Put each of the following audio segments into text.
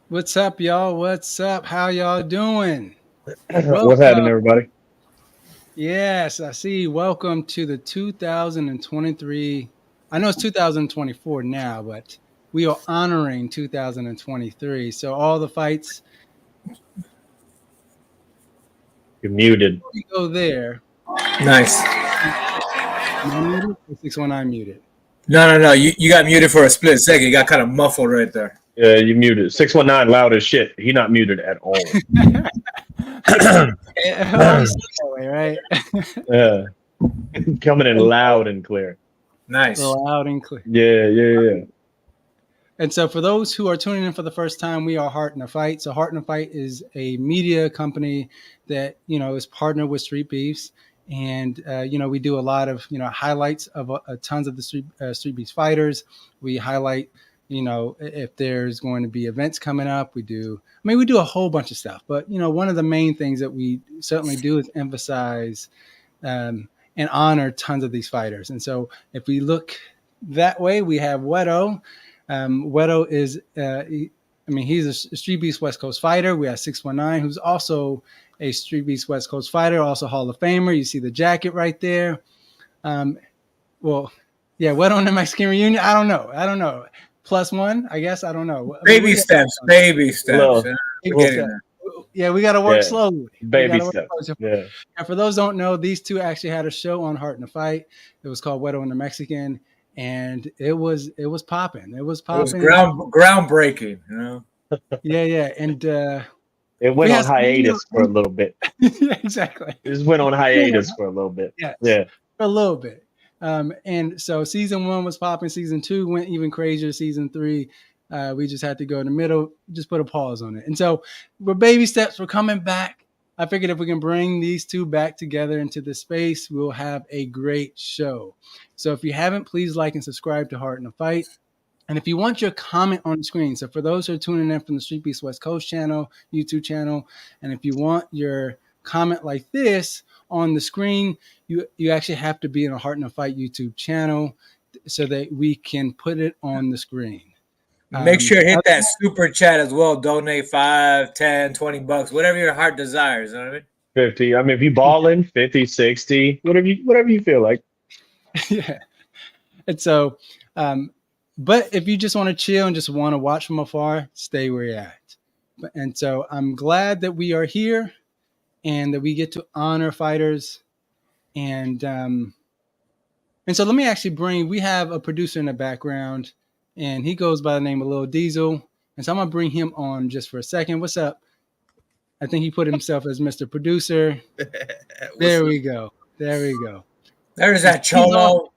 What's up, y'all? What's up? How y'all doing? What's happening, Welcome. everybody? Yes, I see. Welcome to the 2023. I know it's 2024 now, but we are honoring 2023. So all the fights, You're muted. we go there. Nice. Am I muted? Or 619 muted. No. You got muted for a split second. You got kind of muffled right there. Yeah, you muted. 619 loud as shit. He not muted at all. It always seems that way, right? Yeah, coming in loud and clear. Nice. Loud and clear. Yeah. And so, for those who are tuning in for the first time, we are Heart in a Fight. So, Heart in a Fight is a media company that is partnered with Street Beefs, and we do a lot of highlights of tons of the Street Beefs fighters. We highlight if there's going to be events coming up. We do a whole bunch of stuff. But one of the main things that we certainly do is emphasize and honor tons of these fighters. And so, if we look that way, we have Wedo. Wedo is, he's a Street Beast West Coast fighter. We have 619, who's also a Street Beast West Coast fighter, also Hall of Famer. You see the jacket right there. Wedo in the Mexican reunion. I don't know. +1, I guess. I don't know. Baby steps. Little, Yeah, we got to work Yeah. slowly. baby steps. Yeah. And for those who don't know, these two actually had a show on Heart in a Fight. It was called Wedo and the Mexican, and it was popping. It was It was popping. groundbreaking. Yeah, and It went We on have some hiatus for a little bit. yeah, exactly. It just went on hiatus for a little bit. Yes. Yeah. For a little bit. And so season 1 was popping. Season 2 went even crazier. Season 3, we just had to go in the middle, just put a pause on it. And so we're baby steps. We're coming back. I figured if we can bring these two back together into the space, we'll have a great show. So if you haven't, please like and subscribe to Heart in a Fight. And if you want your comment on the screen, so for those who are tuning in from the Street Beast West Coast channel, YouTube channel, and if you want your comment like this on the screen, you actually have to be in a Heart in a Fight YouTube channel so that we can put it on the screen. Make sure to hit that super chat as well. Donate 5, 10, 20 bucks, whatever your heart desires. You know what I mean? 50. If you balling, 50, 60, whatever you feel like. Yeah. And so, but if you just want to chill and just want to watch from afar, stay where you're at. And so I'm glad that we are here and that we get to honor fighters. And so let me actually we have a producer in the background, and he goes by the name of Lil Diesel. And so I'm going to bring him on just for a second. What's up? I think he put himself as Mr. Producer. There we go. There's that cholo.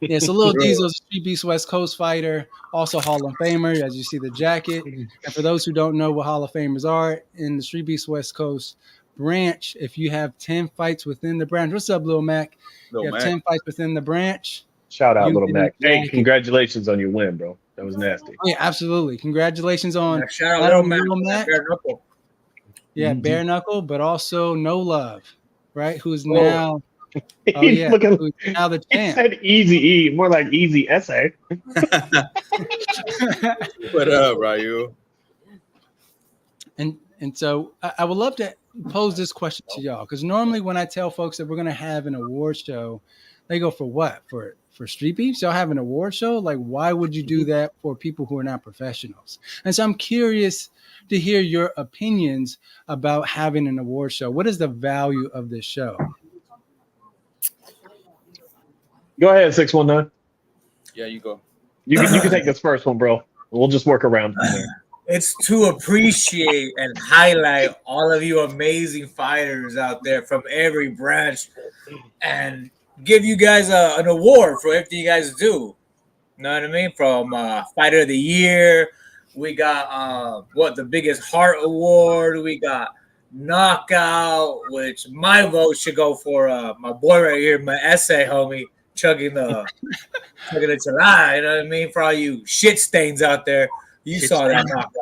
Yeah, so Lil Diesel is a Street Beast West Coast fighter, also Hall of Famer, as you see the jacket. And for those who don't know what Hall of Famers are, in the Street Beast West Coast branch, if you have 10 fights within the branch, what's up, Lil Mac? You have 10 fights within the branch. Shout out, You Little get Mac. a Hey, jacket. congratulations on your win, bro. That was nasty. Yeah, absolutely. Congratulations on Shout not out only Lil Lil Mac, Bare knuckle. yeah, Bare Knuckle, but also No Love, right? Who's now He's looking. who's now the He champ. said easy E, more like easy essay. What up, Ryu? And so I would love to pose this question to y'all, because normally when I tell folks that we're going to have an award show, they go, for what? For Street Beefs? Y'all have an award show? Like, why would you do that for people who are not professionals? And so I'm curious to hear your opinions about having an award show. What is the value of this show? Go ahead, 619. Yeah, you go. You can take this first one, bro. We'll just work around from there. It's to appreciate and highlight all of you amazing fighters out there from every branch and give you guys an award for everything you guys do. You know what I mean? From Fighter of the Year, we got the biggest heart award. We got knockout, which my vote should go for my boy right here, my essay homie, chugging the chalai. You know what I mean? For all you shit stains out there, you saw that knockout.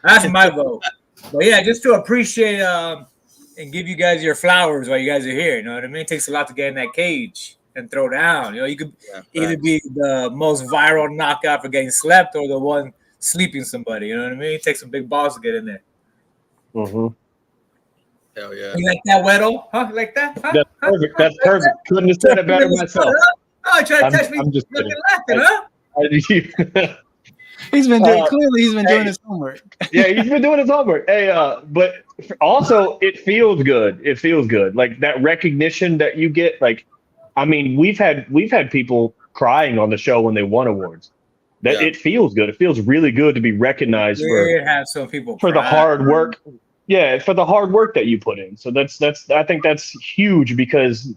That's my vote. But yeah, just to appreciate and give you guys your flowers while you guys are here. You know what I mean? It takes a lot to get in that cage and throw down. You know, you could either be the most viral knockout for getting slept or the one sleeping somebody. You know what I mean? It takes some big balls to get in there. Mhm. Hell yeah. You like that, Weddle? Huh? You like that? Huh? That's Huh? perfect. That's perfect. Couldn't have said it better myself. Oh, try to I'm- catch me I'm just fucking kidding. laughing, huh? He's been doing Uh, clearly. He's been doing hey. his homework. Yeah, he's been doing his homework. Hey, but also it feels good. It feels good. Like that recognition that you get. Like, I mean, we've had people crying on the show when they won awards. That Yeah. it feels good. It feels really good to be recognized We have some people for the cry. hard work. Yeah, for the hard work that you put in. So that's I think that's huge because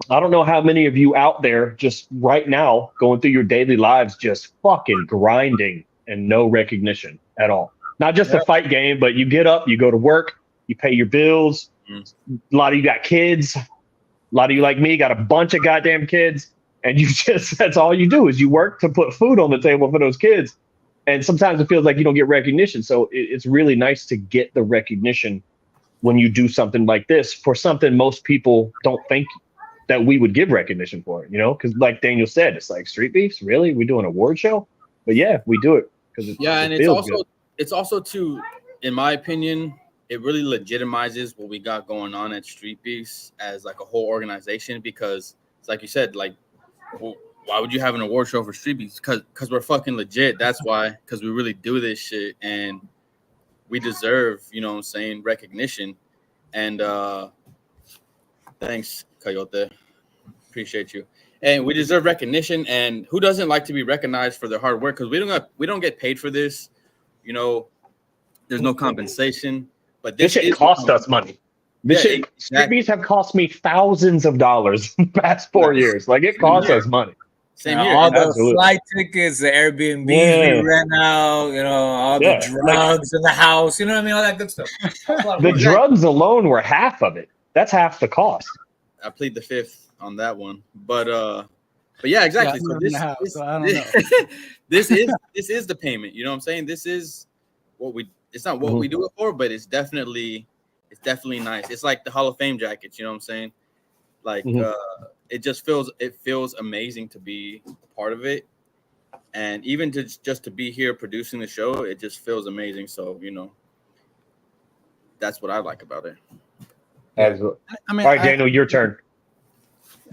I don't know how many of you out there just right now going through your daily lives just fucking grinding and no recognition at all. Not just a fight game, but you get up, you go to work, you pay your bills. Mm. A lot of you got kids. A lot of you like me got a bunch of goddamn kids. And you just that's all you do is you work to put food on the table for those kids. And sometimes it feels like you don't get recognition. So it's really nice to get the recognition when you do something like this for something most people don't think that we would give recognition for it, you know? Because like Daniel said, it's like Street Beefs, really? We do an award show? But yeah, we do it because Yeah, and it it's feels also good. it's also too, in my opinion, it really legitimizes what we got going on at Street Beefs as like a whole organization because it's like you said, like, well, why would you have an award show for Street Beefs? Because we're fucking legit. That's why. Because we really do this shit and we deserve, you know what I'm saying, recognition. And thanks, Coyote. Appreciate you. And we deserve recognition. And who doesn't like to be recognized for their hard work? Because we don't get paid for this. You know, there's no compensation. But This shit cost us money. This Yeah, shit, Street exactly. Beefs have cost me thousands of dollars in the past 4 years. Like it costs us money. Same here. All And the Absolutely. flight tickets, the Airbnbs Yeah. we rent out, you know, all the Yeah, like- drugs in the house, you know what I mean? All that good stuff. That's a lot of The fun. drugs alone were half of it. That's half the cost. I plead the fifth on that one. But yeah, exactly. Yeah, I So live in the house, so I don't know. this is the payment. You know what I'm saying? This is what we. It's not what we do it for, but it's definitely nice. It's like the Hall of Fame jackets. You know what I'm saying? Like it just feels amazing to be a part of it, and even just to be here producing the show, it just feels amazing. So you know, that's what I like about it. I mean, All right, Daniel, your turn.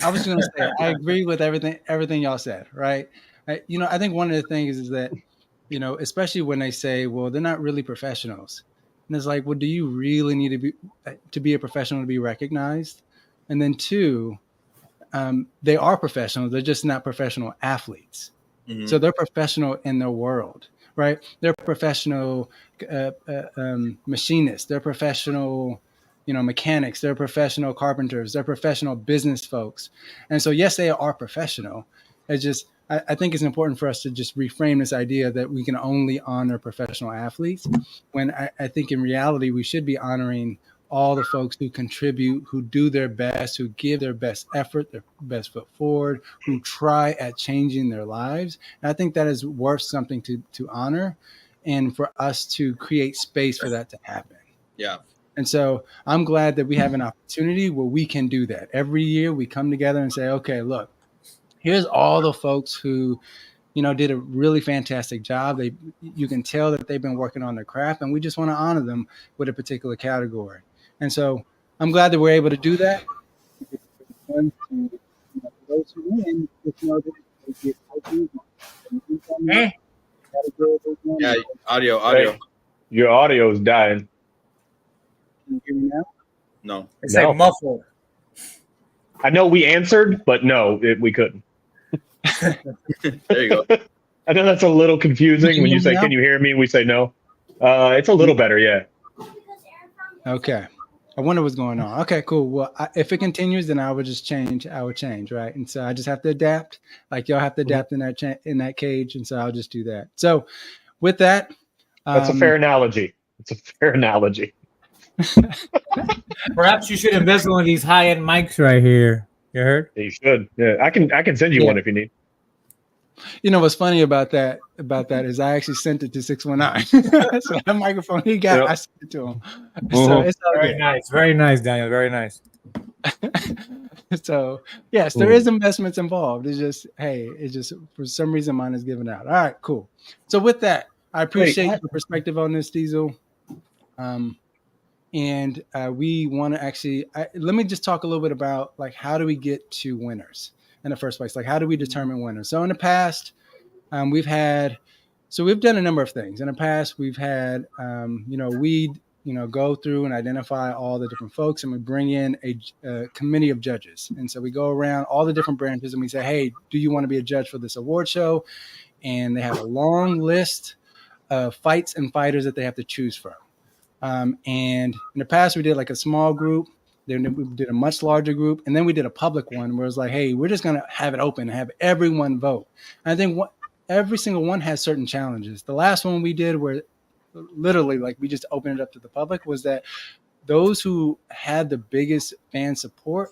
I was going to say, I agree with everything y'all said, right? You know, I think one of the things is that, you know, especially when they say, well, they're not really professionals. And it's like, well, do you really need to be a professional to be recognized? And then two, they are professionals. They're just not professional athletes. Mm-hmm. So they're professional in their world, right? They're professional machinists. They're professional, you know, mechanics. They're professional carpenters. They're professional business folks. And so, yes, they are professional. It's just, I think it's important for us to just reframe this idea that we can only honor professional athletes, when I think in reality, we should be honoring all the folks who contribute, who do their best, who give their best effort, their best foot forward, who try at changing their lives. And I think that is worth something to honor, and for us to create space for that to happen. Yeah. And so I'm glad that we have an opportunity where we can do that. Every year we come together and say, okay, look, here's all the folks who, you know, did a really fantastic job. You can tell that they've been working on their craft, and we just want to honor them with a particular category. And so I'm glad that we're able to do that. For those who win, just know that they get Yeah, audio. Your audio is dying. Can you hear me now? No. It's No. like muffled. I know we answered, but no, we couldn't. There you go. I know that's a little confusing when you say, now? "Can you hear me?" and we say no. It's a little better, yeah. Okay. I wonder what's going on. Okay, cool. Well, if it continues, then I would just change. I would change, right? And so I just have to adapt. Like y'all have to adapt in that cage, and so I'll just do that. So, with that, That's a fair analogy. It's a fair analogy. Perhaps you should invest in one of these high-end mics right here. You heard? You should. Yeah, I can send you one if you need. You know what's funny about that is I actually sent it to 619. So that microphone he got, I sent it to him. So it's all Very good. nice. Very nice, Daniel. Very nice. So yes, there is investments involved. It's just for some reason mine is given out. All right, cool. So with that, I appreciate your perspective on this, Diesel. And we want to actually let me just talk a little bit about like how do we get to winners in the first place? Like how do we determine winners? So in the past, we've done a number of things. In the past, we've had we go through and identify all the different folks, and we bring in a committee of judges. And so we go around all the different branches and we say, hey, do you want to be a judge for this award show? And they have a long list of fights and fighters that they have to choose from. And in the past, we did like a small group. Then we did a much larger group. And then we did a public one where it's like, hey, we're just going to have it open and have everyone vote. And I think every single one has certain challenges. The last one we did where literally like we just opened it up to the public was that those who had the biggest fan support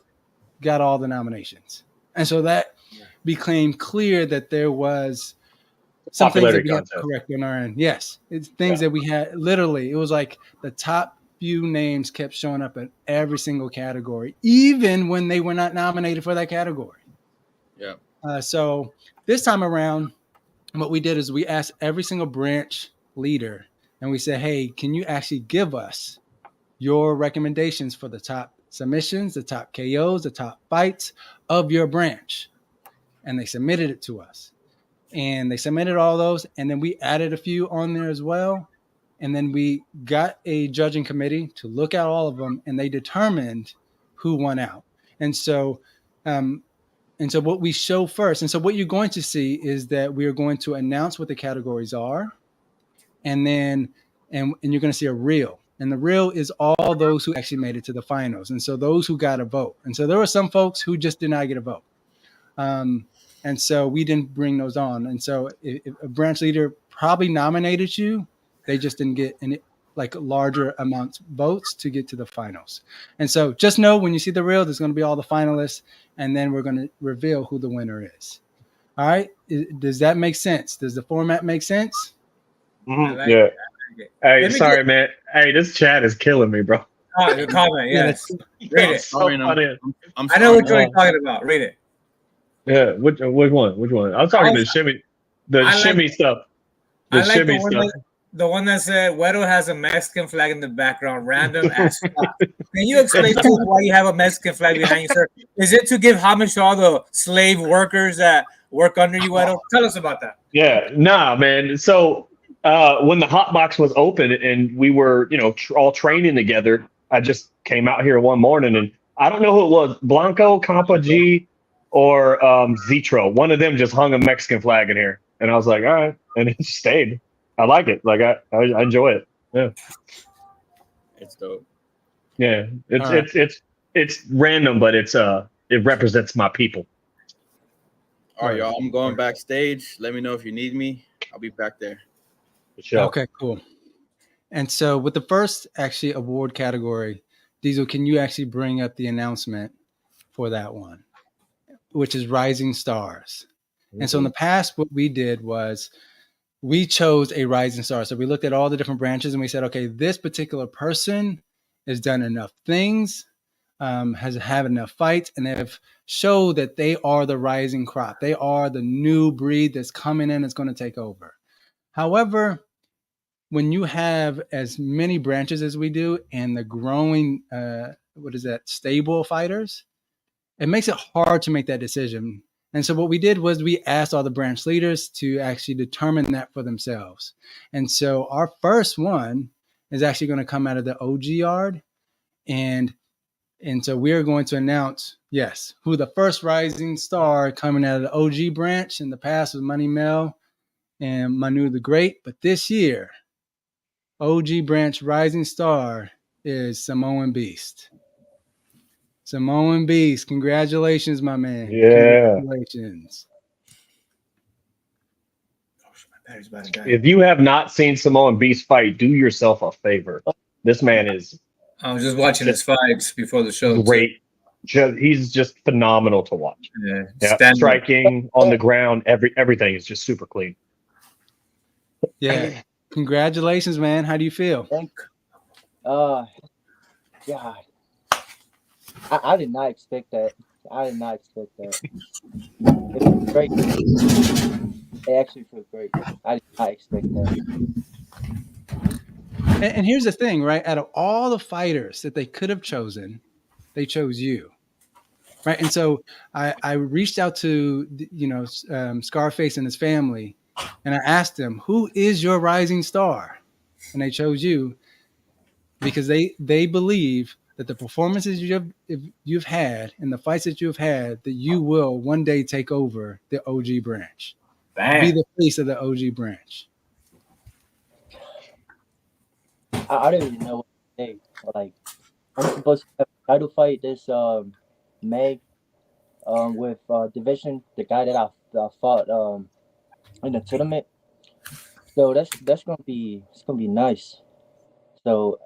got all the nominations. And so that became clear that there was some things that we had to correct on our end. Yes. It's things that we had literally, it was like the top few names kept showing up in every single category, even when they were not nominated for that category. Yeah. So this time around, what we did is we asked every single branch leader and we said, hey, can you actually give us your recommendations for the top submissions, the top KOs, the top fights of your branch? And they submitted it to us. And they submitted all those. And then we added a few on there as well. And then we got a judging committee to look at all of them, and they determined who won out. And so what we show first, and so what you're going to see is that we are going to announce what the categories are. And then, and you're going to see a reel. And the reel is all those who actually made it to the finals. And so those who got a vote. And so there were some folks who just did not get a vote. And so we didn't bring those on. And so if a branch leader probably nominated you, they just didn't get any like larger amounts of votes to get to the finals. And so just know when you see the reel, there's going to be all the finalists, and then we're going to reveal who the winner is. All right. Does that make sense? Does the format make sense? Mm-hmm. Yeah. Hey, sorry, man. Hey, this chat is killing me, bro. Oh, your comment, yes. Read it. So I know what you're talking about. Read it. Yeah, which one? Which one? I'm talking the shimmy stuff. The shimmy stuff. The one that said Wedo has a Mexican flag in the background, random ass stuff. Can you explain to us why you have a Mexican flag behind you, sir? Is it to give homage to all the slave workers that work under you, Wedo? Tell us about that. Yeah, nah, man. So when the hot box was open and we were, all training together, I just came out here one morning and I don't know who it was, Blanco, Compa G, or Zetro. One of them just hung a Mexican flag in here, and I was like, all right, and it stayed. I like it. Like I enjoy it. Yeah, it's dope. Yeah, it's random, but it represents my people. All right, y'all. I'm going backstage. Let me know if you need me. I'll be back there. Sure. Okay, cool. And so with the first actually award category, Diesel, can you actually bring up the announcement for that one, which is Rising Stars? Mm-hmm. And so in the past, what we did was we chose a rising star. So we looked at all the different branches and we said, okay, this particular person has done enough things, has had enough fights, and have showed that they are the rising crop. They are the new breed that's coming in, that's going to take over. However, when you have as many branches as we do and the growing, stable fighters, it makes it hard to make that decision. And so what we did was we asked all the branch leaders to actually determine that for themselves. And so our first one is actually going to come out of the OG yard. And so we're going to announce, yes, who the first rising star coming out of the OG branch. In the past was Money Mel and Manu the Great. But this year, OG branch rising star is Samoan Beast. Samoan Beast, congratulations, my man. Yeah. Congratulations. If you have not seen Samoan Beast fight, do yourself a favor. This man is... I was just watching his fights before the show. Great. He's just phenomenal to watch. Yeah. Striking on the ground, everything is just super clean. Yeah. Congratulations, man. How do you feel? God. I did not expect that. It was great. It actually feels great. I did not expect that. And here's the thing, right? Out of all the fighters that they could have chosen, they chose you, right? And so I reached out to Scarface and his family, and I asked them, "Who is your rising star?" And they chose you because they believe that the performances you've had and the fights that you've had, that you will one day take over the OG branch, be Bam. the face of the OG branch. I don't even know what to say. Like, I'm supposed to have a title fight this May with Division, the guy that I fought in the tournament. So that's gonna be nice. So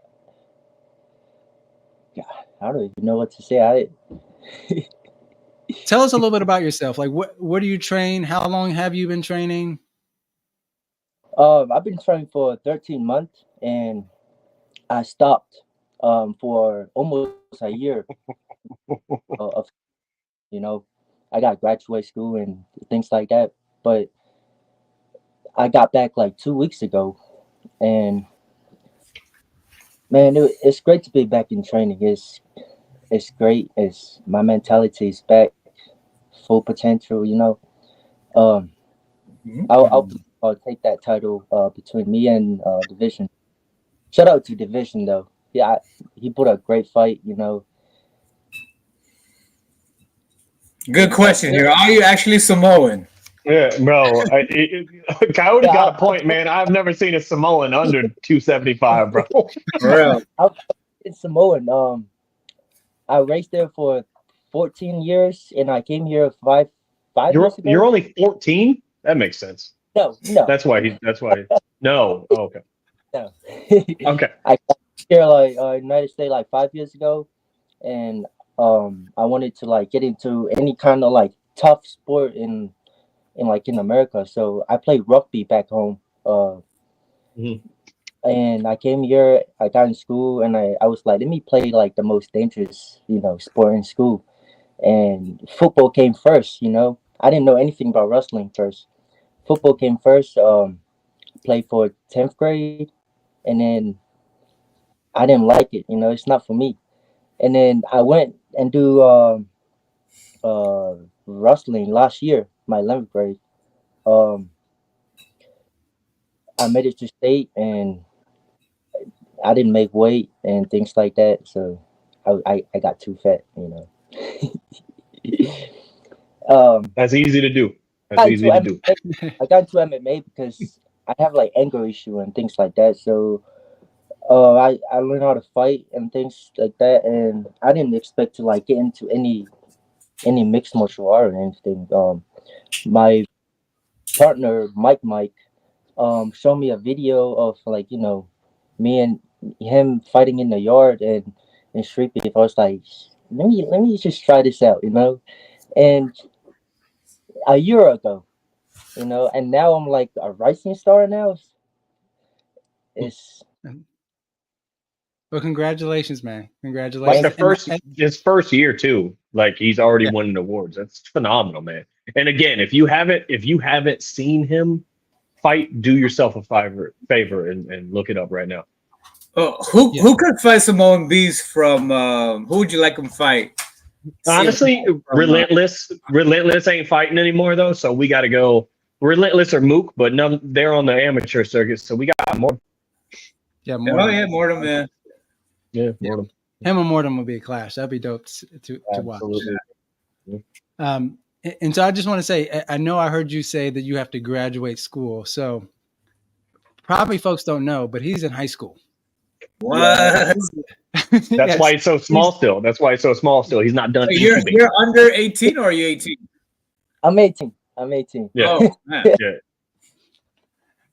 yeah, I don't even know what to say. Tell us a little bit about yourself. Like, where do you train? How long have you been training? I've been training for 13 months and I stopped for almost a year of you know I got graduate school and things like that. But I got back like 2 weeks ago, and man, it's great to be back in training. It's great. It's my mentality is back, full potential. Um, I'll take that title between me and Division. Shout out to Division though. Yeah, he put a great fight. Good question here. Are you actually Samoan? Yeah, bro. Coyote Yeah, got a point, man. I've never seen a Samoan under 275, bro. For real. it's Samoan. I raced there for 14 years, and I came here five years ago. You're only 14? That makes sense. No. That's why. No. Oh, okay. No. Okay. I got here like United States like 5 years ago, and I wanted to like get into any kind of like tough sport in America. So I played rugby back home. Mhm. And I came here. I got in school, and I was like, let me play like the most dangerous sport in school. And football came first. I didn't know anything about wrestling first. Football came first. Played for 10th grade, and then I didn't like it. It's not for me. And then I went and do wrestling last year, my 11th grade. Um, I made it to state, and I didn't make weight and things like that. So I got too fat. That's easy to do. That's got easy into to do. MMA, I got into MMA because I have like anger issue and things like that. So I learned how to fight and things like that, and I didn't expect to like get into any mixed martial art or anything. My partner Mike showed me a video of like me and him fighting in the yard and street beef. I was like, let me just try this out, and a year ago, and now I'm like a rising star now. It's Well, congratulations, man. Like Congratulations. his first year too. Like he's already Yeah. winning awards. That's phenomenal, man. And again, if you haven't seen him fight, do yourself a favor and look it up right now. Who could fight Samoan Beast from? Who would you like him fight? Honestly, Relentless ain't fighting anymore though, so we got to go Relentless or Mook, but no, they're on the amateur circuit, so we got more. Yeah, Oh Mortem. yeah, Mortem, man. Yeah, more. Him and Mortem would be a clash. That'd be dope to watch. Absolutely. And so I just want to say, I know I heard you say that you have to graduate school. So probably folks don't know, but he's in high school. What? That's why he's so small still. He's not done. So you're under 18 or are you 18? I'm 18. I'm 18. Yeah. Oh man. Yeah.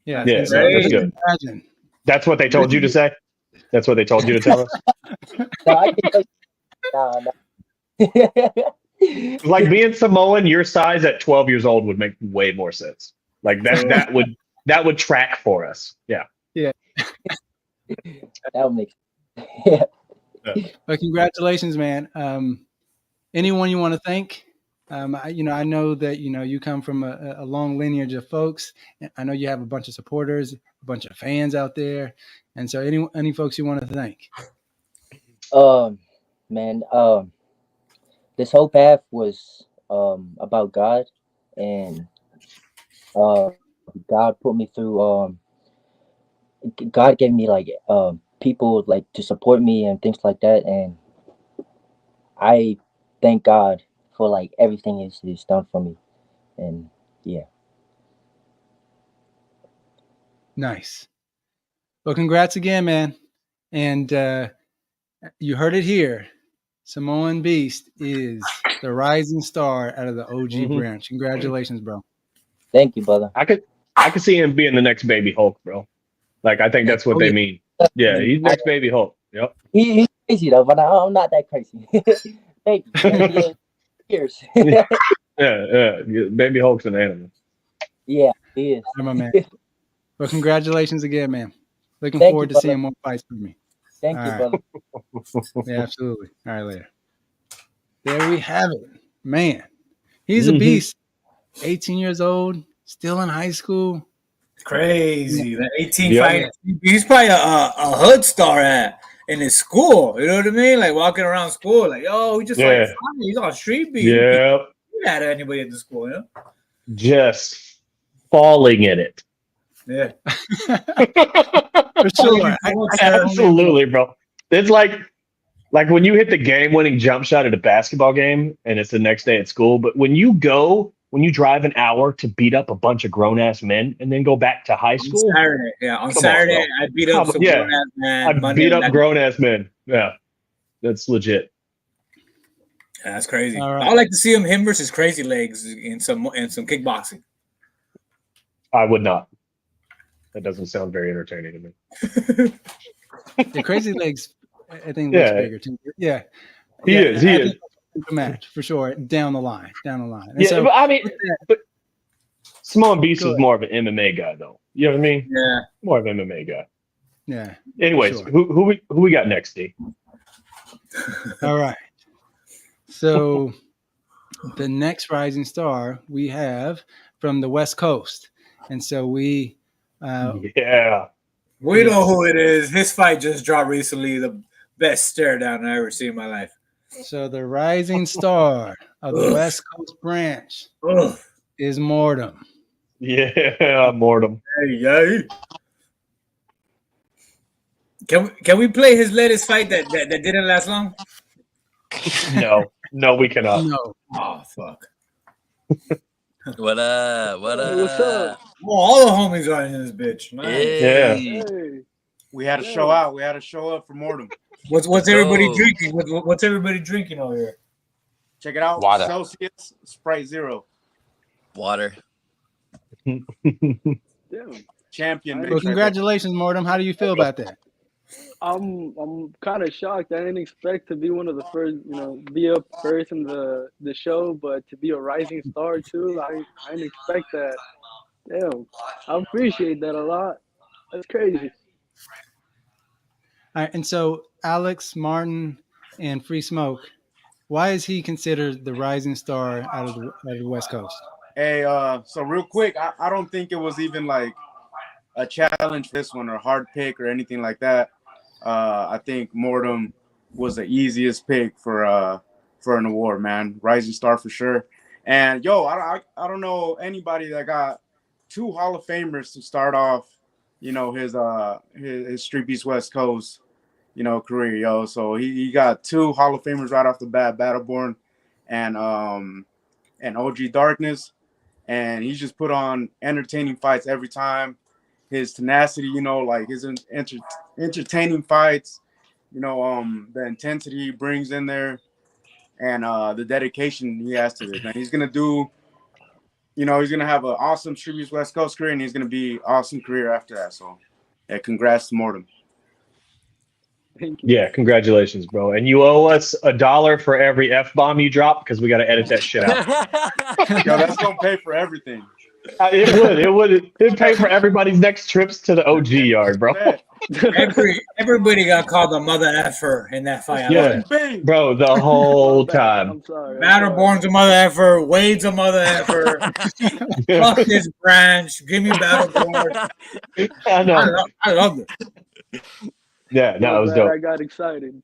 Yeah. Yeah, And so that's just good. imagine. That's what they told you to say? That's what they told you to tell us? No, I can tell you. Nah. Like being Samoan, your size at 12 years old would make way more sense. Like that would track for us. Yeah. That would make sense. But congratulations, man. Anyone you want to thank? I know that you come from a long lineage of folks. I know you have a bunch of supporters, a bunch of fans out there, and so any folks you want to thank. Man, this whole path was about God, and God put me through. God gave me like people like to support me and things like that, and I thank God for like everything He's done for me, and yeah. Nice. Well, congrats again, man. And you heard it here. Samoan Beast is the rising star out of the OG branch. Congratulations, bro. Thank you, brother. I could see him being the next Baby Hulk, bro. Like I think that's what they mean. Yeah, he's next Baby Hulk. Yep. He's crazy though, but I'm not that crazy. Thank you. Cheers. Yeah. Baby Hulk's an animal. Yeah, he is. My man. Well, congratulations again, man. Looking Thank forward you, to seeing brother. more fights from me. Thank All you, right. brother. Yeah, absolutely. All right, later. There we have it. Man, he's a beast. 18 years old, still in high school. Crazy. The 18 fighting. He's probably a hood star in his school. You know what I mean? Like walking around school, like, yo, he just like he's on Streetbeefs. Yeah. He had anybody at the school, you know? Just falling in it. Yeah. For sure. Absolutely, bro. It's like when you hit the game-winning jump shot at a basketball game and it's the next day at school. But when you drive an hour to beat up a bunch of grown-ass men and then go back to high school. On Saturday, I beat up some grown-ass men. I beat up grown-ass men. Yeah, that's legit. That's crazy. Right. I'd like to see him versus Crazy Legs in some kickboxing. I would not. That doesn't sound very entertaining to me. The Crazy Legs, I think, looks bigger too. Yeah, he is. A match for sure. Down the line. And so, but Samoan Beast is more of an MMA guy, though. You know what I mean? Yeah, more of an MMA guy. Yeah. Anyways, sure. who we got next, D? All right. So the next rising star we have from the West Coast, and so we know who it is. His fight just dropped recently. The best stare down I ever seen in my life. So the rising star of the West Coast branch is Mortem. Yeah, Mortem. Hey. Can we play his latest fight that didn't last long? No, we cannot. No. Oh fuck. What up? Hey, what's up? Oh, all the homies are in this bitch. Nice. Yeah. Hey. We had to show out. We had to show up for Mortem. What's everybody drinking? What's everybody drinking over here? Check it out. Water. Celsius Sprite Zero. Water. Damn. Champion. Well, congratulations, Mortem. How do you feel about that? I'm kind of shocked. I didn't expect to be one of the first, be up first in the show, but to be a rising star too. I didn't expect that. Damn. I appreciate that a lot. That's crazy. All right, and so Alex, Martin, and Free Smoke, why is he considered the rising star out of the West Coast? Hey, so real quick, I don't think it was even like a challenge for this one or a hard pick or anything like that. I think Mortem was the easiest pick for an award, man. Rising star for sure. And I don't know anybody that got two Hall of Famers to start off, his Street Beefs West Coast, career, So he got two Hall of Famers right off the bat, Battleborn and OG Darkness. And he's just put on entertaining fights every time. His tenacity, like his entertaining fights, the intensity he brings in there, and the dedication he has to this. Man, he's gonna do, he's gonna have an awesome Street Beefs West Coast career, and he's gonna be awesome career after that. So, yeah, congrats to Mortem. Thank you. Yeah, congratulations, bro. And you owe us $1 for every F-bomb you drop because we got to edit that shit out. Yo, that's gonna pay for everything. It'd pay for everybody's next trips to the OG yard, bro. Everybody got called a mother effer in that fight. I love Yeah, bro, the whole time. I'm sorry. Battleborn's a mother effer. Wade's a mother effer. Fuck this branch. Give me Battleborn. I know. I love it. Yeah, no, it was I dope. got excited.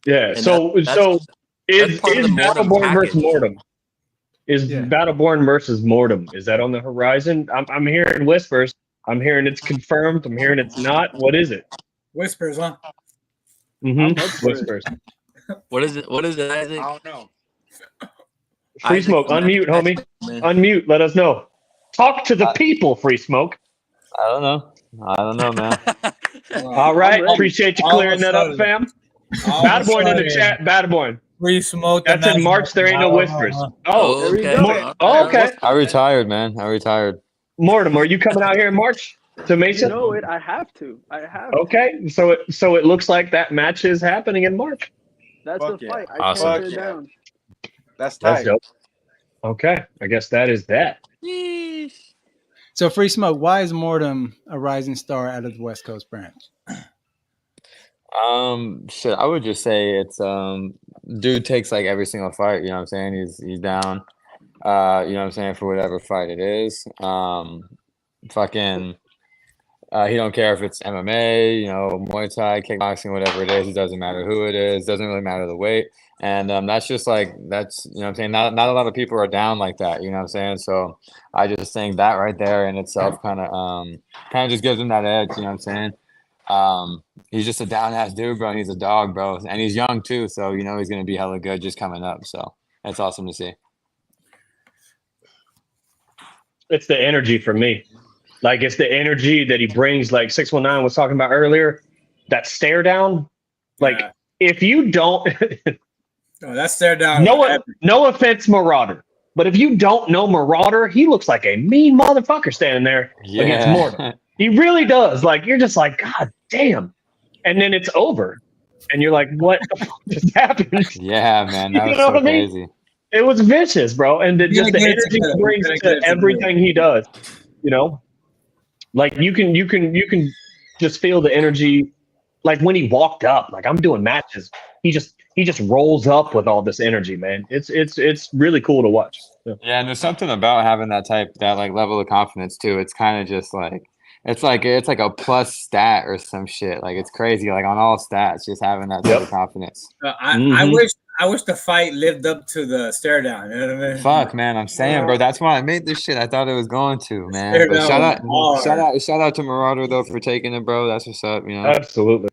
Yeah, And so is part of the Mortem Battleborn versus package. Mortem? Is Yeah. Battleborn versus Mortem? Is that on the horizon? I'm hearing whispers. I'm hearing it's confirmed. I'm hearing it's not. What is it? Whispers, huh? Whispers. What is it? What is it, Isaac? I don't know. Free Isaac, Smoke, unmute, homie. man. Unmute. Let us know. Talk to the people, Free Smoke. I don't know, man. All right. ready. Appreciate you All of clearing a that up, sudden. fam. All of a Battleborn in the sudden, chat. Battleborn. Free smoke. That's in March. There ain't no whispers. Oh, There we okay. go. okay. I retired, man. I retired. Mortem, are you coming out here in March to You Mesa? know it. I have to. Okay, so it looks like that match is happening in March. That's Fuck the yeah. fight. I Awesome. can't Fuck tear yeah. down. That's That's tight. dope. Okay, I guess that is that. So, Free Smoke, why is Mortem a rising star out of the West Coast branch? Shit, I would just say it's dude takes like every single fight, you know what I'm saying? He's down. You know what I'm saying, for whatever fight it is. Fucking he don't care if it's MMA, you know, Muay Thai, kickboxing, whatever it is. It doesn't matter who it is. Doesn't really matter the weight. And that's just like that's you know what I'm saying. Not a lot of people are down like that. You know what I'm saying. So I just think that right there in itself kind of just gives him that edge. You know what I'm saying. He's just a down ass dude, bro. And he's a dog, bro, and he's young too. So you know he's gonna be hella good just coming up. So that's awesome to see. It's the energy for me. Like it's the energy that he brings. Like 619 was talking about earlier. That stare down. Like Yeah. if you don't, No, that's stare down. no offense, Marauder. But if you don't know Marauder, he looks like a mean motherfucker standing there against Mortem. He really does. Like you're just like, God damn. And then it's over. And you're like, what the fuck just happened? Yeah, man, that You was know so what I mean? crazy. It was vicious, bro. And You just gotta the get it energy together. he brings You gotta get to it together. everything he does. You know? Like you can just feel the energy. Like when he walked up, like I'm doing matches. He just rolls up with all this energy, man. It's really cool to watch. Yeah. Yeah, and there's something about having that like level of confidence too. It's kind of just like it's like a plus stat or some shit. Like it's crazy. Like on all stats, just having that type of confidence. I wish the fight lived up to the stare down. You know what I mean? Fuck, man, I'm saying, bro. That's why I made this shit. I thought it was going to, man. Stare But down was hard. shout out to Marauder though for taking it, bro. That's what's up, you know. Absolutely.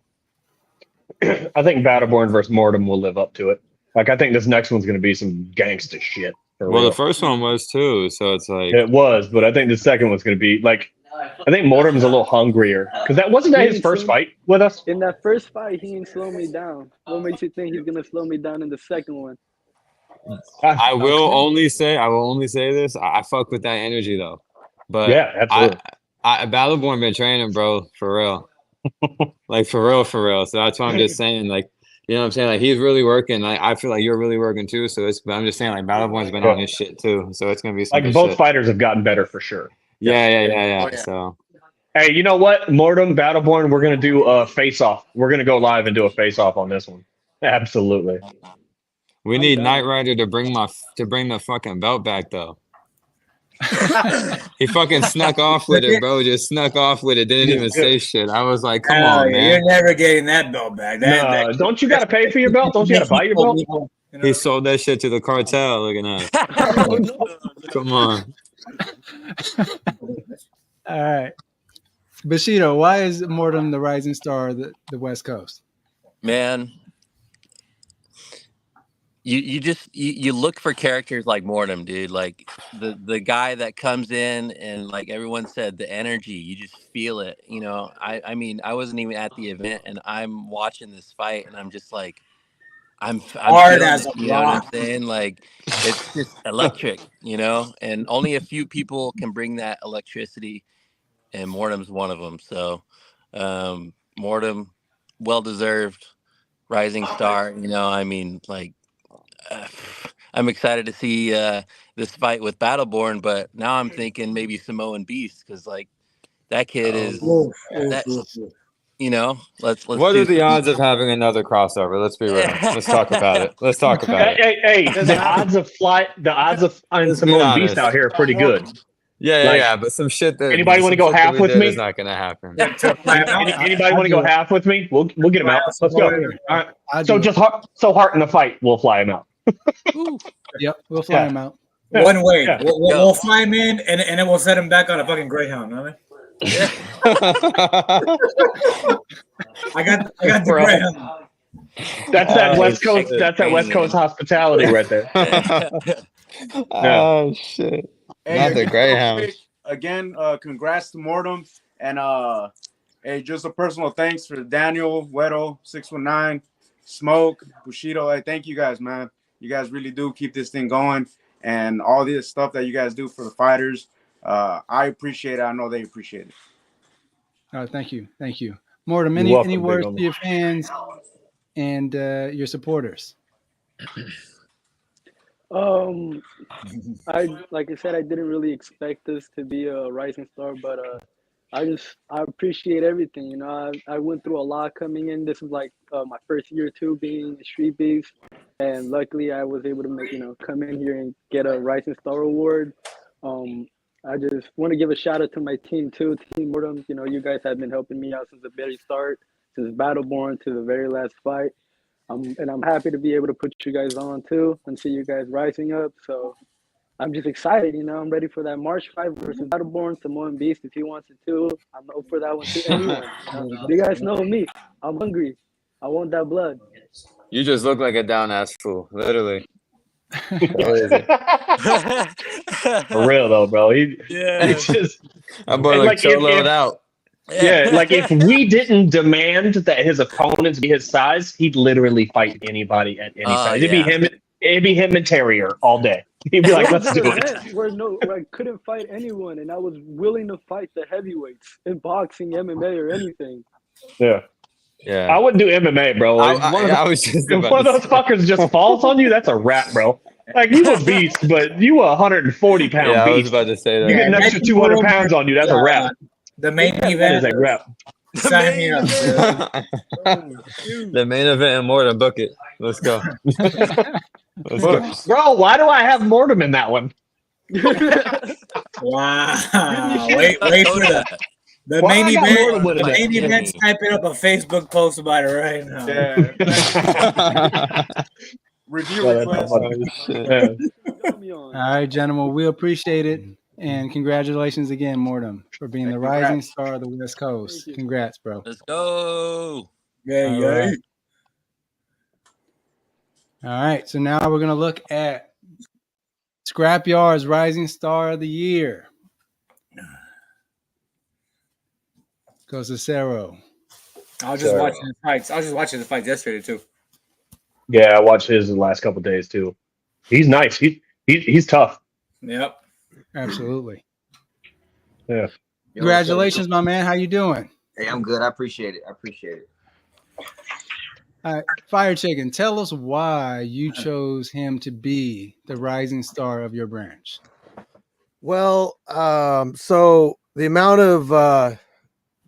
I think Battleborn versus Mortem will live up to it. Like I think this next one's gonna be some gangsta shit. For Well, real. the first one was too, so it's like It was, but I think the second one's gonna be like I think Mortem's a little hungrier because that wasn't his first fight with us. In that first fight, he ain't slow me down. What makes you think he's gonna slow me down in the second one? I will only say this. I fuck with that energy though. But yeah, absolutely. I Battleborn been training, bro, for real. Like for real. So that's why I'm just saying, like, you know what I'm saying? Like he's really working. I feel like you're really working too. So but I'm just saying like Battleborn's been on his shit too. So it's gonna be some Like good both shit. fighters have gotten better for sure. Yeah. Oh, yeah. So Hey, you know what? Mortem, Battleborn, we're gonna do a face off. We're gonna go live and do a face off on this one. Absolutely. we need Knight Rider to bring the fucking belt back though. He fucking snuck off with it, bro. Just snuck off with it. Didn't even say shit. I was like, come on, man. You're never getting that belt back. No, don't you gotta pay for your belt? Don't you gotta buy your belt? He sold that shit to the cartel. Look at that. Come on. All right. Bushido, why is Mortem the rising star of the West Coast? Man, you look for characters like Mortem, dude. Like the guy that comes in and like everyone said, the energy, you just feel it. You know, I mean, I wasn't even at the event and I'm watching this fight and I'm just like, I'm Hard feeling as it, a you know what I'm rock. saying? Like it's just electric, you know, and only a few people can bring that electricity, and Mortem's one of them. So, Mortem, well deserved rising star. You know, I mean, like, I'm excited to see this fight with Battleborn, but now I'm thinking maybe Samoan Beast because like that kid is that. You know, let's What do are the some- odds of having another crossover? Let's be real. Let's talk about it. Let's talk about it. Hey, Doesn't the happen. odds of on Let's be Samoan Beast honest. out here are pretty good. Yeah, Like, yeah, but some shit that anybody want to go half we with did me? is not gonna happen. Anybody want to go half with me? We'll get him out. Let's go. All right. So just heart in the fight, we'll fly him out. Yep, we'll fly him out. One way. Yeah. We'll fly him in, and then we'll set him back on a fucking Greyhound. Huh? I got the Greyhound. That's that West Coast. That's that West Coast hospitality right there. Oh shit! Hey, Not the again, Greyhound. real quick, again, congrats to Mortem, and hey, just a personal thanks for Daniel, Wedo, 619, Smoke, Bushido. Hey, thank you guys, man. You guys really do keep this thing going, and all this stuff that you guys do for the fighters. I appreciate it. I know they appreciate it. Thank you. Mortem, any words to your fans and your supporters? Like I said, I didn't really expect this to be a rising star, but I appreciate everything. You know, I went through a lot coming in. This is like my first year too being Streetbeefs, and luckily I was able to come in here and get a rising star award. I just want to give a shout out to my team too, Team Mortem. You know, you guys have been helping me out since the very start, since Battleborn to the very last fight. And I'm happy to be able to put you guys on too and see you guys rising up. So I'm just excited, you know. I'm ready for that March fight versus Battleborn, Samoan Beast if he wants it too. I'm up for that one too. Anyone. You guys know me. I'm hungry. I want that blood. You just look like a down ass fool, literally. For real though, bro. He just I'm like soloed out. Yeah, like if we didn't demand that his opponents be his size, he'd literally fight anybody at any size. It'd be him and Terrier all day. He'd be like, let's do it. Where I couldn't fight anyone, and I was willing to fight the heavyweights in boxing, MMA, or anything. Yeah. I wouldn't do MMA, bro. Like, if one of those fuckers just falls on you, that's a wrap, bro. Like, you a beast, but you a 140-pound beast. I was about to say that. You get an extra 200 pounds on you, that's a wrap. The main event is a wrap. Sign me up. The main event and Mortem, book it. Let's go. Let's go. Bro, why do I have Mortem in that one? Wow. Wait for that. The main event's typing up a Facebook post about it right now. Yeah. Review request. All right, gentlemen, we appreciate it. And congratulations again, Mortem, for being the rising star of the West Coast. Congrats, bro. Let's go. Yeah. All right, so now we're going to look at Scrapyard's Rising Star of the Year. Goes to Cerro. I was just watching the fights. I was just watching the fights yesterday too. Yeah, I watched his the last couple of days too. He's nice. He's tough. Yep. Absolutely. Yeah. Congratulations, my man. How you doing? Hey, I'm good. I appreciate it. All right, Fire Chicken, tell us why you chose him to be the rising star of your branch. Well, so the amount of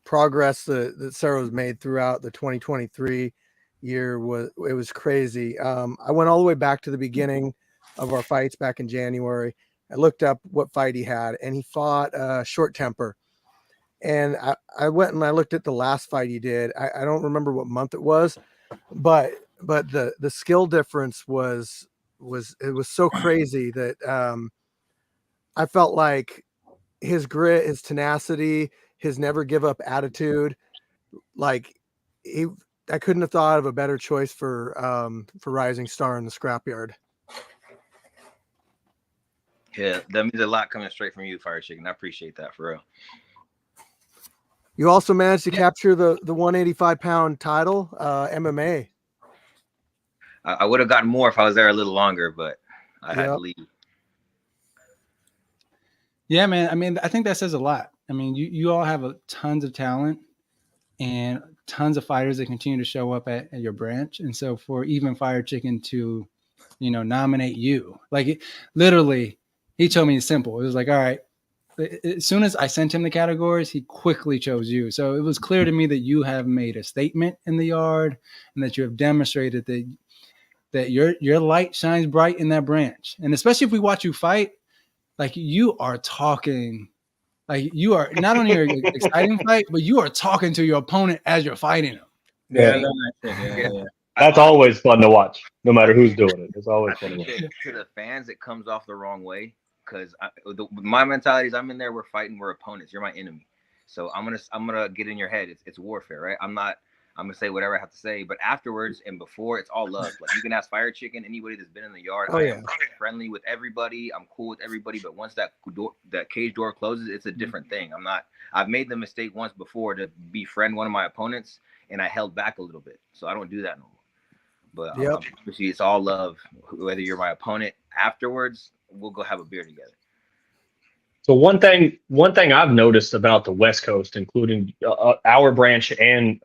progress that Sarah's made throughout the 2023 year was crazy. I went all the way back to the beginning of our fights back in January. I looked up what fight he had, and he fought Short Temper. And I went and I looked at the last fight he did. I don't remember what month it was, but the skill difference was so crazy that I felt like his grit, his tenacity, his never give up attitude, like I couldn't have thought of a better choice for rising star in the Scrapyard. Yeah, that means a lot coming straight from you, Fire Chicken. I appreciate that for real. You also managed to capture the 185-pound title, MMA. I would have gotten more if I was there a little longer, but I had to leave. Yeah, man. I mean, I think that says a lot. I mean, you all have tons of talent and tons of fighters that continue to show up at your branch. And so for even Fire Chicken to nominate you. Like literally, he told me it's simple. It was like, all right. As soon as I sent him the categories, he quickly chose you. So it was clear to me that you have made a statement in the yard and that you have demonstrated that your light shines bright in that branch. And especially if we watch you fight, like you are talking, like you are not only an exciting fight, but you are talking to your opponent as you're fighting him. Yeah, I love that shit. Yeah. That's always fun to watch, no matter who's doing it. It's always fun to watch. To the fans, it comes off the wrong way because my mentality is I'm in there, we're fighting, we're opponents. You're my enemy, so I'm gonna get in your head. It's warfare, right? I'm gonna say whatever I have to say, but afterwards and before, it's all love. Like you can ask Fire Chicken, anybody that's been in the yard. I'm friendly with everybody. I'm cool with everybody, but once that cage door closes, it's a different thing. I've made the mistake once before to befriend one of my opponents, and I held back a little bit, so I don't do that no more. But obviously, it's all love. Whether you're my opponent, afterwards, we'll go have a beer together. So one thing I've noticed about the West Coast, including our branch and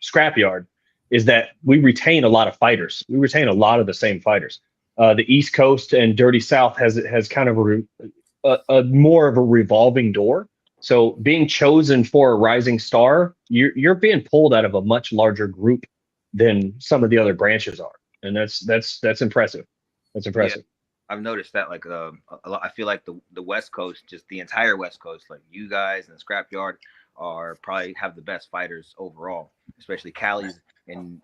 Scrapyard, is that we retain a lot of fighters. We retain a lot of the same fighters. The East Coast and Dirty South has kind of a more of a revolving door. So being chosen for a rising star, you're being pulled out of a much larger group than some of the other branches are, and that's impressive. That's impressive. Yeah, I've noticed that. Like a lot, I feel like the West Coast, just the entire West Coast, like you guys and Scrapyard are probably have the best fighters overall. Especially Cali's in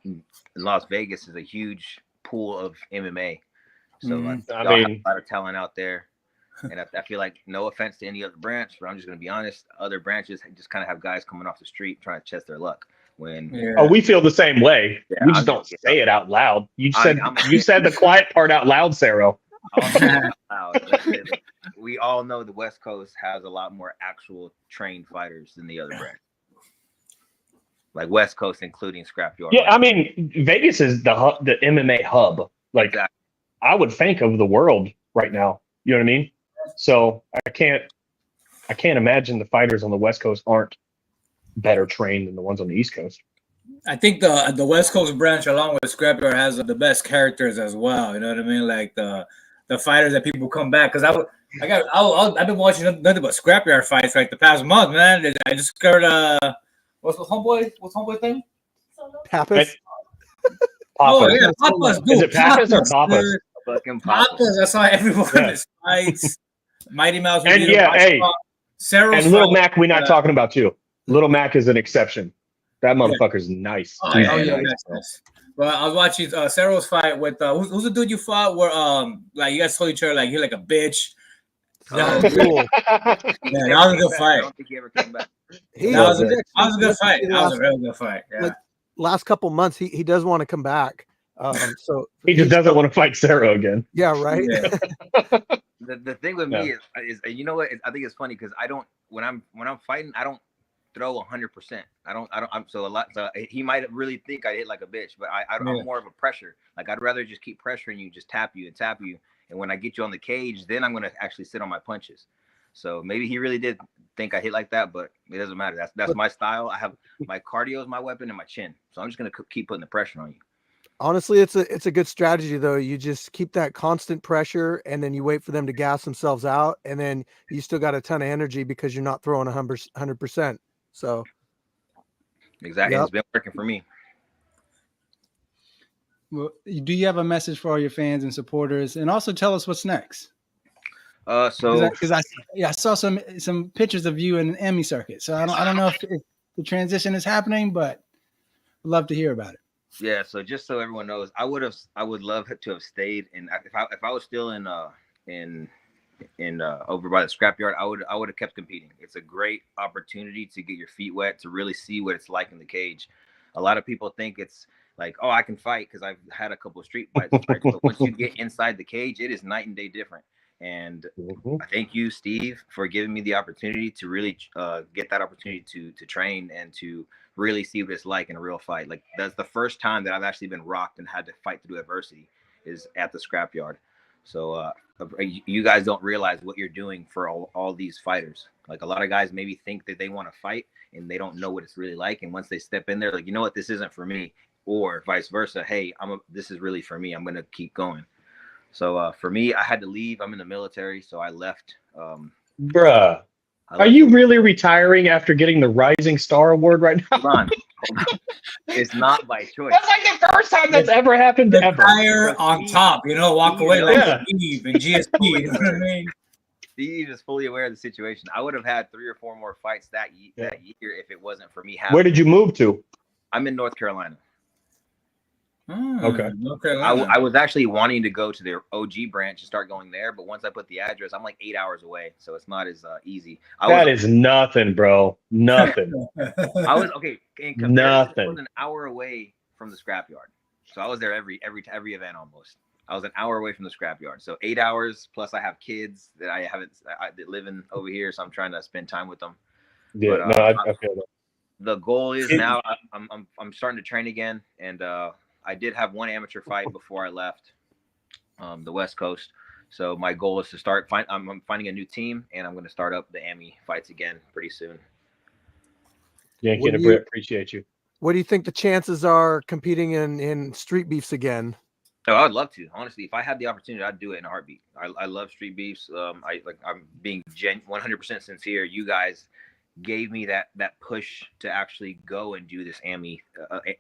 Las Vegas is a huge pool of MMA. So I mean, have a lot of talent out there. And I feel like, no offense to any other branch, but I'm just going to be honest, other branches just kind of have guys coming off the street trying to test their luck. We feel the same way. Yeah, we just don't say it out loud. You said the quiet part out loud, Sarah. We all know the West Coast has a lot more actual trained fighters than the other branch. Like West Coast, including Scrapyard. Yeah, I mean, Vegas is the MMA hub. Like, exactly. I would think of the world right now. You know what I mean? So I can't imagine the fighters on the West Coast aren't better trained than the ones on the East Coast. I think the West Coast branch, along with Scrapyard, has the best characters as well. You know what I mean? Like the fighters that people come back. Because I've been watching nothing but Scrapyard fights like the past month, man. I just heard what's homeboy thing? Pappas. Oh yeah, Pappas. Is it Pappas or Pappas? Fucking Pappas. I saw everyone in his fights. Mighty Mouse. And Sarah's and Little Mac, we're not talking about you. Little Mac is an exception. That motherfucker's nice. Nice. Well, I was watching Sarah's fight with who's the dude you fought where like you guys told each other like you're like a bitch. That was cool. Yeah, that was a good fight. I don't think he ever came back. That was a good fight. That was a real good fight. Yeah. Like, last couple months, he does want to come back. So he just doesn't want to fight Sarah again. Yeah, right. Yeah. The thing with me is you know what? I think it's funny because I don't when I'm fighting, I don't throw 100%. So he might really think I hit like a bitch, but I'm more of a pressure. Like I'd rather just keep pressuring you, just tap you, and when I get you on the cage, then I'm gonna actually sit on my punches. So maybe he really did think I hit like that, but it doesn't matter. That's my style. I have my cardio is my weapon and my chin, so I'm just gonna keep putting the pressure on you. Honestly, it's a good strategy though. You just keep that constant pressure, and then you wait for them to gas themselves out, and then you still got a ton of energy because you're not throwing 100%. So exactly, It's been working for me. Well, do you have a message for all your fans and supporters, and also tell us what's next? Because I saw some pictures of you in an Emmy circuit, so I don't know if the transition is happening, but I'd love to hear about it. Yeah, so just so everyone knows, I would love to have stayed, and if I was still in over by the Scrapyard, I would have kept competing. It's a great opportunity to get your feet wet, to really see what it's like in the cage. A lot of people think it's like, oh, I can fight because I've had a couple of street fights. But once you get inside the cage, it is night and day different. And I thank you, Steve, for giving me the opportunity to really get that opportunity to train and to really see what it's like in a real fight. Like that's the first time that I've actually been rocked and had to fight through adversity is at the Scrapyard. So you guys don't realize what you're doing for all these fighters. Like a lot of guys maybe think that they want to fight and they don't know what it's really like. And once they step in there, like, you know what, this isn't for me, or vice versa. Hey, this is really for me. I'm going to keep going. So for me, I had to leave. I'm in the military, so I left. Bruh. Are you really retiring after getting the Rising Star Award right now? Hold on. It's not by choice. That's like the first time that's ever happened ever. Retire on top, walk away like Yeah. Steve and GSP. You know what I mean? Steve is fully aware of the situation. I would have had 3 or 4 more fights that year if it wasn't for me having. Where did you move to? I'm in North Carolina. Okay. North Carolina. I was actually wanting to go to their OG branch and start going there, but once I put the address, I'm like 8 hours away, so it's not as easy. That is nothing, bro. Nothing. I was okay. In comparison, Nothing. I was an hour away from the scrapyard, so I was there every event almost. I was an hour away from the scrapyard, so 8 hours plus I have kids that I haven't that live in over here, so I'm trying to spend time with them. Yeah, But, I feel that. The goal is now I'm starting to train again, and I did have 1 amateur fight before I left the West Coast. So my goal is to start. I'm finding a new team, and I'm going to start up the AMI fights again pretty soon. Yankee and Britt, appreciate you. What do you think the chances are competing in Street Beefs again? Oh, I'd love to. Honestly, if I had the opportunity, I'd do it in a heartbeat. I love Street Beefs. I'm being 100% sincere. You guys gave me that push to actually go and do this AMI.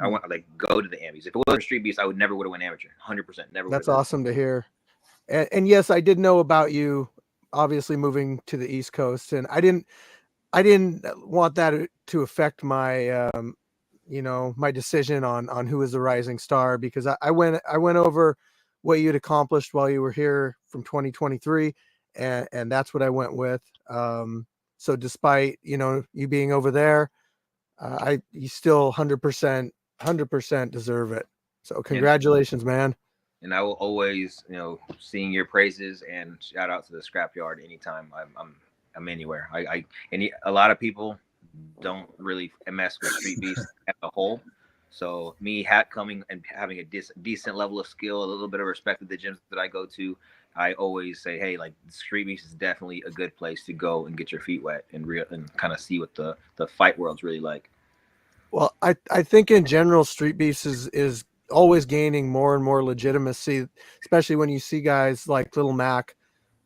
I want to go to the AMIs. If it wasn't Street Beefs, I would never would have went amateur. 100%. Never. That's awesome to hear. And yes, I did know about you, obviously moving to the East Coast, and I didn't want that to affect my my decision on who is the rising star, because I went over what you'd accomplished while you were here from 2023, and that's what I went with. So despite you being over there, you still 100% deserve it. So congratulations, man. And I will always, sing your praises and shout out to the Scrapyard anytime I'm anywhere. A lot of people don't really mess with Street Beefs as a whole. So me coming and having a decent level of skill, a little bit of respect at the gyms that I go to, I always say, hey, Street Beefs is definitely a good place to go and get your feet wet and kind of see what the fight world's really like. Well, I think in general, Street Beefs is always gaining more and more legitimacy, especially when you see guys like Little Mac,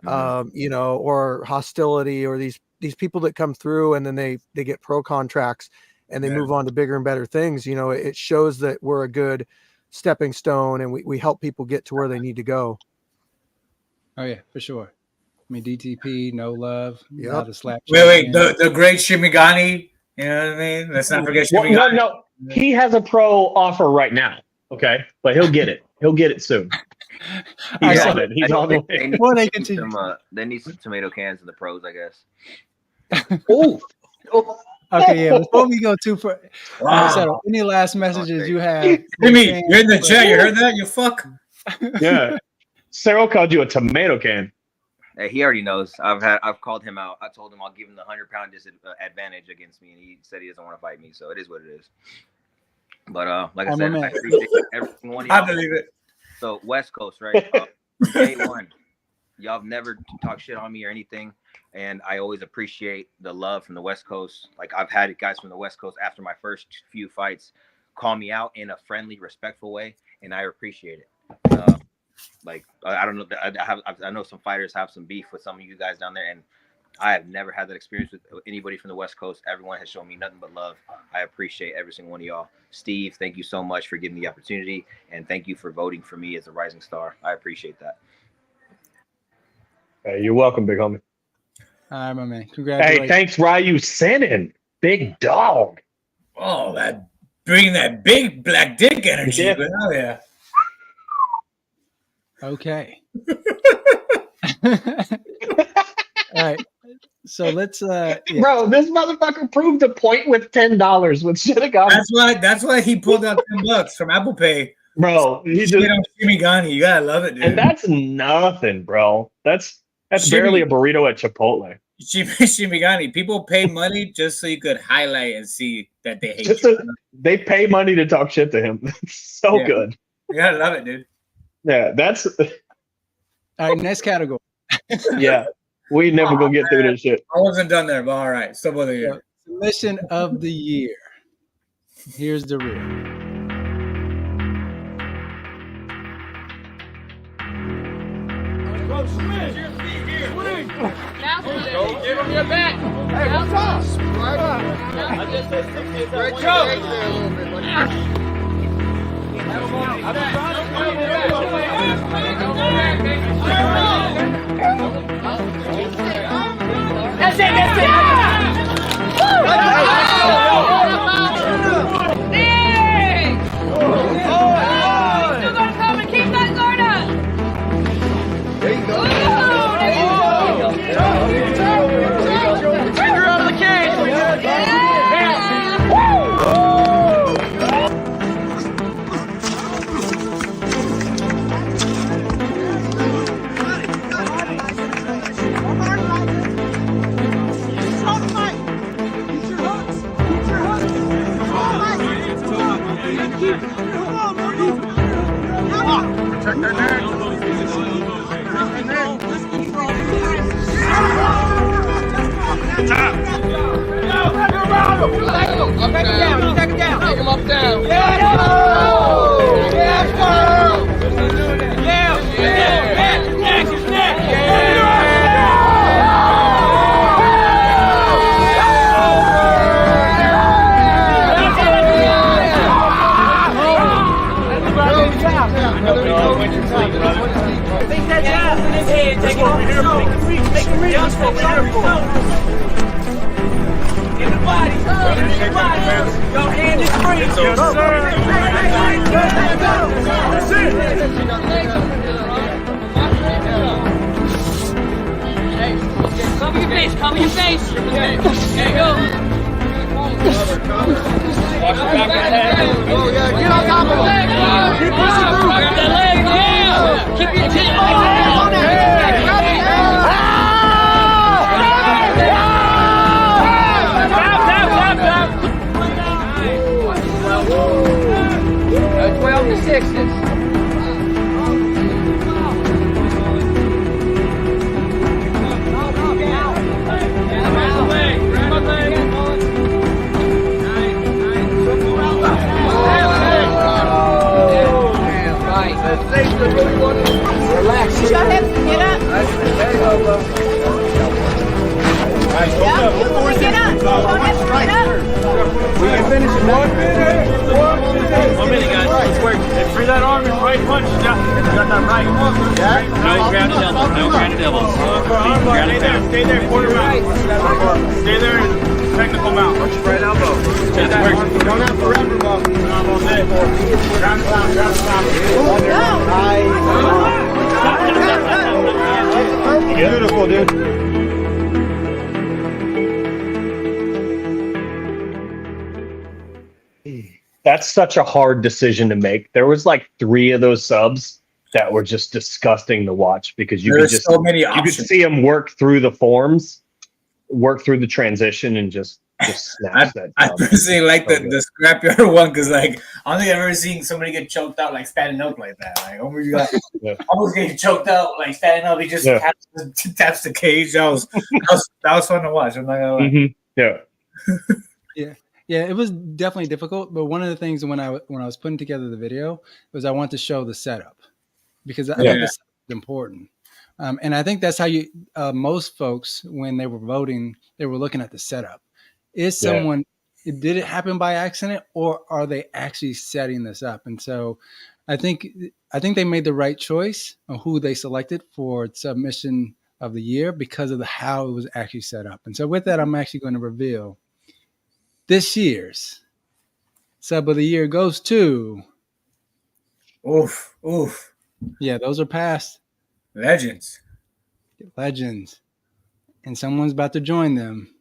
or Hostility, or these people that come through and then they get pro contracts and they move on to bigger and better things. It shows that we're a good stepping stone and we help people get to where they need to go. Oh yeah, for sure. I mean, DTP, No Love, Yep. the slap. Wait, the great Shimigani. You know what I mean? Let's not forget Shimigani. No, he has a pro offer right now. Okay, but he'll get it. He'll get it soon. He's on it. He's on the way. They need some tomato cans in the pros, I guess. Oh. Okay, yeah. Before we go too far, so any last messages you have? Jimmy, you're in the chat. You heard that? You fuck. Yeah. Cyril called you a tomato can. Hey, he already knows. I've called him out. I told him I'll give him the 100-pound advantage against me, and he said he doesn't want to fight me. So it is what it is. But like I said, I appreciate every one of y'all. I believe it. So West Coast, right? Day one, y'all have never talked shit on me or anything, and I always appreciate the love from the West Coast. I've had guys from the West Coast after my first few fights call me out in a friendly, respectful way, and I appreciate it. I don't know. I know some fighters have some beef with some of you guys down there, and I have never had that experience with anybody from the West Coast. Everyone has shown me nothing but love. I appreciate every single one of y'all. Steve, thank you so much for giving me the opportunity, and thank you for voting for me as a rising star. I appreciate that. Hey, you're welcome, big homie. All right, my man. Congratulations. Hey, thanks, Ryu Sinin. Big dog. Oh, bringing that big black dick energy. Yeah. But hell yeah. Okay. All right. So let's Bro, this motherfucker proved a point with $10, which should have got. That's why he pulled out $10 from Apple Pay. Bro, he just on Shimigani. You gotta love it, dude. And that's nothing, bro. That's barely a burrito at Chipotle. Shimigani. People pay money just so you could highlight and see that they hate you. They pay money to talk shit to him. That's so good. You gotta love it, dude. Yeah, that's all right. Next category. Yeah. We never gonna get through this shit. I wasn't done there, but all right. Some other year. Submission of the year. Here's the real. Go give him your back. Hey, what's up? I just said 60 is that one there a little bit, buddy. That's it, that's it. Still gonna come and keep that guard up. There you go. Finger out of the cage. Check their neck. Take him down. Take him up down. Take that jab in his head. Take it over here. Make him reach. In the body. In the body. Your hand is free. Yes, sir. That's it. Cover your face. Cover your face. There you go. Watch your back of the head. Oh, yeah. Get on top of him. Keep pushing through. Grab that leg. Yeah. Keep your chin. Oh, yeah. 12 to 6. Relax. Push your hips and get up. There you go, bro. Nice. Yep, you can get up. Push your hips and get up. We can finish in 1 minute. 1 minute, guys. Let's work. And free that arm and right punch. You got that right. Yeah? Now you grab the elbow. Now grab the elbow. Stay there. Quarter mount. Stay there. Technical mount. Punch your right elbow. Stay there. Don't have forever, bro. Ground pound. Nice. Beautiful, dude. That's such a hard decision to make. There was like 3 of those subs that were just disgusting to watch because you There's could just so many you could options. see him work through the forms, work through the transition, and just snatch that. I personally like the Scrapyard one because like I don't think I've ever seen somebody get choked out like standing up like that. Like almost getting choked out like standing up. He just taps the cage. That was fun to watch. I'm not gonna lie. Mm-hmm. Yeah. Yeah, it was definitely difficult, but one of the things when I was putting together the video was I want to show the setup because I think the setup is important, and I think that's how you most folks when they were voting they were looking at the setup. Is someone did it happen by accident or are they actually setting this up? And so I think they made the right choice on who they selected for submission of the year because of how it was actually set up. And so with that, I'm actually going to reveal. This year's sub of the year goes to. Oof. Yeah, those are past legends. And someone's about to join them.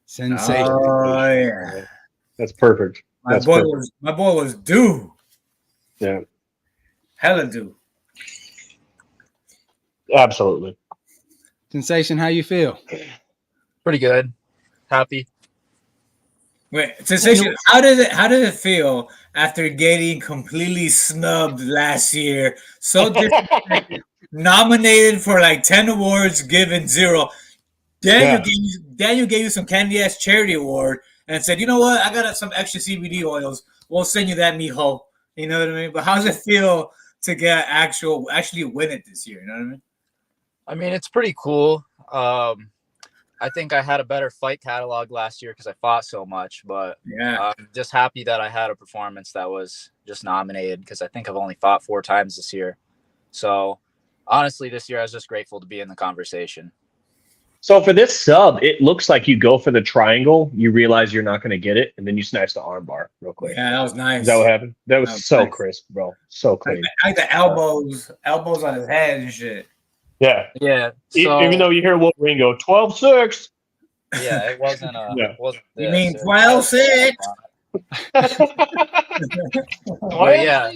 Sensation. Oh, yeah. That's perfect. My boy was due. Yeah. Hella due. Absolutely. Sensation, how you feel? Pretty good. Happy. Wait, Sensation, how did it feel after getting completely snubbed last year? So nominated for like 10 awards, given 0. Daniel gave you some candy ass charity award and said, you know what? I got some extra CBD oils. We'll send you that, mijo. You know what I mean? But how does it feel to get actually win it this year? You know what I mean? I mean, it's pretty cool. I think I had a better fight catalog last year because I fought so much, but yeah, I'm just happy that I had a performance that was just nominated because I think I've only fought 4 times this year. So honestly, this year I was just grateful to be in the conversation. So for this sub, it looks like you go for the triangle, you realize you're not going to get it, and then you snatch the armbar real quick. Yeah, that was nice. Is that what happened? That was so nice. crisp, bro. So clean. I like the elbows on his head and shit. Yeah. Yeah. So, Even though you hear Wolverine go 12-6. Yeah, it wasn't. Yeah. It wasn't You mean 12-6? But yeah,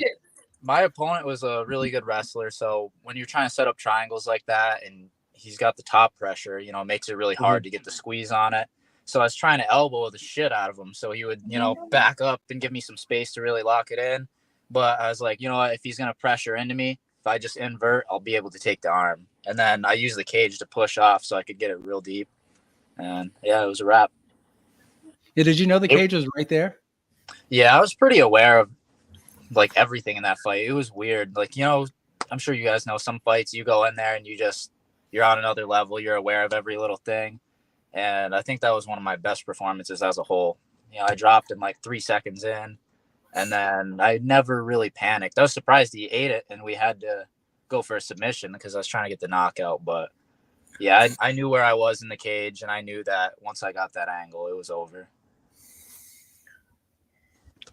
my opponent was a really good wrestler. So when you're trying to set up triangles like that, and he's got the top pressure, you know, it makes it really hard to get the squeeze on it. So I was trying to elbow the shit out of him, so he would, you know, back up and give me some space to really lock it in. But I was like, you know what, if he's gonna pressure into me, if I just invert, I'll be able to take the arm. And then I used the cage to push off so I could get it real deep. And yeah, it was a wrap. Yeah, did you know the cage was right there? Yeah, I was pretty aware of like everything in that fight. It was weird. Like, you know, I'm sure you guys know some fights you go in there and you're on another level. You're aware of every little thing. And I think that was one of my best performances as a whole. You know, I dropped him like 3 seconds in, and then I never really panicked. I was surprised he ate it, and we had to go for a submission because I was trying to get the knockout. But yeah, I knew where I was in the cage, and I knew that once I got that angle, it was over.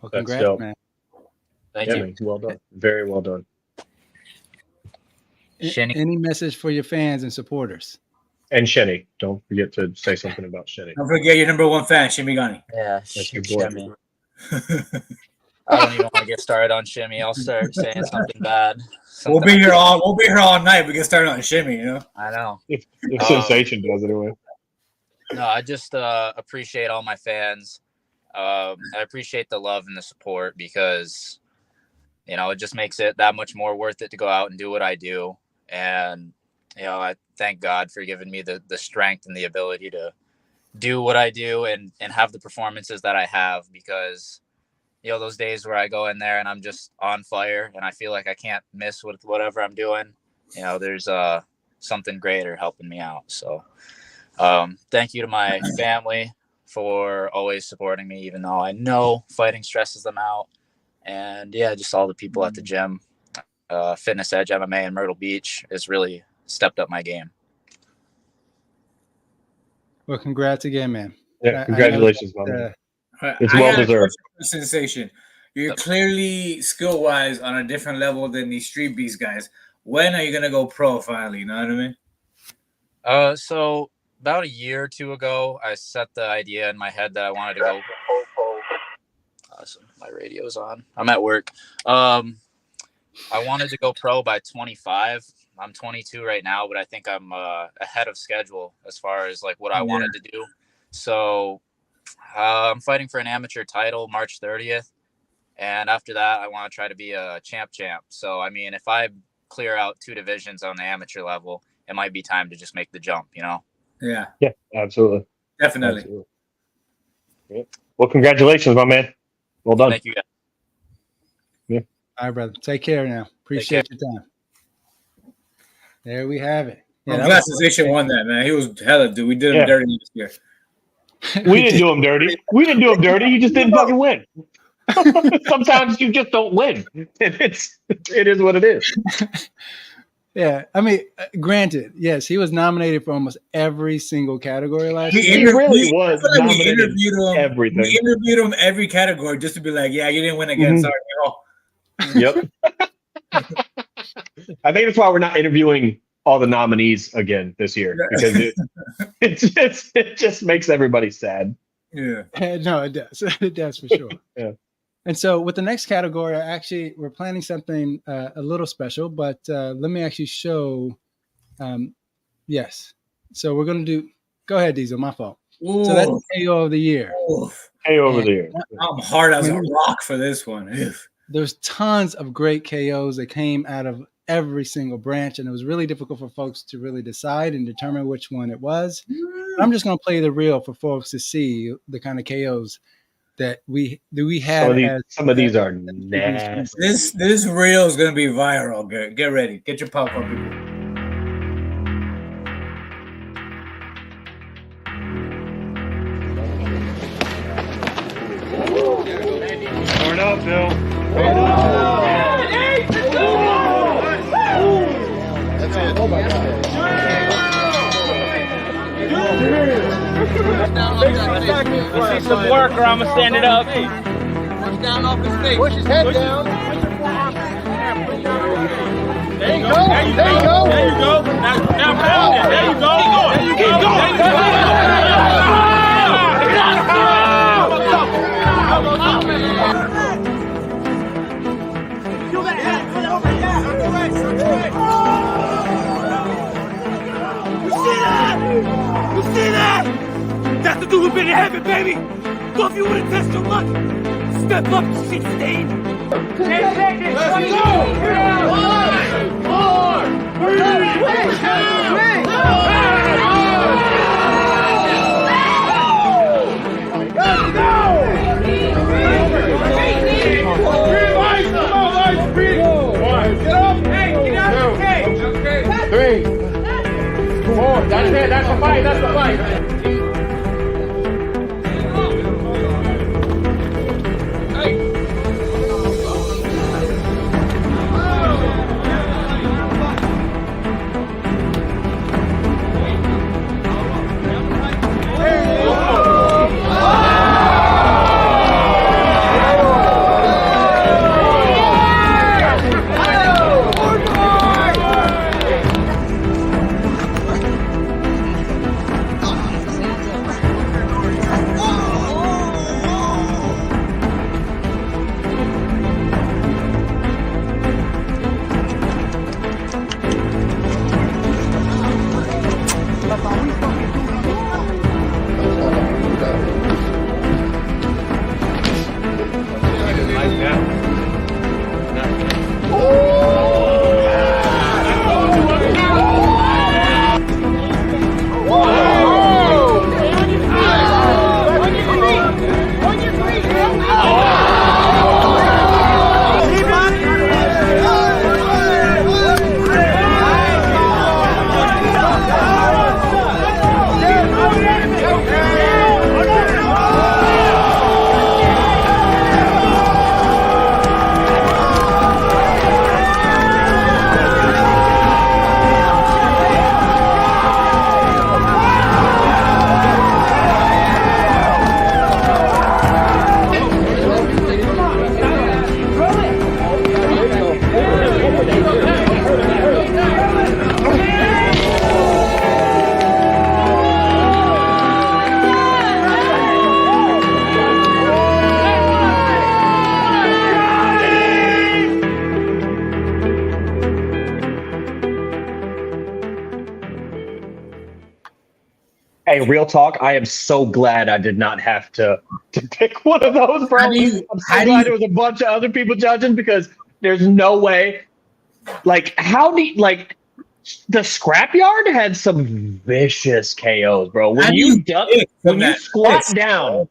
Well, That's congrats, dope. man. Thank Yeah, you. man, well done. Very well done. Shenny. Any message for your fans and supporters? And Shenny. Don't forget to say something about Shenny. Don't forget your number 1 fan, Shimigani. Yeah, That's your boy. Shimmy. I don't even want to get started on Shimmy. I'll start saying something bad. We'll be here all night. We can start on Shimmy, you know. I know. If Sensation does anyway. No, I just appreciate all my fans. I appreciate the love and the support because, you know, it just makes it that much more worth it to go out and do what I do. And, you know, I thank God for giving me the strength and the ability to do what I do and have the performances that I have because, you know, those days where I go in there and I'm just on fire and I feel like I can't miss with whatever I'm doing, you know, there's something greater helping me out. So thank you to my family for always supporting me, even though I know fighting stresses them out. And yeah, just all the people at the gym, Fitness Edge MMA in Myrtle Beach has really stepped up my game. Well, congrats again, man. Yeah, congratulations, man. It's well deserved. Sensation. You're clearly skill-wise on a different level than these Streetbeefs guys. When are you gonna go pro finally? You know what I mean? So about a year or two ago, I set the idea in my head that I wanted to go. Awesome. My radio's on. I'm at work. I wanted to go pro by 25. I'm 22 right now, but I think I'm ahead of schedule as far as like what I wanted to do. So I'm fighting for an amateur title March 30th. And after that, I want to try to be a champ. So, I mean, if I clear out 2 divisions on the amateur level, it might be time to just make the jump, you know? Yeah. Yeah, absolutely. Definitely. Absolutely. Yeah. Well, congratulations, my man. Well done. Thank you, guys. Yeah. All right, brother. Take care now. Appreciate your time. There we have it. I'm glad Sensation won that, man. He was hella, dude. We did him dirty this year. We didn't do him dirty. We didn't do him dirty. You just didn't fucking win. Sometimes you just don't win. It is what it is. Yeah, I mean, granted, yes, he was nominated for almost every single category last year. He really was Like nominated everything. We interviewed him every category just to be like, yeah, you didn't win again. Sorry, Yep. I think that's why we're not interviewing all the nominees again this year because it just makes everybody sad. Yeah. No, it does. It does for sure. Yeah. And so with the next category, we're planning something a little special, but let me actually show. Yes. So we're going to do, go ahead, Diesel, my fault. Ooh. So that's KO of the year. KO of the year. I'm hard as a rock for this one. There's tons of great KOs that came out of every single branch, and it was really difficult for folks to really decide and determine which one it was. I'm just going to play the reel for folks to see the kind of KOs that we had. Some of these are nasty. This reel is gonna be viral. Get ready. Get your popcorn, people. Turn up, Bill. That's it. Oh my God. I see some work or I'm gonna stand it up. Push down off his face. Push his head down. There you go. There you go. There you go. Now pound it. There you go. There you go. You see that? That's the dude who been in heaven, baby. So if you want to test your luck, step up to shit stain. 10 seconds. Let's go. 5, 4, 3, 2, 1. Let's go. 3, 4. That's it. That's the fight. That's the fight. Hey, real talk. I am so glad I did not have to pick one of those, bro. I'm so glad there was a bunch of other people judging because there's no way. Like, the Scrapyard had some vicious KOs, bro. When you squat down,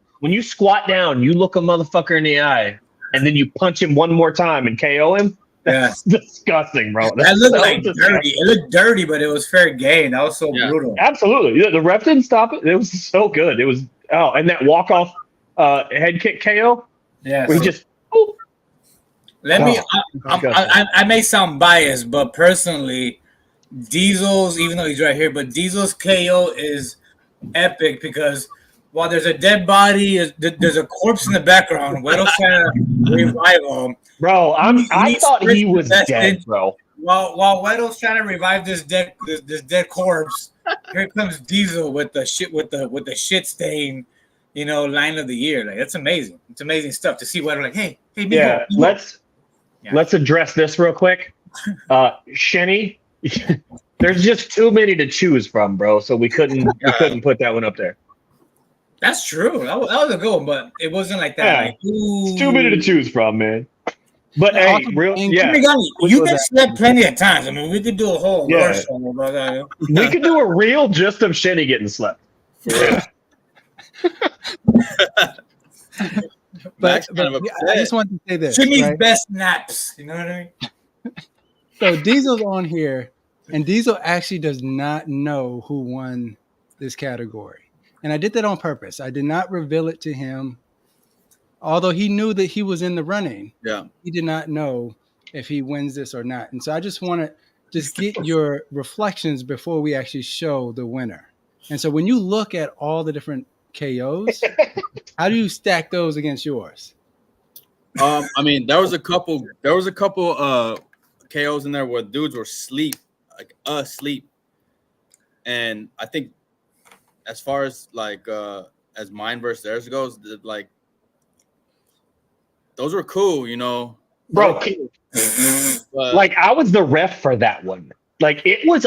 you look a motherfucker in the eye, and then you punch him one more time and KO him. That's disgusting, bro. That looked like dirty. It looked dirty, but it was fair game. That was so brutal. Absolutely. The ref didn't stop it. It was so good. It was and that walk off head kick KO. Yeah. We just I may sound biased, but personally, Diesel's, even though he's right here, but Diesel's KO is epic because while there's a dead body, there's a corpse in the background. Weddle's trying to revive him. Bro, I thought he was dead, bro. While Weddle's trying to revive this dead corpse, here comes Diesel with the shit stain, line of the year. Like, that's amazing. It's amazing stuff to see Weddle like, hey, yeah. Let's address this real quick. Shenny, there's just too many to choose from, bro. So we couldn't put that one up there. That's true. That was a good one, but it wasn't like that. Yeah. Like, it's too many to choose from, man. But hey, you get slept plenty of times. I mean, we could do a whole show about that. We could do a reel just of Shenny getting slept. Yeah. But kind of I just want to say this. Jimmy's right? best naps. You know what I mean? So Diesel's on here, and Diesel actually does not know who won this category. And I did that on purpose. I did not reveal it to him. Although he knew that he was in the running, Yeah. he did not know if he wins this or not. And so I just want to just get your reflections before we actually show the winner. And so when you look at all the different KOs, how do you stack those against yours? I mean, there was a couple KOs in there where dudes were asleep. And I think as far as like as mine versus theirs goes, like those were cool, you know. Bro, like I was the ref for that one. Like it was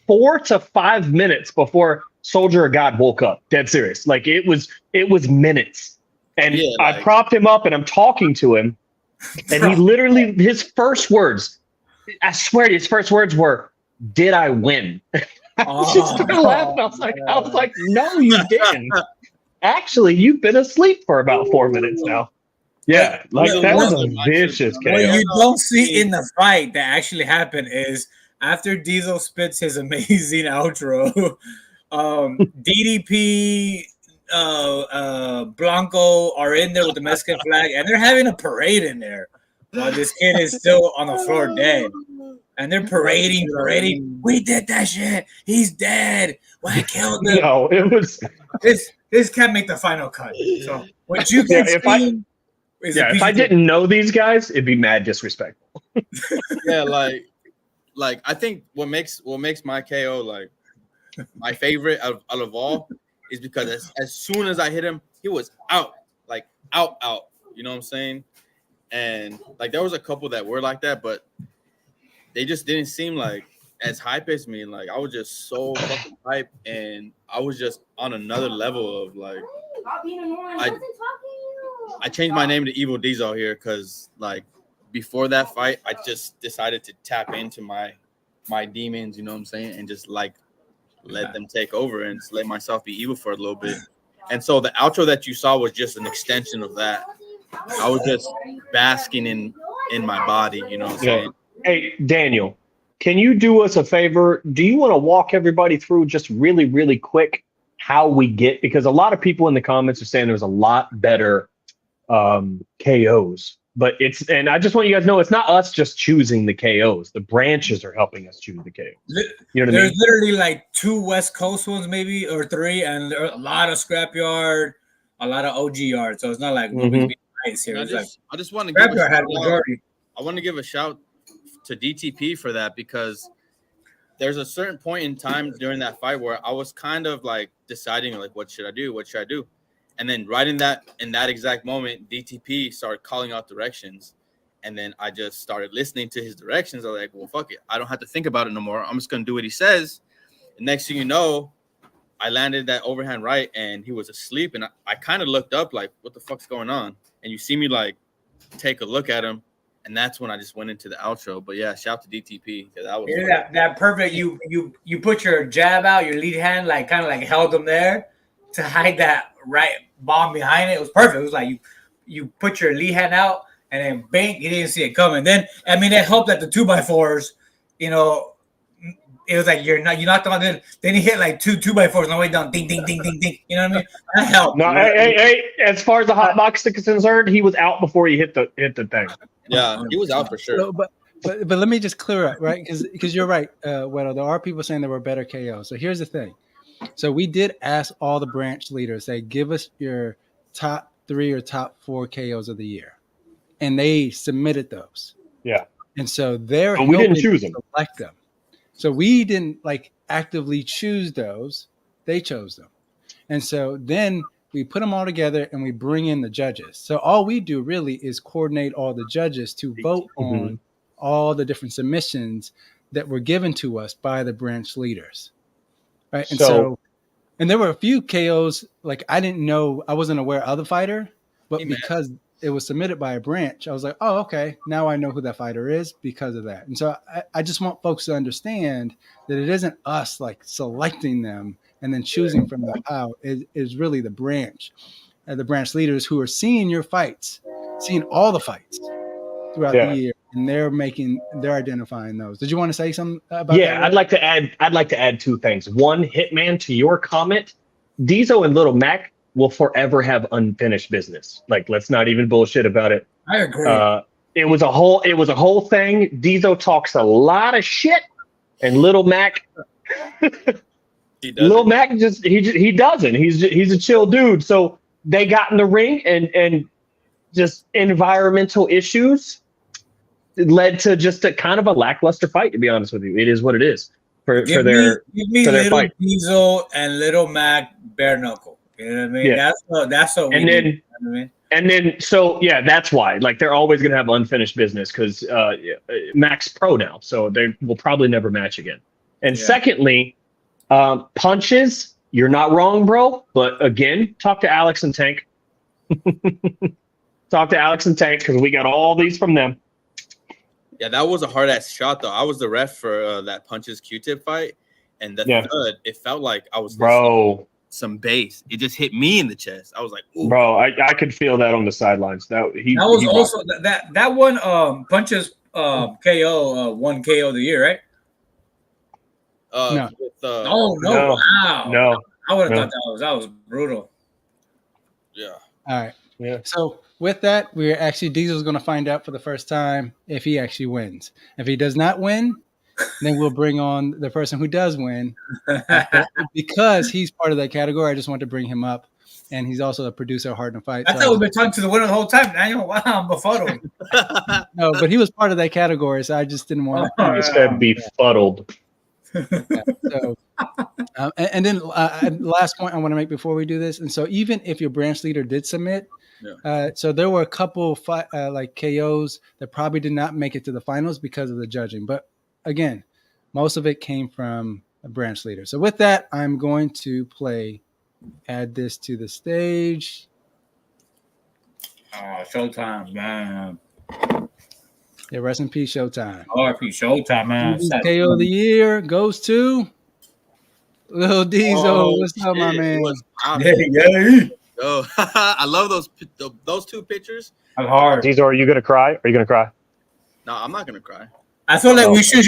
4 to 5 minutes before Soldier of God woke up. Dead serious. Like it was minutes. And Yeah, I like- propped him up and I'm talking to him. And he literally, his first words, I swear to you, his first words were, "Did I win?" I just started laughing. I was like, no, you didn't. Actually, you've been asleep for about 4 minutes now. Yeah, like that was a vicious KO. What you don't see in the fight that actually happened is after Diesel spits his amazing outro, DDP, Blanco are in there with the Mexican flag, and they're having a parade in there while this kid is still on the floor dead. And they're parading. We did that shit. He's dead. I killed him. No, it was this can't make the final cut. So what you can see is if I didn't know these guys, it'd be mad disrespectful. Yeah, like I think what makes my KO like my favorite out of all is because as soon as I hit him, he was out. You know what I'm saying? And like there was a couple that were like that, but they just didn't seem like as hype as me. Like I was just so fucking hype, and I was just on another level of like I changed my name to Evil Diesel here because like before that fight, I just decided to tap into my demons, you know what I'm saying, and just like let them take over and just let myself be evil for a little bit. And so the outro that you saw was just an extension of that. I was just basking in my body, you know what I'm saying? Hey, Daniel, can you do us a favor? Do you want to walk everybody through just really, really quick how we get? Because a lot of people in the comments are saying there's a lot better KOs. But and I just want you guys to know it's not us just choosing the KOs. The branches are helping us choose the KOs. You know what I mean? There's literally like 2 West Coast ones, maybe, or 3, and there are a lot of Scrapyard, a lot of OG yards. So it's not like we're being nice here. I It's just want to like give Scrapyard had majority. I want to give a shout to DTP for that because there's a certain point in time during that fight where I was kind of like deciding like what should I do? And then right in that exact moment, DTP started calling out directions. And then I just started listening to his directions. I was like, well, fuck it. I don't have to think about it no more. I'm just going to do what he says. And next thing you know, I landed that overhand right and he was asleep. And I kind of looked up like, what the fuck's going on? And you see me like take a look at him. And that's when I just went into the outro. But yeah, shout to DTP. That was that perfect. You put your jab out, your lead hand, like kind of like held him there to hide that right bomb behind it. It was perfect. It was like you put your lead hand out and then bang, he didn't see it coming. Then I mean it helped that the 2x4s, you know, it was like you knocked him out. Then he hit like 2 2x4s on the way down, ding ding ding ding ding. You know what I mean? That helped. No, hey, as far as the hot box is concerned, he was out before he hit the thing. Yeah, he was out for sure. So, but let me just clear up, right? Because you're right, Weddle. There are people saying there were better KOs. So here's the thing. So we did ask all the branch leaders, say, give us your top 3 or top 4 KOs of the year, and they submitted those. Yeah. And so they're we didn't choose them. Select them. So we didn't like actively choose those; they chose them. And so then we put them all together and we bring in the judges. So all we do really is coordinate all the judges to vote on all the different submissions that were given to us by the branch leaders. Right. And so there were a few KOs, like I didn't know, I wasn't aware of the fighter, but because it was submitted by a branch, I was like, oh, okay, now I know who that fighter is because of that. And so I just want folks to understand that it isn't us like selecting them and then choosing from the out. It is really the branch. the branch leaders who are seeing your fights, seeing all the fights throughout the year, and they're identifying those. Did you want to say something about that? Yeah, I'd like to add two things. One, Hitman, to your comment, Diesel and Little Mac will forever have unfinished business. Like, let's not even bullshit about it. I agree. It was a whole thing. Diesel talks a lot of shit, and Little Mac, Little Mac he doesn't. He's a chill dude. So they got in the ring, and just environmental issues led to just a kind of a lackluster fight. To be honest with you, it is what it is for their Little fight. Diesel and Little Mac bare knuckle. You know what I mean? Yeah. That's what we And then- need. You know what I mean? And then, so yeah, that's why. Like, they're always going to have unfinished business because Mac's pro now, so they will probably never match again. And secondly, punches. You're not wrong, bro. But again, talk to Alex and Tank. Talk to Alex and Tank because we got all these from them. Yeah, that was a hard ass shot though. I was the ref for that punches Q-tip fight, and the thud, it felt like I was some bass. It just hit me in the chest. I was like, ooh. Bro, I could feel that on the sidelines. That was also that one punches KO one KO of the year, right? No. Wow. No. I would have thought that was brutal. Yeah. All right. Yeah. So with that, we're actually Diesel's going to find out for the first time if he actually wins. If he does not win, then we'll bring on the person who does win. Because he's part of that category, I just want to bring him up. And he's also a producer of Hard to Fight. I thought we've been talking to the winner the whole time. Daniel, wow, I'm befuddled. No, but he was part of that category, so I just didn't want to. He said befuddled. So, and then last point I want to make before we do this, and so even if your branch leader did submit, so there were a couple like KOs that probably did not make it to the finals because of the judging. But again, most of it came from a branch leader. So with that, I'm going to add this to the stage. Oh, Showtime, man. Yeah, rest in peace, Showtime. RP Showtime, man. KO of the year goes to Lil Diesel. What's up, my man? Oh, I love those two pictures. I'm hard. Diesel, are you gonna cry? Are you gonna cry? No, I'm not gonna cry. I feel like we should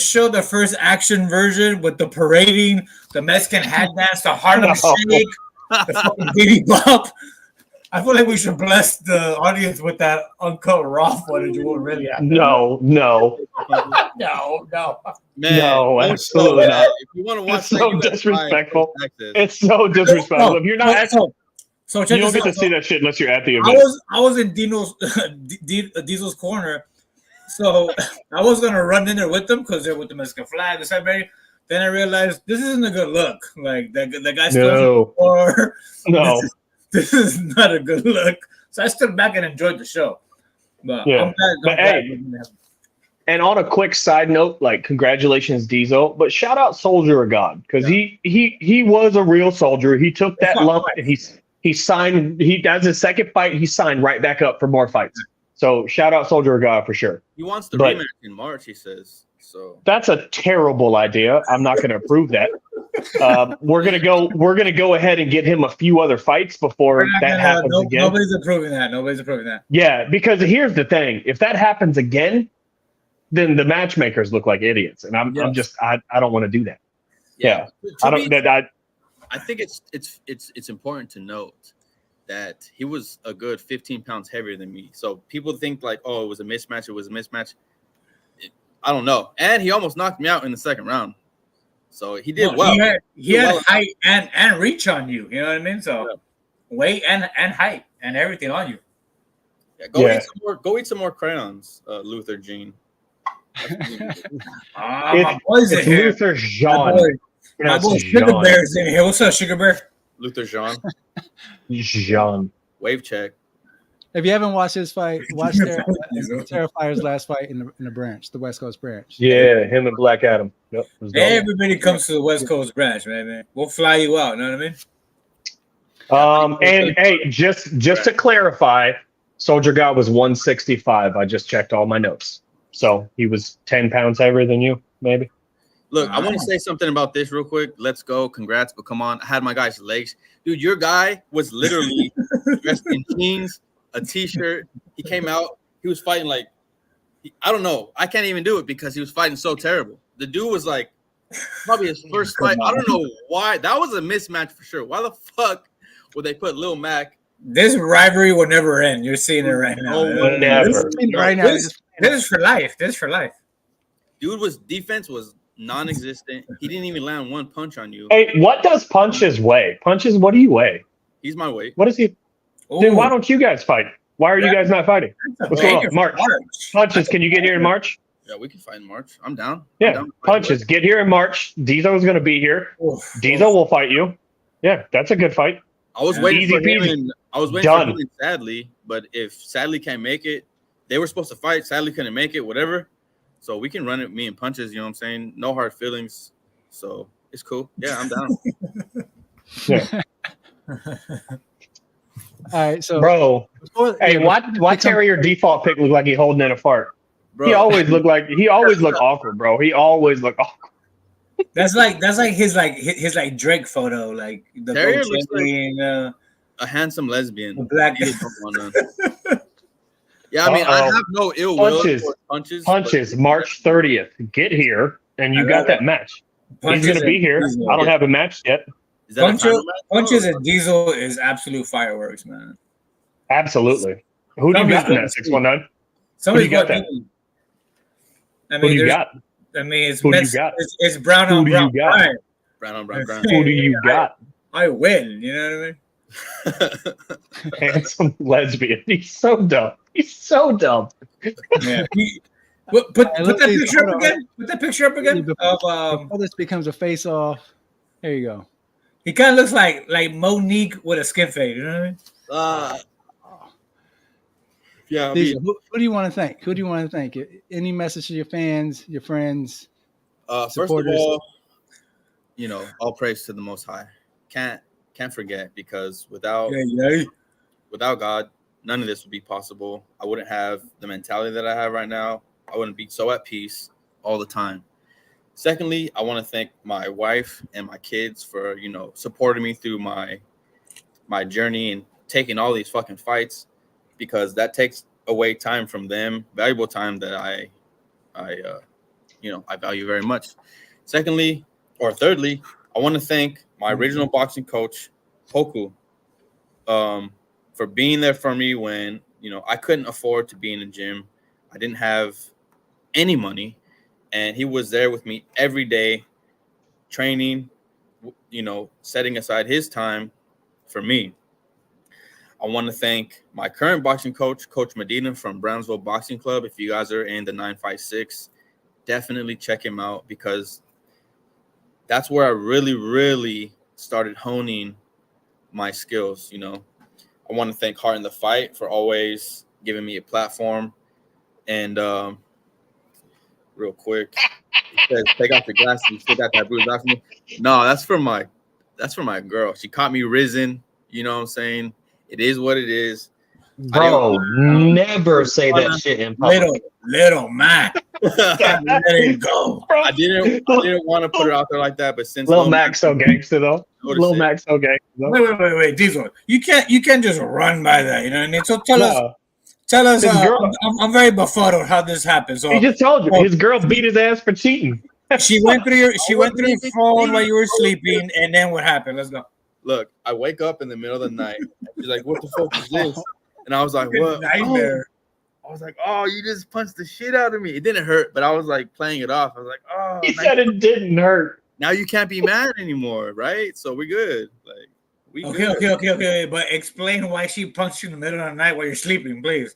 show the first action version with the parading, the Mexican hat dance, the Harlem Shake, the fucking Diddy Bop. I feel like we should bless the audience with that uncut raw footage. What really happened? No. No. Man, No, absolutely not. If you want to watch, It's so disrespectful. It's so disrespectful. If you're not at, so check you don't this get out. to see that shit unless you're at the event. I was in Diesel's corner, so I was gonna run in there with them because they're with the Mexican flag. Then I realized this isn't a good look. Like the guy still No. This is not a good look. So I stood back and enjoyed the show. But Yeah. I'm glad. And on a quick side note, like, congratulations, Diesel, but shout out Soldier of God, because he was a real soldier. He took that lump and he signed. That's his second fight. He signed right back up for more fights. So shout out Soldier of God for sure. He wants the But rematch in March, he says. So that's a terrible idea. I'm not going to approve that. We're gonna go ahead and get him a few other fights before that happens again. Nobody's approving that. Yeah, because here's the thing: if that happens again, then the matchmakers look like idiots, and I'm just I don't want to do that. Yeah, I think it's important to note that he was a good 15 pounds heavier than me. So people think like, oh, it was a mismatch. I don't know. And he almost knocked me out in the second round. So he did well. He had height and reach on you. You know what I mean? So weight and height and everything on you. Yeah, go eat some more crayons, Luther Jean. My boy's in here. Luther Jean. My boy Sugar Bear's in here. What's up, Sugar Bear? Luther Jean. Jean. Wave check. If you haven't watched his fight, watch Terrifier's last fight in the branch, the West Coast branch. Yeah, him and Black Adam. Yep. Everybody comes to the West Coast branch, man. We'll fly you out. You know what I mean? And hey, just to clarify, Soldier God was 165. I just checked all my notes. So he was 10 pounds heavier than you, maybe? Look, I want to say something about this real quick. Let's go. Congrats. But come on. I had my guy's legs. Dude, your guy was literally dressed in jeans, a t-shirt. He came out. He was fighting like, I don't know. I can't even do it because he was fighting so terrible. The dude was like, probably his first fight. I don't know why. That was a mismatch for sure. Why the fuck would they put Lil Mac? This rivalry will never end. You're seeing it right now. Never. Right now, This is for life. This is for life. Dude defense was non-existent. He didn't even land one punch on you. Hey, what does Punches weigh? Punches, what do you weigh? He's my weight. What is he? Then why don't you guys fight? Why are you guys not fighting? What's going on? March. Punches, can you get here in March? Yeah, we can fight in March. I'm down. Yeah, I'm down Punches, get here in March. Diesel's going to be here. Diesel will fight you. Yeah, that's a good fight. I was waiting Easy for him. peasy. And I was waiting for him, and Sadly, but if Sadly can't make it, they were supposed to fight. Sadly couldn't make it. Whatever. So we can run it. Me and Punches. You know what I'm saying? No hard feelings. So it's cool. Yeah, I'm down. Yeah. All right, so Bro, hey, why Terrier default pick look like he holding in a fart? Bro. He always look awkward, bro. He always look awkward. That's like his Drake photo, like the Terrier gold looks chain, a handsome lesbian. black. Yeah, I mean, I have no ill will towards Punches. March 30th. Get here, and you got that match. He's gonna be here. I don't have a match yet. Is that Punches and Diesel is absolute fireworks, man. Absolutely. Who do you got in that 619? Somebody got that? I Who do mean, you got? I mean, it's Who do you Mets, got? it's brown Who on do brown. you got? Right. Brown on brown. Who do you got? I win. You know what I mean? Handsome lesbian. He's so dumb. He's so dumb. Yeah. Put that picture up again. Put that picture up again. Before this becomes a face-off, there you go. He kind of looks like Monique with a skin fade. You know what I mean? Yeah. Diesel, who do you want to thank? Who do you want to thank? Any message to your fans, your friends, First of supporters? all, all praise to the Most High. Can't forget, because without God, none of this would be possible. I wouldn't have the mentality that I have right now. I wouldn't be so at peace all the time. Secondly, I want to thank my wife and my kids for, supporting me through my journey and taking all these fucking fights, because that takes away time from them, valuable time that I value very much. Thirdly, I want to thank my original boxing coach, Poku, for being there for me when, I couldn't afford to be in the gym. I didn't have any money, and he was there with me every day, training, setting aside his time for me. I want to thank my current boxing coach, Coach Medina from Brownsville Boxing Club. If you guys are in the 956, definitely check him out, because that's where I really, really started honing my skills. I want to thank Heart in the Fight for always giving me a platform. And real quick, he says, take off your glasses. You still got that bruise after me? No, that's for my girl. She caught me risen. You know what I'm saying? It is what it is. Bro, never say that shit in public. Little man. Let it go. I didn't want to put it out there like that, but since Lil Mac so gangster though. Lil Mac so gangster. Wait, Diesel. You can't just run by that. You know what I mean? So tell us. I'm very befuddled how this happened. So he just told you his girl beat his ass for cheating. She went through your phone while you were sleeping, and then what happened? Let's go. Look, I wake up in the middle of the night. She's like, "What the fuck is this?" And I was like, "What?" Nightmare. I was like, "Oh, you just punched the shit out of me." It didn't hurt, but I was like playing it off. I was like, "Oh." He said it didn't hurt. Now you can't be mad anymore, right? So we're good. Like we Okay. But explain why she punched you in the middle of the night while you're sleeping, please.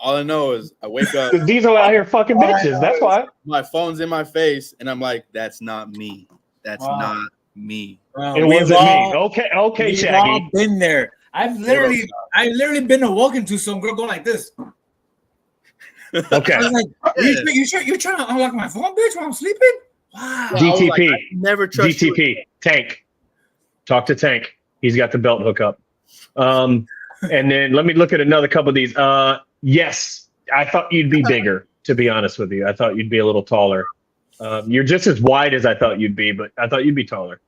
All I know is I wake up. Because Diesel out here fucking bitches. That's why. My phone's in my face, and I'm like, "That's not me. That's not me." It wasn't me. Okay, we've Shaggy. all been there. I've literally been awoken to some girl going like this. Okay. I was like, you're trying to unlock my phone, bitch, while I'm sleeping? Wow. DTP. Like, never trust DTP. you. Tank. Talk to Tank. He's got the belt hookup. And then let me look at another couple of these. Yes, I thought you'd be bigger, to be honest with you. I thought you'd be a little taller. You're just as wide as I thought you'd be, but I thought you'd be taller.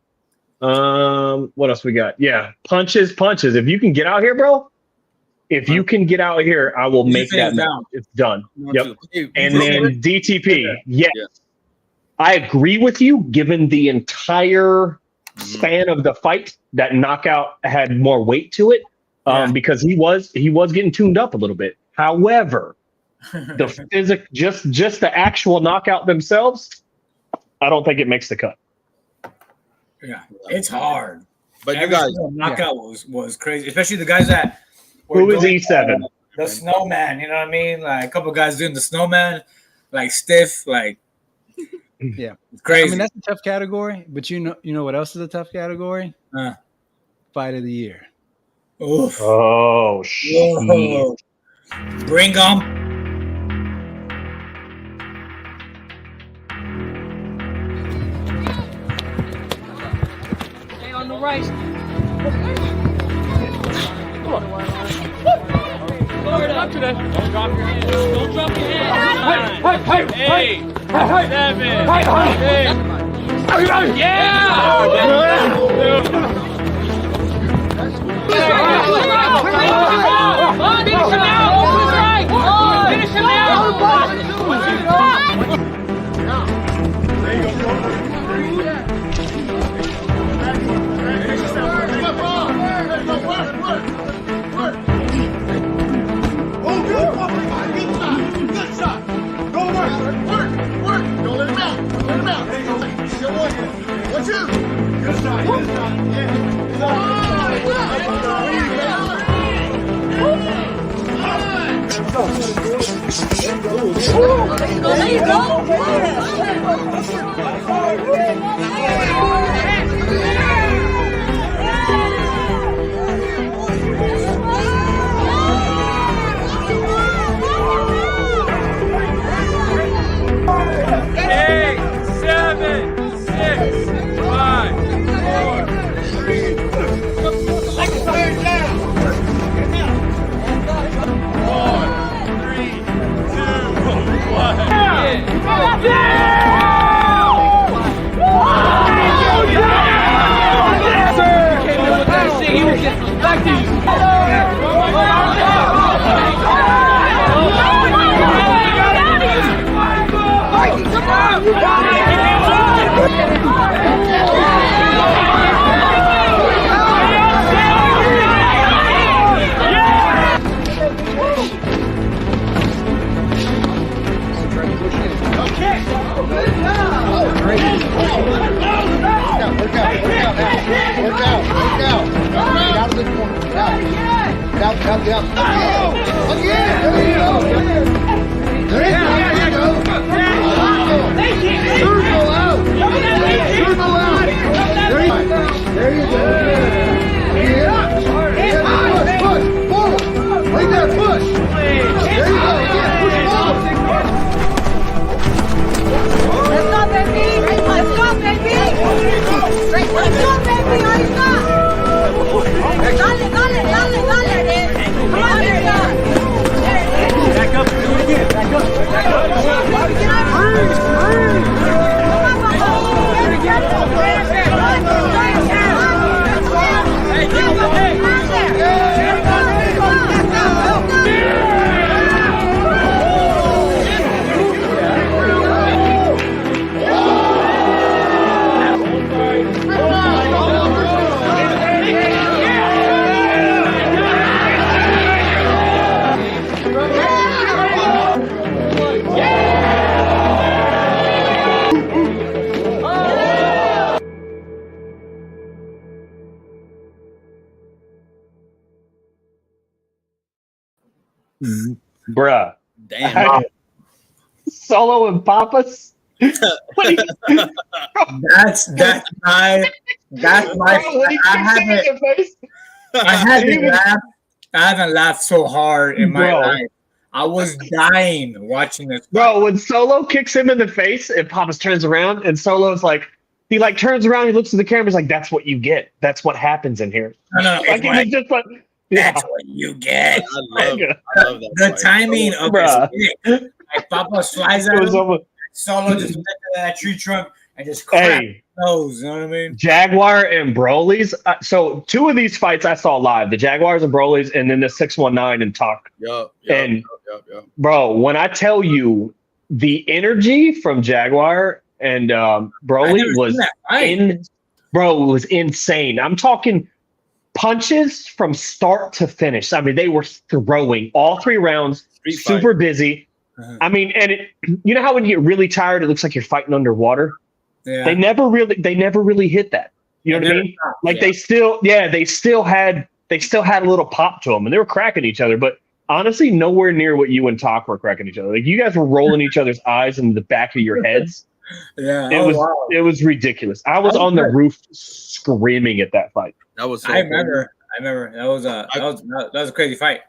What else we got? Yeah, punches. If you can get out here, bro. If you can get out here, I will make that. It's done. Yep. And then DTP. Yes. Yeah. I agree with you. Given the entire span of the fight, that knockout had more weight to it because he was getting tuned up a little bit. However, the just the actual knockout themselves, I don't think it makes the cut. Yeah, it's hard. But you guys, knockout was crazy, especially the guys that who is E7? The snowman, you know what I mean? Like a couple guys doing the snowman, like stiff, like yeah, it's crazy. I mean, that's a tough category, but you know what else is a tough category? Fight of the year. Oof. Oh shit! Bring them. On the right. Lower it up today. Don't drop your hand. Don't drop your hand. Hey. 8, 7. Finish him Good shot. Go work. Don't let him out. What's you? Good shot. There you go. Bruh. Damn. Solo and Papas. That's my. I haven't laughed so hard in my life. I was dying watching this. Bro, when Solo kicks him in the face and Papas turns around and Solo's like, he like turns around, he looks at the camera, he's like, that's what you get. That's what happens in here. No, like, it's just like, that's what you get. I love that the timing of this. Like Papas flies out. Solo just that tree trunk and just crack his nose. You know what I mean? Jaguar and Broly's. So 2 of these fights I saw live: the Jaguars and Broly's, and then the 619 and Talk. Yep. Bro, when I tell you the energy from Jaguar and Broly was insane. I'm talking punches from start to finish. I mean, they were throwing all 3 rounds, super busy. I mean, and you know how when you get really tired, it looks like you're fighting underwater. Yeah. They never really hit that. You know what I mean? Like they still had a little pop to them, and they were cracking each other. But honestly, nowhere near what you and Talk were cracking each other. Like you guys were rolling each other's eyes into the back of your heads. Yeah, it was ridiculous. I was on the roof screaming at that fight. That was. So I remember. That was a crazy fight.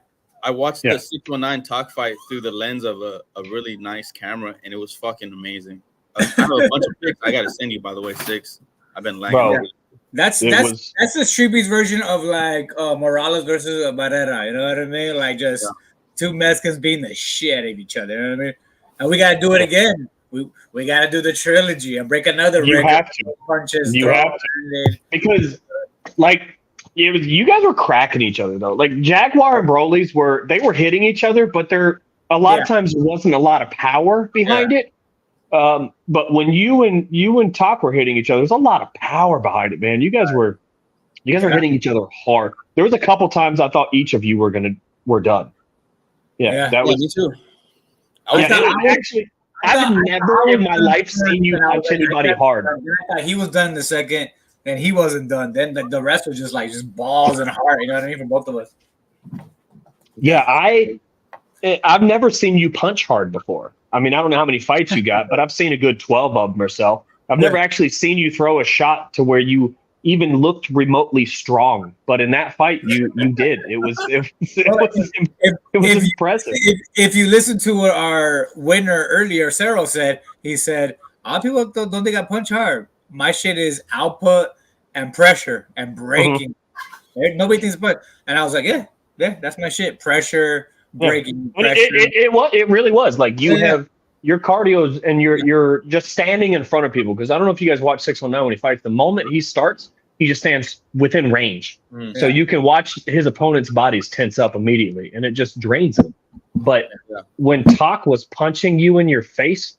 I watched the 619 Talk fight through the lens of a really nice camera, and it was fucking amazing. I have a bunch of pics. I gotta send you, by the way, 6. I've been lagging. Bro, that's the Streetbeefs version of like Morales versus Barrera. You know what I mean? Like just 2 Mexicans beating the shit out of each other. You know what I mean? And we gotta do it again. We gotta do the trilogy and break another record. Have to. Punches. You have to. Because like you guys were cracking each other though. Like Jaguar and Broly's were hitting each other, but a lot of times there wasn't a lot of power behind it. But when you and Talk were hitting each other, there's a lot of power behind it, man. You guys were hitting each other hard. There was a couple times I thought each of you were done. Yeah, that was me too. I've never in my life seen you punch anybody hard. I thought he was done in the second. Then he wasn't done. Then the rest was just balls and heart. You know what I mean? For both of us. Yeah, I've never seen you punch hard before. I mean, I don't know how many fights you got, but I've seen a good 12 of them or so. I've never actually seen you throw a shot to where you even looked remotely strong. But in that fight, you did. It was impressive. If you listen to what our winner earlier, Cero said, he said, a lot of people don't think I punch hard. My shit is output and pressure and breaking. Nobody thinks but. And I was like, yeah, that's my shit. Pressure, breaking. Pressure. It really was. Like you have your cardio and you're just standing in front of people. Because I don't know if you guys watch 619 when he fights. The moment he starts, he just stands within range. So you can watch his opponent's bodies tense up immediately, and it just drains him. But when Talk was punching you in your face,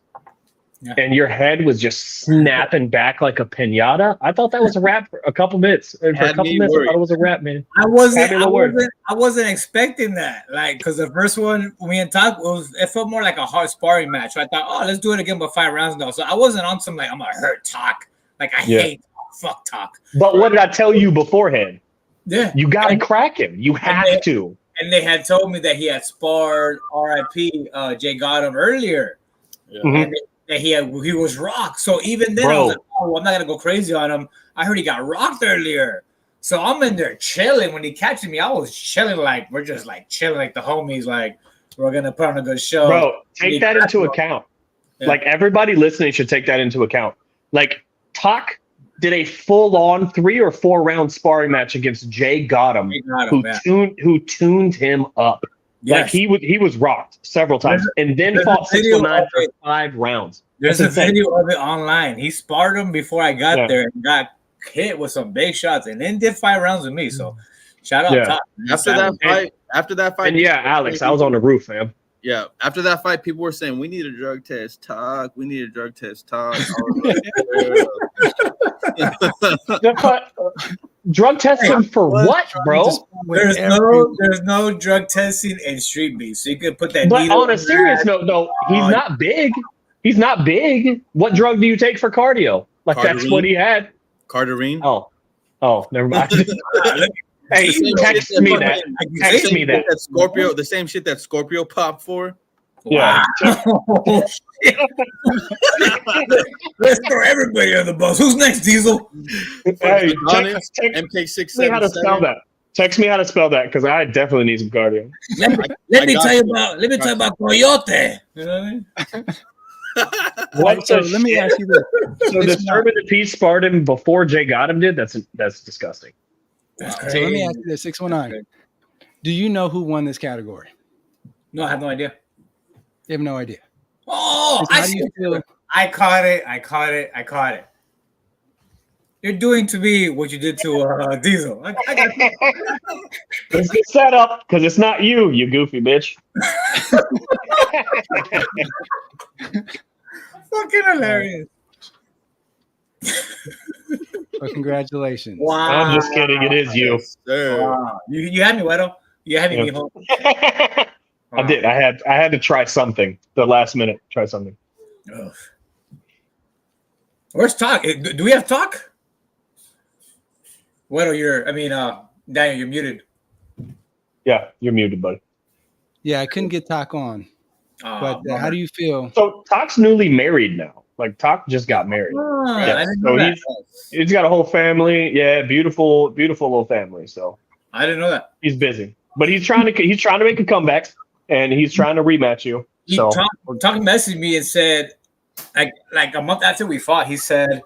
and your head was just snapping back like a pinata, I thought that was a wrap for a couple minutes. For a couple minutes, I thought it was a wrap, man. I wasn't expecting that. Like, because the first one, me and Talk, it felt more like a hard sparring match. So I thought, let's do it again, but 5 rounds though. So I wasn't on some I'm gonna hurt Talk. Like I hate fuck Talk. But what did I tell you beforehand? Yeah, you gotta crack him. You have to. And they had told me that he had sparred RIP Jay Gotham earlier. And that he was rocked. So even then, I was like, I'm not gonna go crazy on him. I heard he got rocked earlier. So I'm in there chilling. When he catches me, I was chilling like we're just like chilling like the homies, like we're gonna put on a good show. Bro, take that into account. Like everybody listening should take that into account. Like Talk did a full-on 3 or 4 round sparring match against Jay Gotham, who tuned him up. Yes. Like he was rocked several times, and then fought 619 for 5 rounds. There's a video of it online. He sparred him before I got there and got hit with some big shots, and then did 5 rounds with me. So shout out Talk. After that fight, and Alex, I was on the roof, man. Yeah, after that fight, people were saying we need a drug test, Talk. We need a drug test, Talk. Drug testing for what, bro? There's no drug testing in Streetbeefs. So you could put that. But on a serious note, though, he's not big. He's not big. What drug do you take for cardio? Like that's what he had. Cardarine. Oh, never mind. Hey, text me that. Text me that. Scorpio, the same shit that Scorpio popped for. Yeah. Wow. Let's throw everybody on the bus. Who's next, Diesel? Hey, MK6. Me how to spell that. Text me how to spell that because I definitely need some cardio. Let me tell you about Coyote. You know what I mean? Let me ask you this. So disturbing the peace sparred him before Jay Gotham did. That's disgusting. So let me ask you this: 619. Do you know who won this category? No, I have no idea. You have no idea. Oh, I I caught it. You're doing to me what you did to Diesel. I got you. It's the setup because it's not you, you goofy bitch. Fucking hilarious. Well, congratulations. Wow. I'm just kidding. It is you. Wow. You had me, Wedo. You had me, home. I did. I had to try something. The last minute, try something. Ugh. Where's Talk? Do we have Talk? Wedo, Daniel, you're muted. Yeah, you're muted, buddy. Yeah, I couldn't get Talk on. But how do you feel? So Talk's newly married now. Like Talk just got married. I didn't so know that. he's got a whole family. Yeah, beautiful little family. So I didn't know that. He's busy, but he's trying to make a comeback, and he's trying to rematch you. So Talk messaged me and said, like a month after we fought, he said,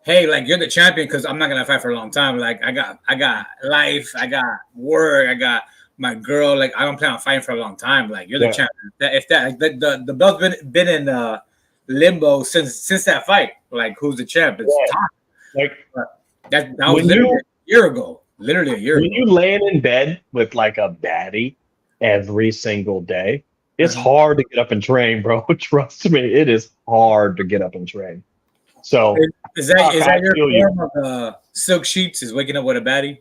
"Hey, like you're the champion because I'm not gonna fight for a long time. Like I got life, I got work, I got my girl. Like I don't plan on fighting for a long time. Like you're the champion. The belt's been in limbo since that fight. Like who's the champ? It's Talk. Like that was literally a year ago. Literally a year ago. When you laying in bed with like a baddie every single day, it's hard to get up and train, bro. Trust me, it is hard to get up and train. So is that your form of Silk Sheets is waking up with a baddie?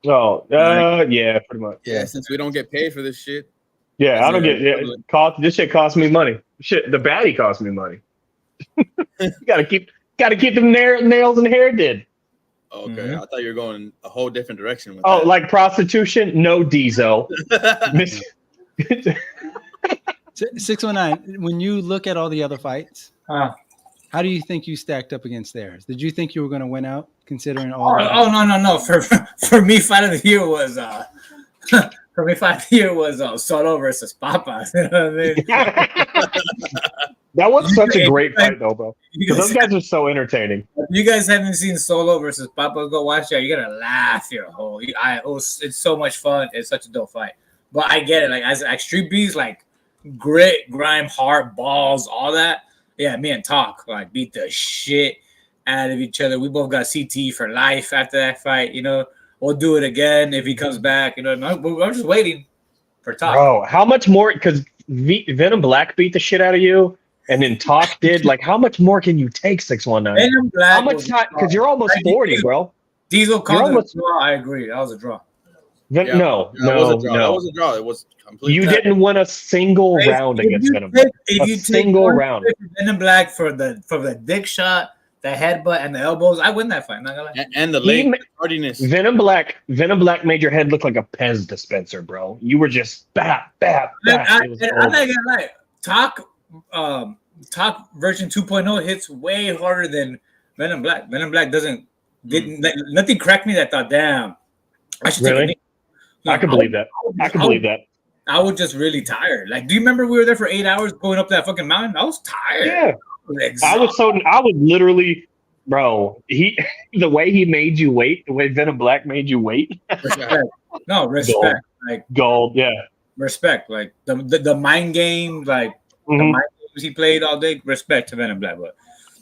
Oh, yeah, pretty much. Yeah, since we don't get paid for this shit. Yeah, I don't get this shit costs me money. Shit, the baddie costs me money. You gotta keep them nails and hair did. Okay, I thought you were going a whole different direction with that. Like prostitution? No, Diesel. 619. When you look at all the other fights, how do you think you stacked up against theirs? Did you think you were going to win out, considering all? No. For me, fight of the year was Solo versus Papa. You know what I mean? That was such a great fight, though, bro. Those guys are so entertaining. If you guys haven't seen Solo versus Papa, go watch that. You're gonna laugh your whole. It's so much fun. It's such a dope fight. But I get it. Like as Streetbeefs, like grit, grime, heart, balls, all that. Yeah, me and Talk like beat the shit out of each other. We both got CT for life after that fight. You know, we'll do it again if he comes back. You know, I'm just waiting for Talk. Bro, how much more? Because Venom Black beat the shit out of you. And then Talk did like how much more can you take 619? How much time? Because you're almost 40, bro. Diesel called it a draw. I agree. That was a draw. No. That was a draw. It was completely. You didn't win a single round against Venom Black. A single round. Venom Black for the dick shot, the headbutt, and the elbows. I win that fight. Not gonna lie. And the leg hardiness. Venom Black made your head look like a Pez dispenser, bro. You were just bap. I'm not gonna lie. Talk version 2.0 hits way harder than Venom Black. Venom Black nothing cracked me that thought, damn, I should take a knee. I could believe that. I was just really tired. Like, do you remember we were there for 8 hours going up that fucking mountain? I was tired. Yeah. I was literally, bro, the way he made you wait, the way Venom Black made you wait. No, respect. Gold. Like gold, yeah. Respect. Like the mind game, like the mind games he played all day. Respect to Venom Black, but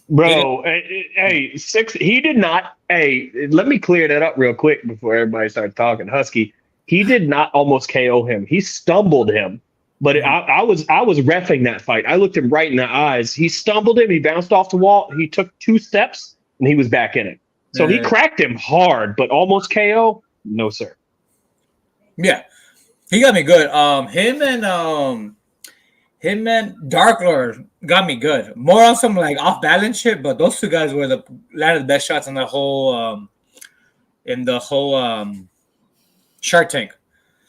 bro, he did not. Hey, let me clear that up real quick before everybody starts talking. Husky, he did not almost KO him. He stumbled him, but I was reffing that fight. I looked him right in the eyes. He stumbled him. He bounced off the wall. He took 2 steps and he was back in it. So he cracked him hard, but almost KO. No, sir. Yeah, he got me good. Him and Dark Lord got me good. More on some like off balance shit, but those 2 guys were landed the best shots in the whole Shark Tank.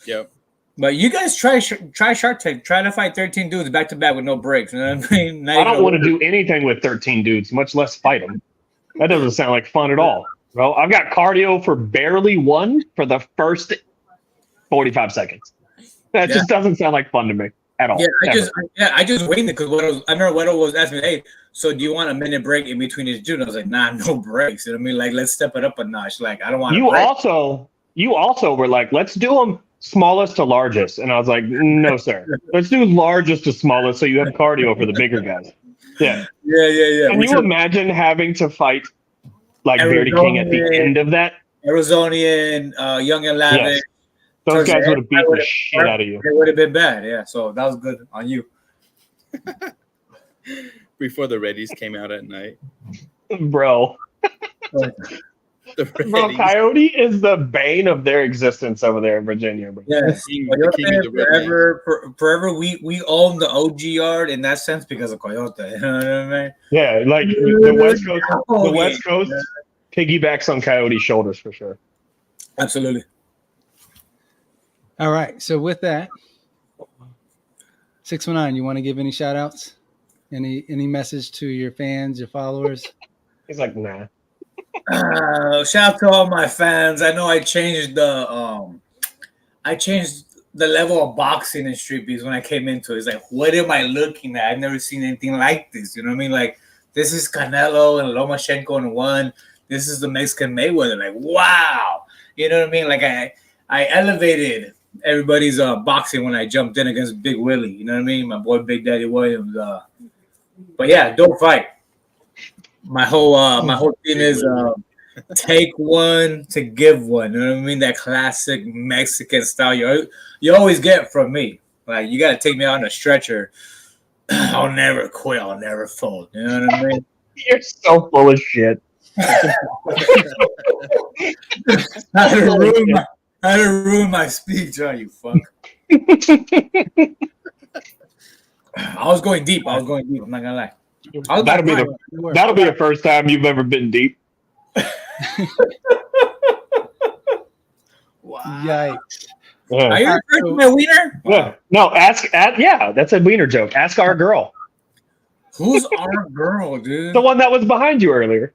Yep. But you guys try Shark Tank. Try to fight 13 dudes back to back with no breaks. You know what I mean? I don't want to do anything with 13 dudes, much less fight them. That doesn't sound like fun at all. Well, I've got cardio for barely 1 for the first 45 seconds. That just doesn't sound like fun to me at all. Yeah, I just waited because I remember Wedo was asking me, hey, so do you want a minute break in between his dude? I was like, nah, no breaks. You know what I mean? Like, let's step it up a notch. Like, I don't want to. You also were like, let's do them smallest to largest. And I was like, no, sir. Let's do largest to smallest so you have cardio for the bigger guys. Yeah. Yeah. Can you imagine having to fight like Verity King at the end of that? Arizonian, Young and Lavish. Yes. Those guys would have beat the shit out of you. It would have been bad, yeah. So that was good on you. Before the Reddies came out at night. Bro. Bro, Coyote is the bane of their existence over there in Virginia. Bro. Yes. Forever we own the OG yard in that sense because of Coyote. You know what I mean? Yeah, like the West Coast piggybacks on Coyote's shoulders for sure. Absolutely. All right. So with that, 619, you want to give any shout outs? Any message to your fans, your followers? He's like, nah. Shout out to all my fans. I know I changed the level of boxing in Streetbeefs when I came into it. It's like, what am I looking at? I've never seen anything like this. You know what I mean? Like, this is Canelo and Lomachenko in one. This is the Mexican Mayweather. Like, wow. You know what I mean? Like, I elevated everybody's boxing when I jumped in against Big Willie. You know what I mean? My boy Big Daddy Williams. But yeah, don't fight. My whole thing is take one to give one. You know what I mean? That classic Mexican style you always get from me. Like, you got to take me out on a stretcher. I'll never quit. I'll never fold. You know what I mean? You're so full of shit. I had to ruin my speech. Oh, you fuck. I was going deep. I'm not gonna lie. That'll be the first time you've ever been deep. Wow. Yikes. Yeah. Are you referring to my wiener? Yeah. No, yeah, that's a wiener joke. Ask our girl. Who's our girl, dude? The one that was behind you earlier.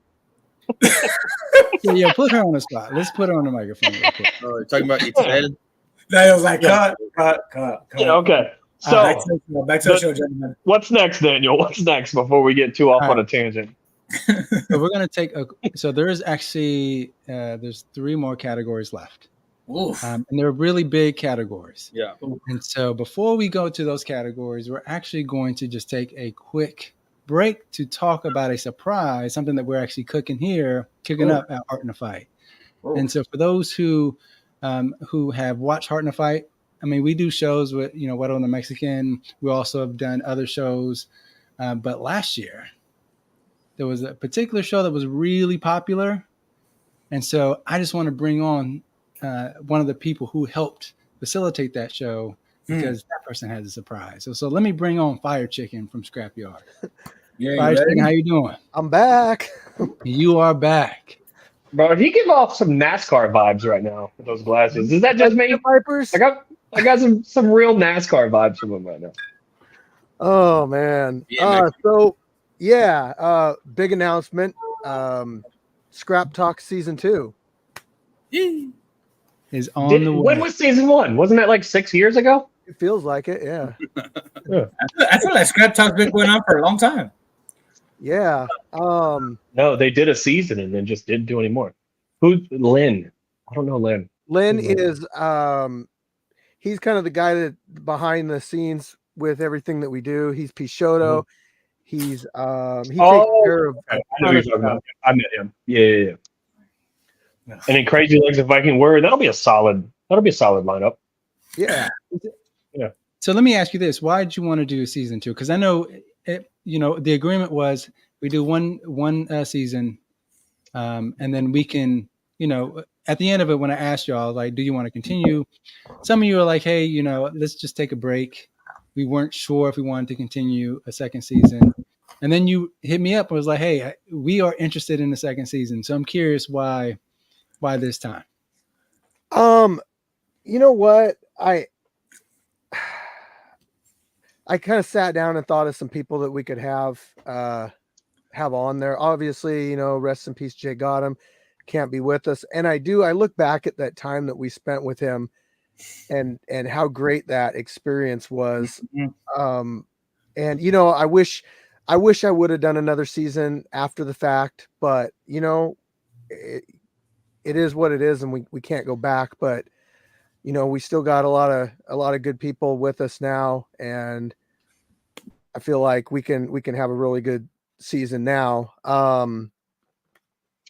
Yeah, put her on the spot. Let's put her on the microphone real quick. Oh, you're talking about Itzel? I was like, cut. Yeah, okay. So back to the show, gentlemen. What's next, Daniel? What's next before we get too off on a tangent? So we're gonna take so there is actually there's 3 more categories left. And they're really big categories. Yeah. And so before we go to those categories, we're actually going to just take a quick break to talk about a surprise, something that we're actually cooking up at Heart in a Fight. And so for those who have watched Heart in a Fight, I mean, we do shows with, What on the Mexican. We also have done other shows. But last year, there was a particular show that was really popular. And so I just want to bring on one of the people who helped facilitate that show because that person has a surprise. So let me bring on Fire Chicken from Scrapyard. Yeah, Fire Chicken, how you doing? I'm back. You are back. Bro, he give off some NASCAR vibes right now with those glasses. Is that just me? Vipers? I got some real NASCAR vibes from him right now. Oh man. Big announcement. Scrap Talk season 2 is on the way. When was season 1? Wasn't that like 6 years ago? It feels like it, yeah. I feel like Scrap Talk's been going on for a long time. Yeah. No, they did a season and then just didn't do any more. Who's Lynn? I don't know Lynn. Lynn is he's kind of the guy that behind the scenes with everything that we do. He's Pishoto. He's he takes care of I know you're talking about. I met him. Yeah. And then Crazy Legs of Viking Word, that'll be a solid lineup. Yeah. Yeah. So let me ask you this: why did you want to do season 2? Because I know the agreement was we do one season, and then we can, at the end of it, when I asked y'all, like, do you want to continue? Some of you are like, hey, let's just take a break. We weren't sure if we wanted to continue a second season. And then you hit me up and was like, hey, we are interested in the second season. So I'm curious why this time? You know what? I kind of sat down and thought of some people that we could have on there. Obviously, rest in peace, Jay Gotham can't be with us. And I look back at that time that we spent with him and how great that experience was. And, I wish I would have done another season after the fact, but it is what it is and we can't go back, but we still got a lot of good people with us now. And I feel like we can have a really good season now.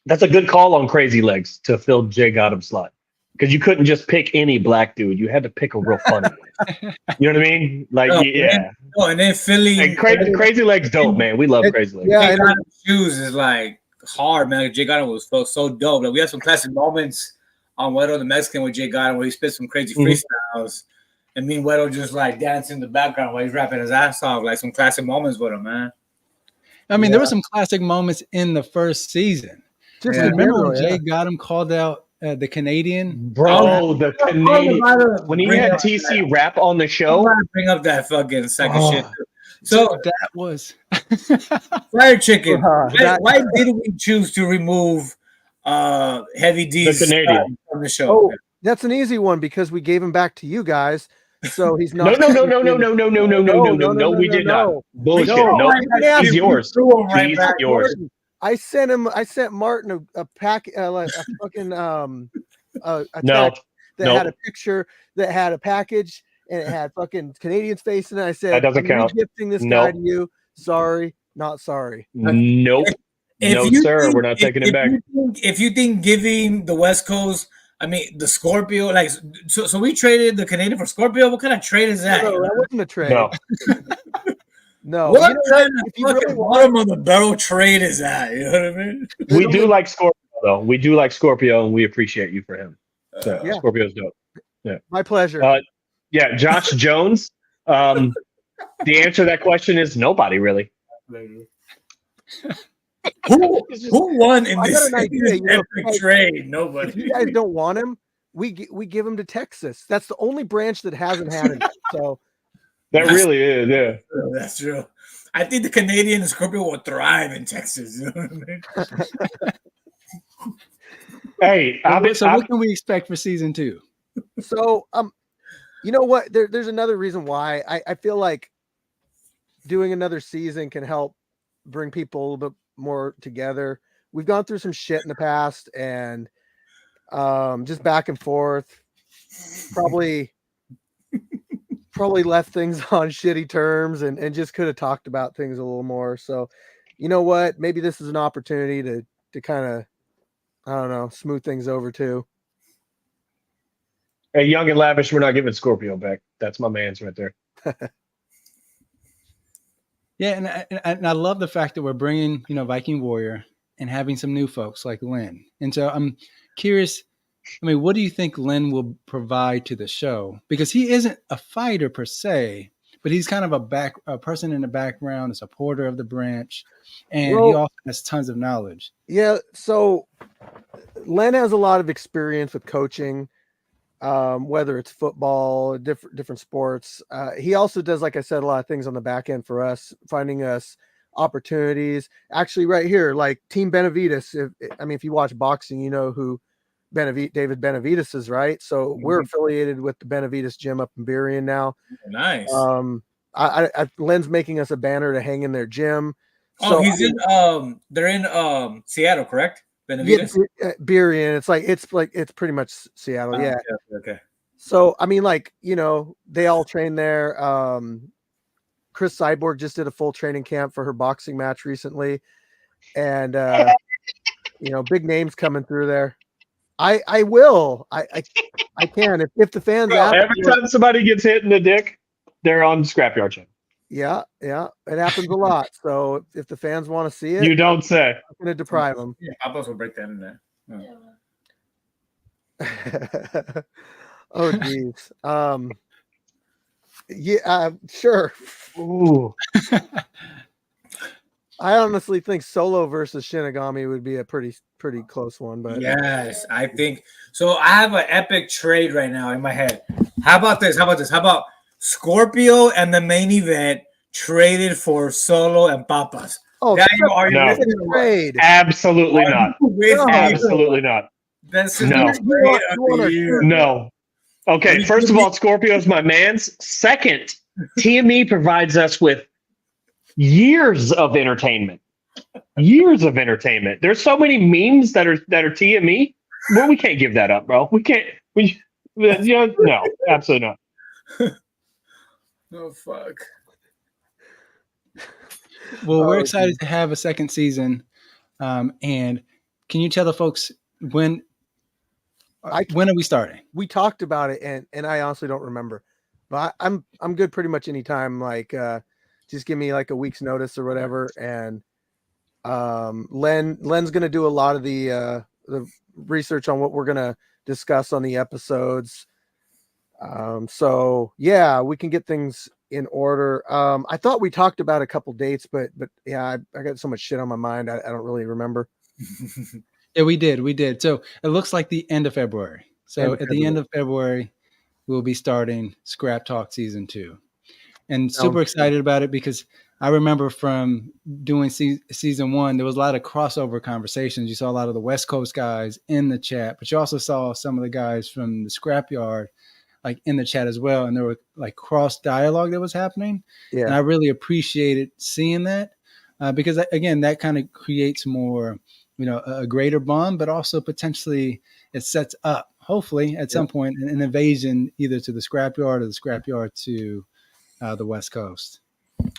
That's a good call on Crazy Legs to fill Jay Gotham's slot, because you couldn't just pick any black dude. You had to pick a real funny one. You know what I mean? Like, yeah. And then Philly. And Crazy Legs dope, man. We love Crazy Legs. Jay Gotham's shoes is like hard, man. Jay Gotham felt so dope. Like, we had some classic moments on Wedo the Mexican with Jay Gotham where he spit some crazy freestyles. And me and Wedo just like dancing in the background while he's rapping his ass off. Like, some classic moments with him, man. I mean, there were some classic moments in the first season. Just remember when Jay Gotham called out the Canadian? Bro, the Canadian. When he had TC rap on the show. Bring up that fucking second shit. So that was Fried Chicken. Why did we choose to remove Heavy D's from the show? Oh, that's an easy one because we gave him back to you guys. So he's not. No. We did not. Bullshit. No, he's yours. He's yours. I sent Martin a pack, a fucking a text that had a picture that had a package and it had fucking Canadian's face in it. I said, that doesn't count. Gifting this guy to you. Sorry, not sorry. Nope. Sir. We're not taking it back. If you think giving the West Coast, I mean the Scorpio, like so we traded the Canadian for Scorpio. What kind of trade is that? No, that wasn't a trade. No. No. What kind of fucking bottom of the barrel trade is that? You know what I mean? We do like Scorpio, though. We do like Scorpio, and we appreciate you for him. So, yeah. Scorpio's dope. Yeah. My pleasure. Yeah, Josh Jones. The answer to that question is nobody, really. Who won in this idea, epic trade? Nobody. If you guys don't want him, we give him to Texas. That's the only branch that hasn't had him. So. That really is, yeah. That's true. I think the Canadian Scorpio will thrive in Texas. You know what I mean? Hey, what can we expect for season 2? So, you know what? There's another reason why I feel like doing another season can help bring people a little bit more together. We've gone through some shit in the past, and just back and forth. Probably left things on shitty terms and just could have talked about things a little more. So, you know what? Maybe this is an opportunity to kind of, I don't know, smooth things over too. Hey, Young and Lavish, we're not giving Scorpio back. That's my man's right there. Yeah, and I love the fact that we're bringing, Viking Warrior and having some new folks like Lynn. And so I'm curious, I mean, what do you think Lynn will provide to the show? Because he isn't a fighter per se, but he's kind of a person in the background, a supporter of the branch, and he also has tons of knowledge. Yeah, so Len has a lot of experience with coaching, whether it's football, different sports. He also does, like I said, a lot of things on the back end for us, finding us opportunities. Actually, right here, like Team Benavides. If you watch boxing, you know who David Benavides is, right? So we're affiliated with the Benavides gym up in Berrien now. Nice. Len's making us a banner to hang in their gym. So he's they're in Seattle, correct? Benavides? Yeah, Berrien. It's pretty much Seattle. Yeah. Okay. So, they all train there. Chris Cyborg just did a full training camp for her boxing match recently. And, big names coming through there. I will. I can. If the fans every time somebody gets hit in the dick, they're on Scrapyard channel. Yeah. It happens a lot. So if the fans want to see it, you don't say. I'm going to deprive them. Yeah, Papas will break that in there. Oh geez. Yeah, sure. Ooh. I honestly think Solo versus Shinigami would be a pretty close one, but yes, I think so. I have an epic trade right now in my head. How about this? How about Scorpio and the main event traded for Solo and Papas? Oh, are you no. Trade? Absolutely not. Absolutely not. That's no. Okay, first of all, Scorpio's my man's. Second, TME provides us with years of entertainment. There's so many memes that are TME. Well, we can't give that up, bro. We can't. No, absolutely not. Oh fuck. Well, we're Oh, excited geez. to have a second season. And can you tell the folks when are we starting? We talked about it, and I honestly don't remember, but I'm good pretty much anytime. Like, just give me like a week's notice or whatever. And Len's gonna do a lot of the research on what we're gonna discuss on the episodes. So yeah, we can get things in order. I thought we talked about a couple dates, but yeah, I got so much shit on my mind. I don't really remember. Yeah, we did. So it looks like the end of February. So at the end of February, we'll be starting Scrap Talk season 2, and super excited about it because I remember from doing season 1, there was a lot of crossover conversations. You saw a lot of the West Coast guys in the chat, but you also saw some of the guys from the Scrapyard like in the chat as well. And there were like cross dialogue that was happening. Yeah. And I really appreciated seeing that because again, that kind of creates more, a greater bond, but also potentially it sets up, hopefully at some point, an invasion either to the Scrapyard or the Scrapyard to the West Coast.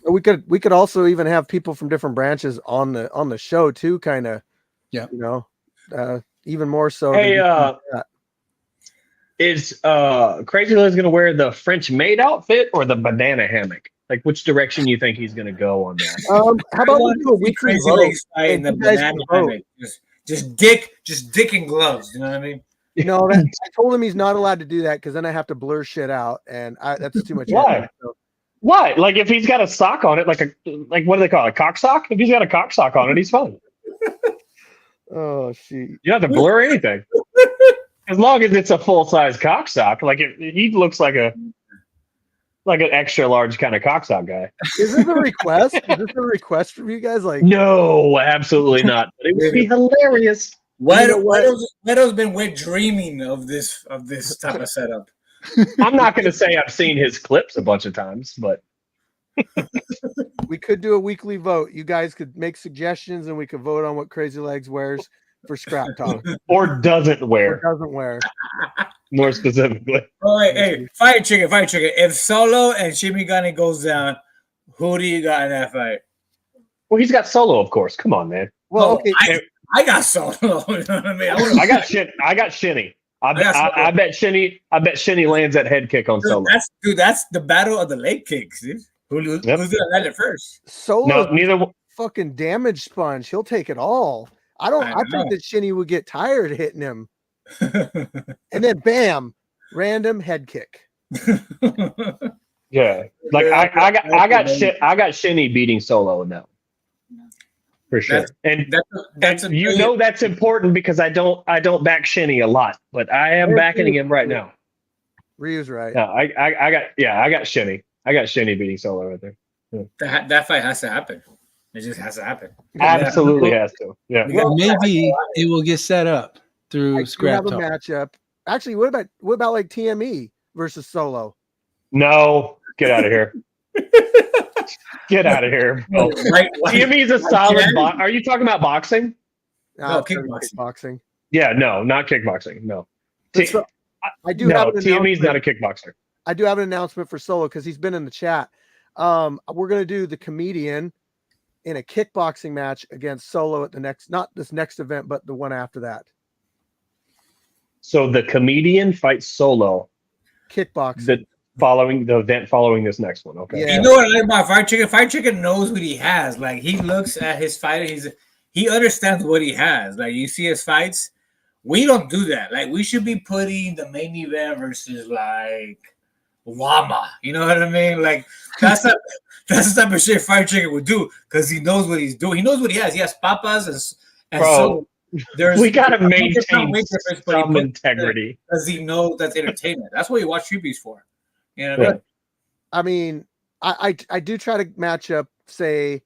We could also even have people from different branches on the show too, kind of. Yeah. Even more so. Hey, is Crazy Liz going to wear the French maid outfit or the banana hammock? Like, which direction you think he's going to go on that? How about we do a weekly Crazy vote? Legs fight in And the you guys banana can vote. hammock. Just dick and gloves. You know what I mean? No, I told him he's not allowed to do that because then I have to blur shit out, and that's too much. Why? effort, so. Why? Like, if he's got a sock on it, like what do they call it? A cock sock? If he's got a cock sock on it, he's fine. Oh shit! You don't have to blur anything. As long as it's a full size cock sock, like he looks like an extra large kind of cock sock guy. Is this a request? Is this a request from you guys? Like, no, absolutely not. But it would be hilarious. Weto's been wet dreaming of this type of setup. I'm not going to say I've seen his clips a bunch of times, but we could do a weekly vote. You guys could make suggestions, and we could vote on what Crazy Legs wears for Scrap Talk or doesn't wear. More specifically. Oh, hey, fight chicken. If Solo and Shimigami goes down, who do you got in that fight? Well, he's got Solo, of course. Come on, man. Well, okay. I got Solo. You know what I mean? I got Shinny. I bet Shinny lands that head kick on Solo. That's the battle of the leg kicks, dude. Who's gonna land it first? Solo, neither fucking damage sponge. He'll take it all. I think that Shinny would get tired hitting him, and then bam, random head kick. Yeah, like I got Shinny beating Solo in that one. For sure. That's that's important because I don't back Shinny a lot, but I am backing him right now. Ryu's right. No, I got Shinny. I got Shinny beating Solo right there. Yeah. That fight has to happen. It just has to happen. Absolutely has to. Yeah. Well, maybe it will get set up through Scrap Talk. Have a matchup. Actually, what about like TME versus Solo? No, get out of here. Get out of here. TME's a solid Are you talking about boxing? No, kickboxing. Yeah, no, not kickboxing. No. I do have TME's not a kickboxer. I do have an announcement for Solo because he's been in the chat. We're gonna do the comedian in a kickboxing match against Solo at the not this next event, but the one after that. So the comedian fights Solo. Kickboxing. The event following this next one. Okay. Yeah. You know what I like about Fried Chicken? Fried Chicken knows what he has. Like he looks at his fighter, he understands what he has. Like you see his fights. We don't do that. Like we should be putting the main event versus like Llama. You know what I mean? Like that's the type of shit Fried Chicken would do because he knows what he's doing. He knows what he has. He has papas and Bro, so we gotta maintain some integrity because he knows that's entertainment. That's what you watch Streetbeefs for. You know what I mean? I mean, I do try to match up, say,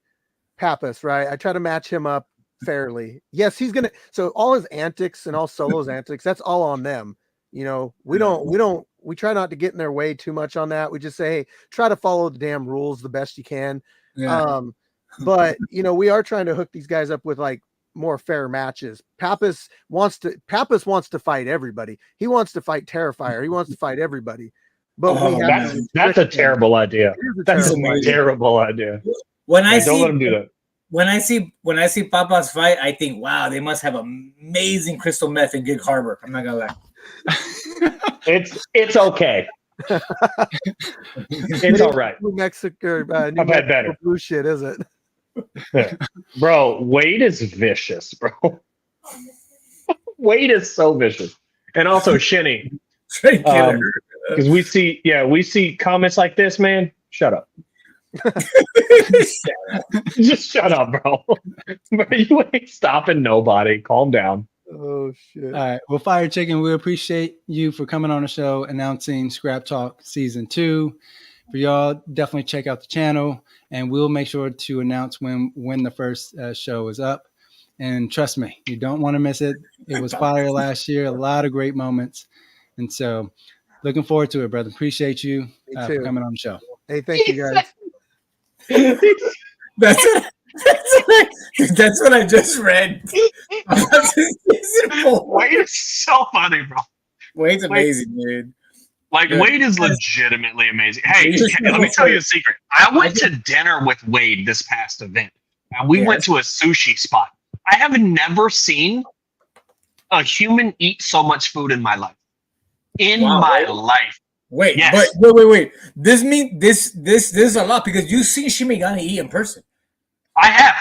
Pappas, right? I try to match him up fairly. Yes, he's gonna. So all his antics and all Solo's antics, that's all on them. You know, we try not to get in their way too much on that. We just say, hey, try to follow the damn rules the best you can. Yeah. But we are trying to hook these guys up with like more fair matches. Pappas wants to fight everybody. He wants to fight Terrifier. He wants to fight everybody. But that's a terrible idea. That's a terrible idea. When I Yeah, don't see let him do that. when I see Papa's fight, I think, wow, they must have amazing crystal meth in Gig Harbor. I'm not gonna lie. It's okay. It's all right. New Mexico, New I've had Mexico better. blue shit, is it? Yeah. Bro, Wade is vicious, bro. Wade is so vicious. And also Shinny. Because we see comments like this, man. Shut up. Just shut up, bro. Bro, you ain't stopping nobody. Calm down. Oh shit. All right. Well, Fire Chicken, we appreciate you for coming on the show announcing Scrap Talk Season 2. For y'all, definitely check out the channel, and we'll make sure to announce when the first show is up. And trust me, you don't want to miss it. It was fire last year. A lot of great moments. And so looking forward to it, brother. Appreciate you for coming on the show. Hey, thank you guys. That's what I just read. Wade is so funny, bro. Wade's amazing, dude. Like, Yeah. Wade is legitimately amazing. Hey, let me tell you a secret. I went to dinner with Wade this past event, and we went to a sushi spot. I have never seen a human eat so much food in my life. My life. Wait, Yes. but wait. This is a lot because you've seen Shimigami eat in person. I have.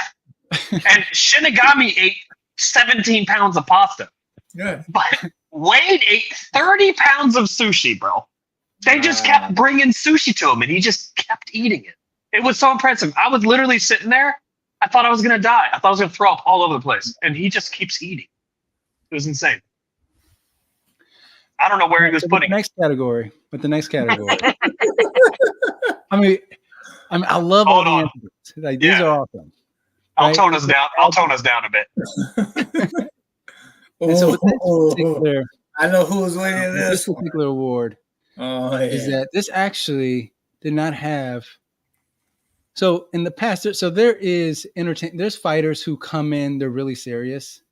And Shinigami ate 17 pounds of pasta. Yeah. But Wade ate 30 pounds of sushi, bro. They just kept bringing sushi to him, and he just kept eating it. It was so impressive. I was literally sitting there. I thought I was going to die. I thought I was going to throw up all over the place. And he just keeps eating. It was insane. I don't know where he was putting the next category. I mean, I love all the answers. Like, these are awesome. I'll tone us down. I'll tone us down a bit. And so with this particular, I know who's winning this particular award is yeah. that this actually did not have. So in the past, so there is there's fighters who come in, they're really serious,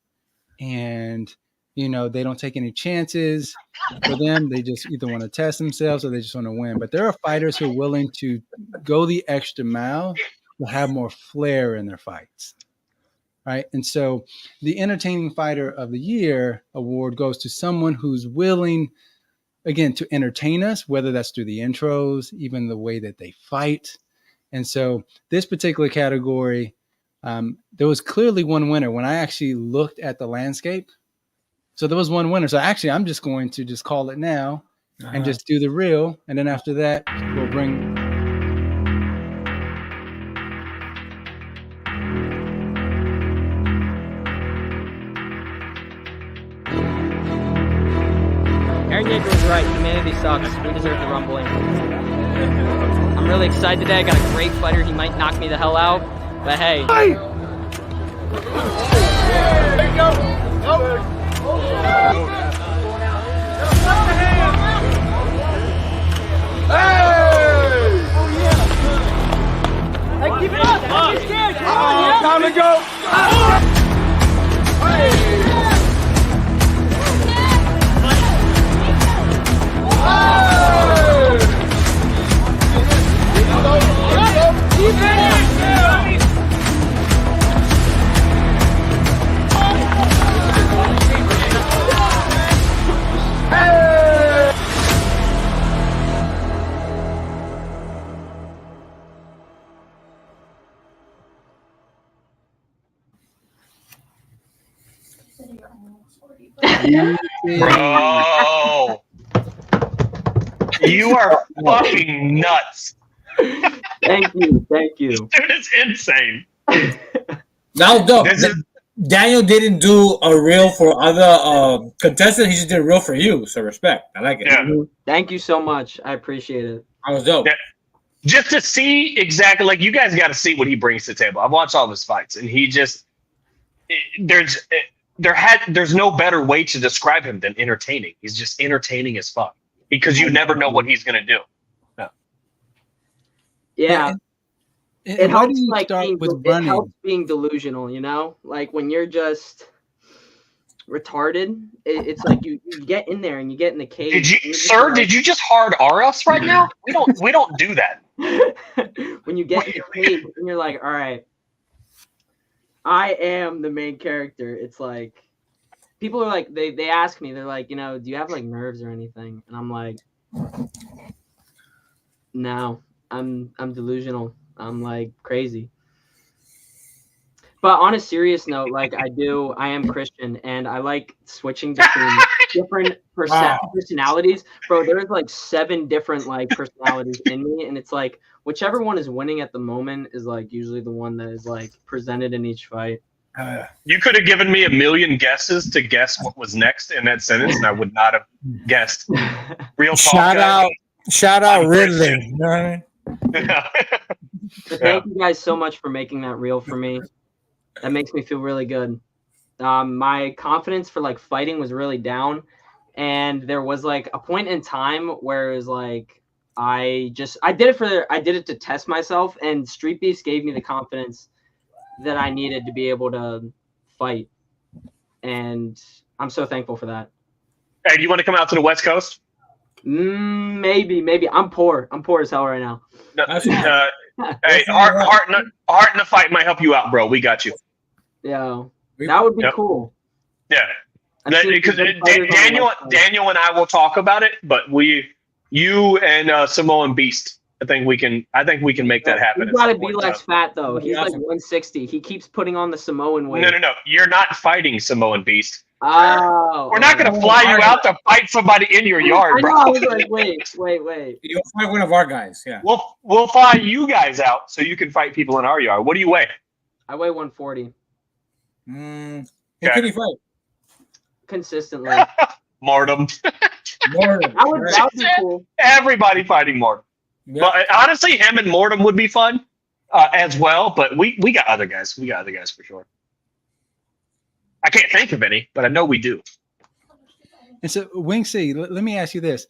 and they don't take any chances. For them, they just either want to test themselves or they just want to win. But there are fighters who are willing to go the extra mile to have more flair in their fights. Right. And so the Entertaining Fighter of the Year award goes to someone who's willing, again, to entertain us, whether that's through the intros, even the way that they fight. And so this particular category, there was clearly one winner when I actually looked at the landscape. So there was one winner. So actually, I'm just going to just call it now and just do the reel. And then after that, we'll bring. Aaron Yeager was right. Humanity sucks. We deserve the rumbling. I'm really excited today. I got a great fighter. He might knock me the hell out. But hey. There you go. Hey, keep it up. Don't be scared. Come on, yeah. Time to go. Bro, you are fucking nuts. Thank you. Dude, it's insane. Now, Daniel didn't do a reel for other contestants. He just did a reel for you. So respect. I like it. Yeah. Thank you so much. I appreciate it. I was dope. Yeah. Just to see exactly, like, you guys got to see what he brings to the table. I've watched all of his fights, and he just there's no better way to describe him than entertaining. He's just entertaining as fuck because you never know what he's gonna do. Yeah. And It why helps, do you like, start being, with it running? helps being delusional, like when you're just retarded, it's like you get in there and you get in the cage. Did you, and you're just sir? like- Did you just hard R us right now? We don't do that. when you get in the cage and you're like, all right, I am the main character. It's like people are like they ask me, they're like, do you have like nerves or anything? And I'm like, no, I'm delusional. I'm like crazy. But on a serious note, like I am Christian, and I like switching between different personalities. Bro, there's like 7 different like personalities in me, and it's like whichever one is winning at the moment is like usually the one that is like presented in each fight. You could have given me a million guesses to guess what was next in that sentence, and I would not have guessed. Real talk. Shout out Ridley. You know what I mean? So thank you guys so much for making that real for me. That makes me feel really good. My confidence for like fighting was really down, and there was like a point in time where it was like I did it to test myself, and Streetbeefs gave me the confidence that I needed to be able to fight, and I'm so thankful for that. Hey, do you want to come out to the West Coast? Maybe. I'm poor as hell right now. No, hey, Heart in the Fight might help you out, bro. We got you. Yeah, that would be cool. Yeah, because Daniel and I will talk about it, but you and Samoan Beast, I think we can make that happen. He's got to be less fat though. He's like 160. He keeps putting on the Samoan weight. No. You're not fighting Samoan Beast. Oh, we're not going to fly you out to fight somebody in your yard, bro. I was like, wait. You'll fight one of our guys. Yeah. We'll fly you guys out so you can fight people in our yard. What do you weigh? I weigh 140. Who can you fight? Consistently. Mortem. That would be cool. Everybody fighting Mortem. Yep. But honestly, him and Mortem would be fun as well. But we got other guys. We got other guys for sure. I can't think of any, but I know we do. And so, Wing C, let me ask you this: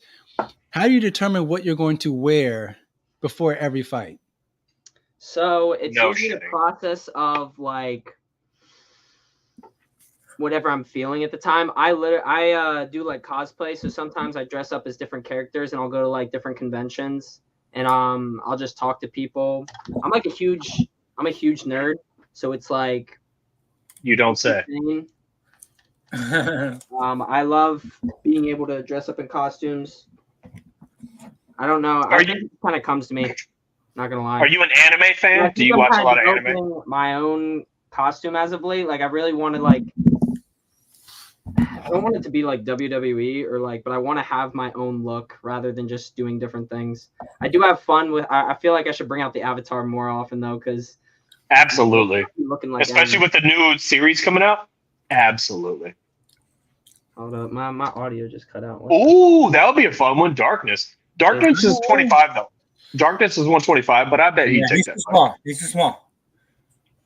how do you determine what you're going to wear before every fight? So it's usually a process of like whatever I'm feeling at the time. I do like cosplay, so sometimes I dress up as different characters, and I'll go to like different conventions, and I'll just talk to people. I'm a huge nerd, so it's like. You don't say. I love being able to dress up in costumes. I don't know. I think it kind of comes to me. Not gonna lie. Are you an anime fan? Do you watch a lot of anime? My own costume as of late. Like I really want to like. I don't want it to be like WWE or like, but I want to have my own look rather than just doing different things. I do have fun with. I feel like I should bring out the avatar more often though, because. Absolutely. Looking like especially with the new series coming out. Absolutely. Hold up, my audio just cut out. Ooh, that would be a fun one. Darkness is 25 though. Darkness is 125, but I bet he'd take that fight. He's too small.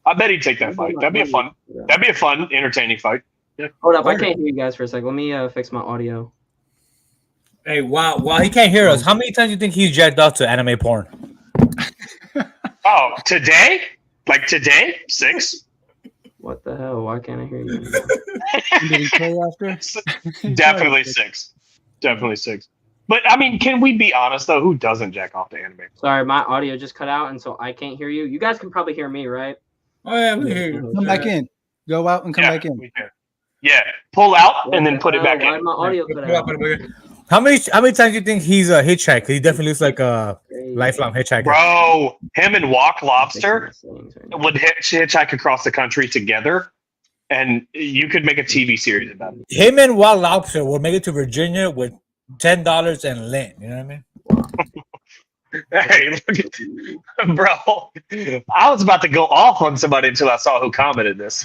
I bet he'd take that fight. That'd be a fun, entertaining fight. Yeah. Hold up, I can't hear you guys for a second. Let me fix my audio. Hey, while he can't hear us, how many times do you think he's jacked off to anime porn? Oh, today? Like today? 6? What the hell? Why can't I hear you? Did he play after? Definitely 6. Definitely 6. But I mean, can we be honest though? Who doesn't jack off to anime? Sorry, my audio just cut out, and so I can't hear you. You guys can probably hear me, right? Oh yeah, we can hear you. Come back in. Go out and come back in. We can. Yeah, pull out and then put it back in. My audio cut out. How many times do you think he's a hitchhiker? He definitely looks like a lifelong hitchhiker. Bro, him and Walk Lobster would hitchhike across the country together, and you could make a TV series about it. Him and Walk Lobster will make it to Virginia with $10 and lint. You know what I mean? Hey, look at bro. I was about to go off on somebody until I saw who commented this.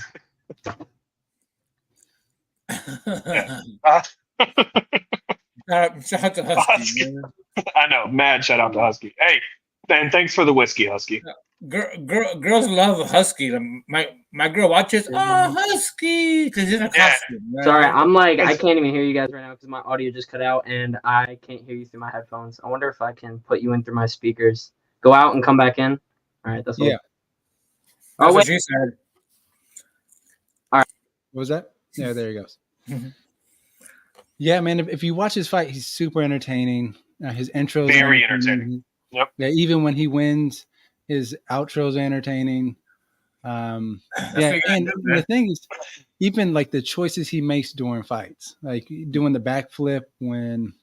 Shout out to Husky. I know, mad shout out to Husky. Hey, and thanks for the whiskey, Husky. Girls love Husky. My girl watches Husky because he's in a costume. Right? Sorry, I can't even hear you guys right now because my audio just cut out and I can't hear you through my headphones. I wonder if I can put you in through my speakers. Go out and come back in. All right, that's what. Yeah. Oh, what she said. All right. What was that? Yeah, there he goes. Yeah, man. If you watch his fight, he's super entertaining. His intro very entertaining. Yep. Yeah, even when he wins, his outros are entertaining. Yeah, and the thing is, even like the choices he makes during fights, like doing the backflip when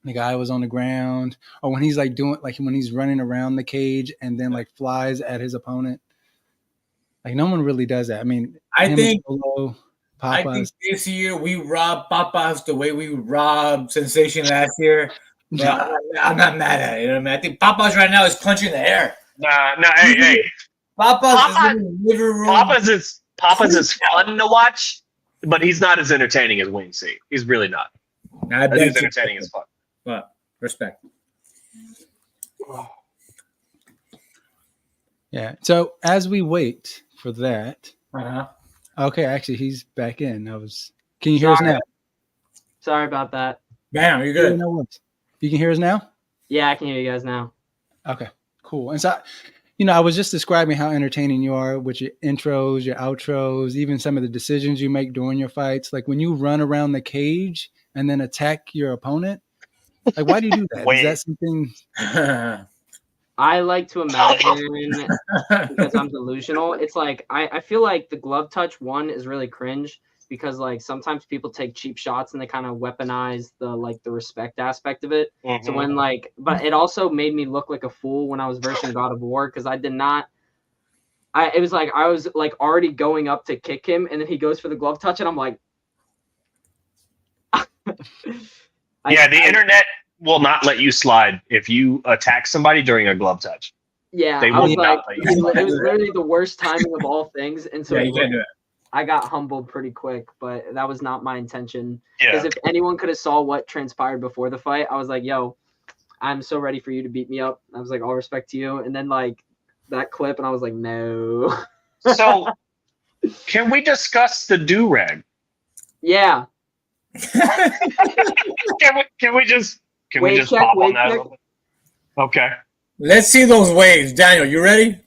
the guy was on the ground, or when he's like doing like when he's running around the cage and then like flies at his opponent. Like no one really does that. I mean, I think Solo, I think Papas. this year we robbed Papas the way we robbed Sensation last year. But I'm not mad at it. You know what I mean? I think Papas right now is punching the air. Nah, hey. Papas is in the living room. Papas is fun to watch, but he's not as entertaining as Wayne C. He's really not. I bet He's you- entertaining as fuck. But respect. Yeah. So as we wait for that, Uh-huh. okay, actually he's back in. Can you hear us now? Sorry about that. Damn, you're Yeah, good. no worries. You can hear us now? Yeah, I can hear you guys now. Okay, cool. And so, I was just describing how entertaining you are with your intros, your outros, even some of the decisions you make during your fights. Like when you run around the cage and then attack your opponent. Like, why do you do that? Is that something? I like to imagine because I'm delusional. It's like I feel like the glove touch one is really cringe because like sometimes people take cheap shots and they kind of weaponize the respect aspect of it. So when but it also made me look like a fool when I was versing God of War because I did not. It was like I was like already going up to kick him and then he goes for the glove touch and I'm like. The internet will not let you slide if you attack somebody during a glove touch. Yeah, They I will was not like, let you slide. it was literally the worst timing of all things, and so Yeah, you can't do it. I got humbled pretty quick, but that was not my intention. Because Yeah. if anyone could have saw what transpired before the fight, I was like, "Yo, I'm so ready for you to beat me up." I was like, "All respect to you," and then like that clip, and I was like, "No." So, can we discuss the do-rag? Yeah. Can we just Wave just check, pop on wave that? A check. little bit? Okay. Let's see those waves. Daniel, you ready?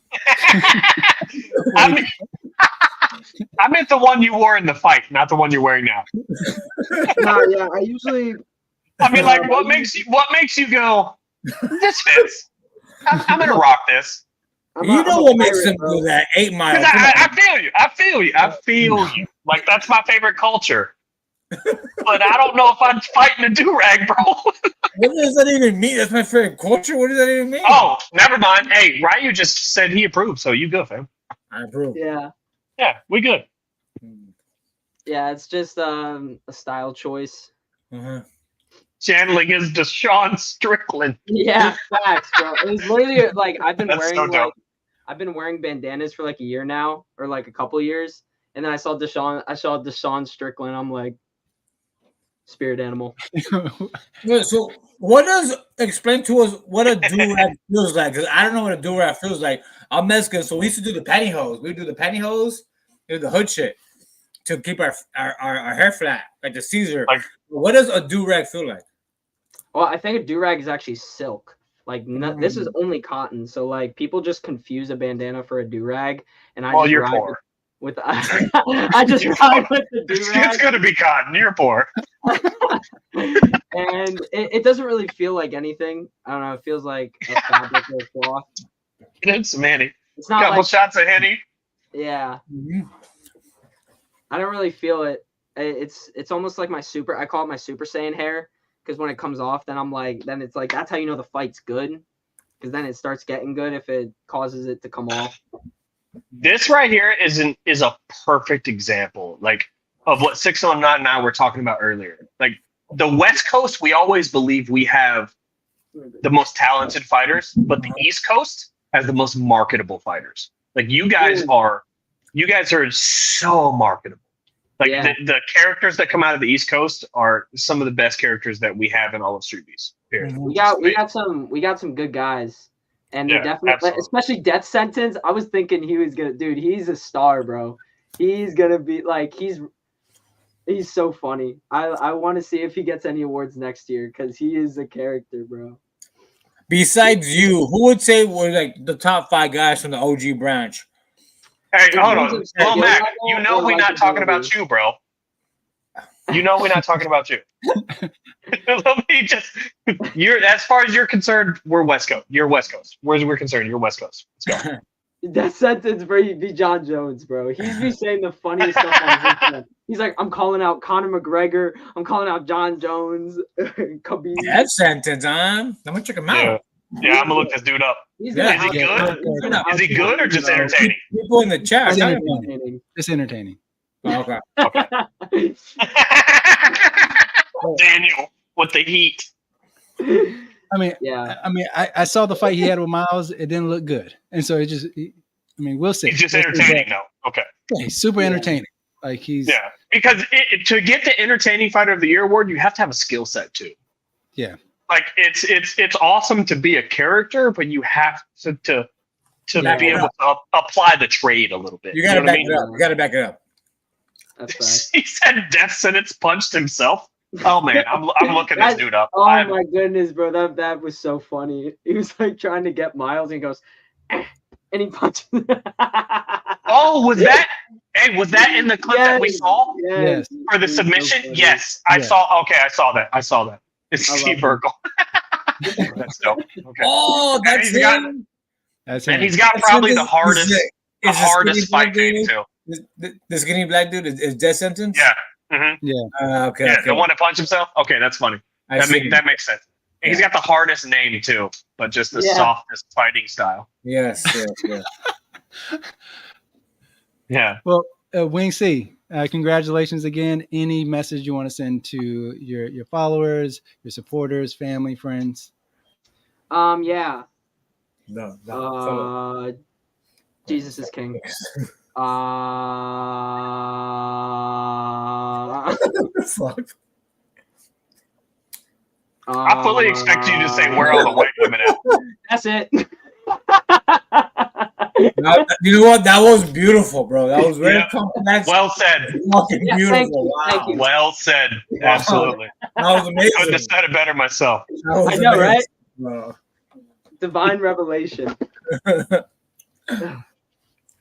I meant the one you wore in the fight, not the one you're wearing now. No, yeah, I usually. I mean, like, what makes you go? This fits. I'm gonna rock this. You know what makes them do that? 8 Mile. 'Cause I feel you. Like that's my favorite culture. But I don't know if I'm fighting a do-rag, bro. What does that even mean? That's my favorite culture. What does that even mean? Oh, never mind. Hey, Ryu just said he approved, so you good, fam. I approve. Yeah. Yeah, we good. Yeah, it's just a style choice. Channeling his Deshaun Strickland. Yeah, facts, bro. It was literally like I've been That's wearing so dope. I've been wearing bandanas for like a year now, or like a couple years, and then I saw Deshaun Strickland. I'm like, spirit animal. Yeah, so what does explain to us what a do-rag feels like? Because I don't know what a do-rag feels like. I'm Mexican, so we used to do the pantyhose. We would do the pantyhose, do the hood shit to keep our hair flat, like the Caesar. What does a do-rag feel like? Well, I think a do-rag is actually silk. Like this is only cotton, so like people just confuse a bandana for a do-rag, and I Well, just you're ride poor. with I just ride with the do-rag. It's gonna be cotton. You're poor. And it doesn't really feel like anything. I don't know. It feels like a fabric or a cloth. It's some Henny. It's not Couple like shots of Henny. yeah. I don't really feel it. It's almost like I call it my Super Saiyan hair because when it comes off, then it's like that's how you know the fight's good because then it starts getting good if it causes it to come off. This right here is a perfect example, like of what 609 and I were talking about earlier. Like the West Coast, we always believe we have the most talented fighters, but the East Coast has the most marketable fighters. Like you guys are so marketable. Like the characters that come out of the East Coast are some of the best characters that we have in all of Streetbeefs. Period. We got some good guys, and they're definitely, absolutely. especially Death Sentence. I was thinking he was gonna, dude. He's a star, bro. He's gonna be like he's so funny. I want to see if he gets any awards next year because he is a character, bro. Besides you, who would say were like the top 5 guys from the OG branch? Hey, hold on. Well, Mac, you know we're not talking about you, bro. You know we're not talking about you. Let me just. You're as far as you're concerned, we're West Coast. You're West Coast. Whereas we're concerned, you're West Coast. Let's go. That sentence, bro, you'd be John Jones, bro. He'd be saying the funniest stuff on his Instagram. He's like, I'm calling out Conor McGregor. I'm calling out John Jones. Khabib. That sentence, huh? I'm gonna check him out. Yeah, I'm gonna look this dude up. Is he good? Is he good or just entertaining? People in the chat. It's entertaining. It's entertaining. Oh, okay. Daniel with the heat. I mean, yeah. I saw the fight he had with Miles. It didn't look good, and so it just. We'll see. He's just entertaining, though. Okay. Yeah, he's super entertaining. Like he's. Yeah, because to get the Entertaining Fighter of the Year award, you have to have a skill set too. Yeah. Like it's awesome to be a character, but you have to be able to apply the trade a little bit. You gotta know back it up. You gotta back it up. That's he said death sentence punched himself. Oh man, I'm looking this dude up. Oh my goodness, bro, that was so funny. He was like trying to get Miles, and he goes, and he punched. Oh, was that in the clip that we saw? Yes. For the submission? So yes, I saw. Okay, I saw that. It's Steve Urkel. That's dope. Okay. Oh, that's him. And he's got probably the hardest fight game too. The skinny black dude is death sentence. Yeah. Mm-hmm. Yeah. Okay. Yeah, the one that punched himself. Okay, that's funny. That makes sense. And he's got the hardest name too, but just the softest fighting style. Yes. Yeah. Well, Wing C, congratulations again. Any message you want to send to your followers, your supporters, family, friends? Yeah. No. Jesus is king. Fuck. I fully expect you to say where are the white women at. That's it. You know what? That was beautiful, bro. That was very complex. Well said. Fucking beautiful. Thank you. Well said. Absolutely. That was amazing. I couldn't have said it better myself. I know, right? Bro. Divine revelation.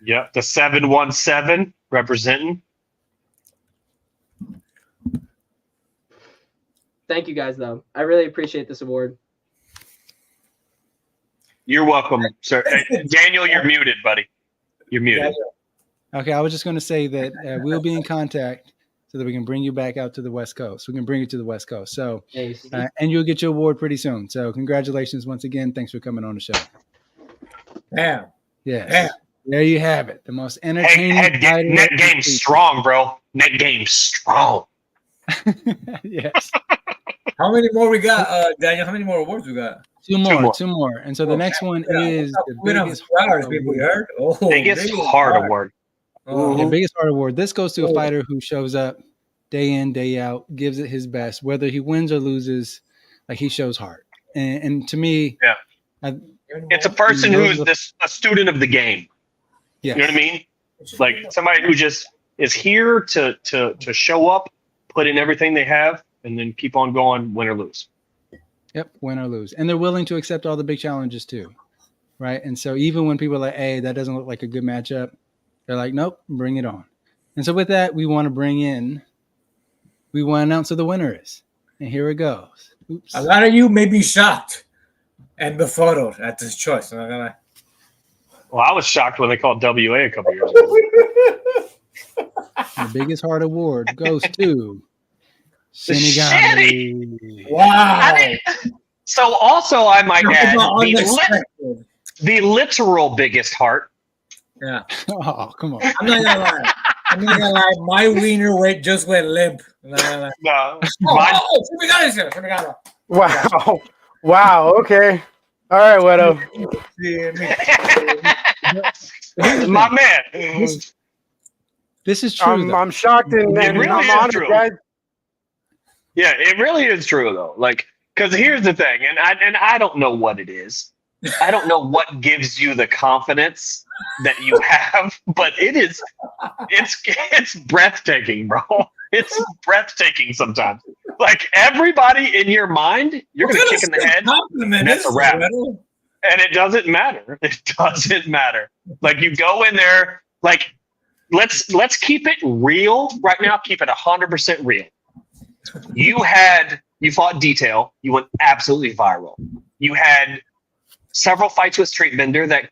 Yep, the 717 representing. Thank you guys, though. I really appreciate this award. You're welcome, sir. Daniel, you're muted, buddy. You're muted. Okay, I was just going to say that we'll be in contact so that we can bring you back out to the West Coast. We can bring you to the West Coast. So, and you'll get your award pretty soon. So, congratulations once again. Thanks for coming on the show. Damn. Yeah. Damn. There you have it. The most entertaining. Net game strong, bro. Net game strong. Yes. How many more we got, Daniel? How many more awards we got? Two more. And so the next one is the biggest heart award. Biggest heart award. The biggest heart award. This goes to a fighter who shows up day in, day out, gives it his best, whether he wins or loses. Like he shows heart. And to me, it's a person who's a student of the game. Yes. You know what I mean? Like somebody who just is here to show up, put in everything they have, and then keep on going, win or lose. Yep, win or lose. And they're willing to accept all the big challenges too, right? And so even when people are like, hey, that doesn't look like a good matchup, they're like, nope, bring it on. And so with that, we want to announce who the winner is. And here it goes. Oops. A lot of you may be shocked and befuddled at this choice. I'm not gonna lie. Well, I was shocked when they called WA a couple years ago. The biggest heart award goes to Senegal. Wow. So also, I might add the literal biggest heart. Yeah. Oh, come on. I'm not gonna lie. My wiener just went limp. I'm not gonna lie. No. Wow. Wow. Okay. All right, Wedo. My man. This is true. I'm shocked and really I'm honored, guys. Yeah, it really is true though. Like, because here's the thing, and I don't know what it is. I don't know what gives you the confidence that you have, but it's breathtaking, bro. It's breathtaking sometimes. Like everybody in your mind, you're gonna kick in the head, and that's a wrap. And it doesn't matter. It doesn't matter. Like you go in there, like let's keep it real right now. Keep it 100% real. You fought Detail. You went absolutely viral. You had several fights with Street Bender that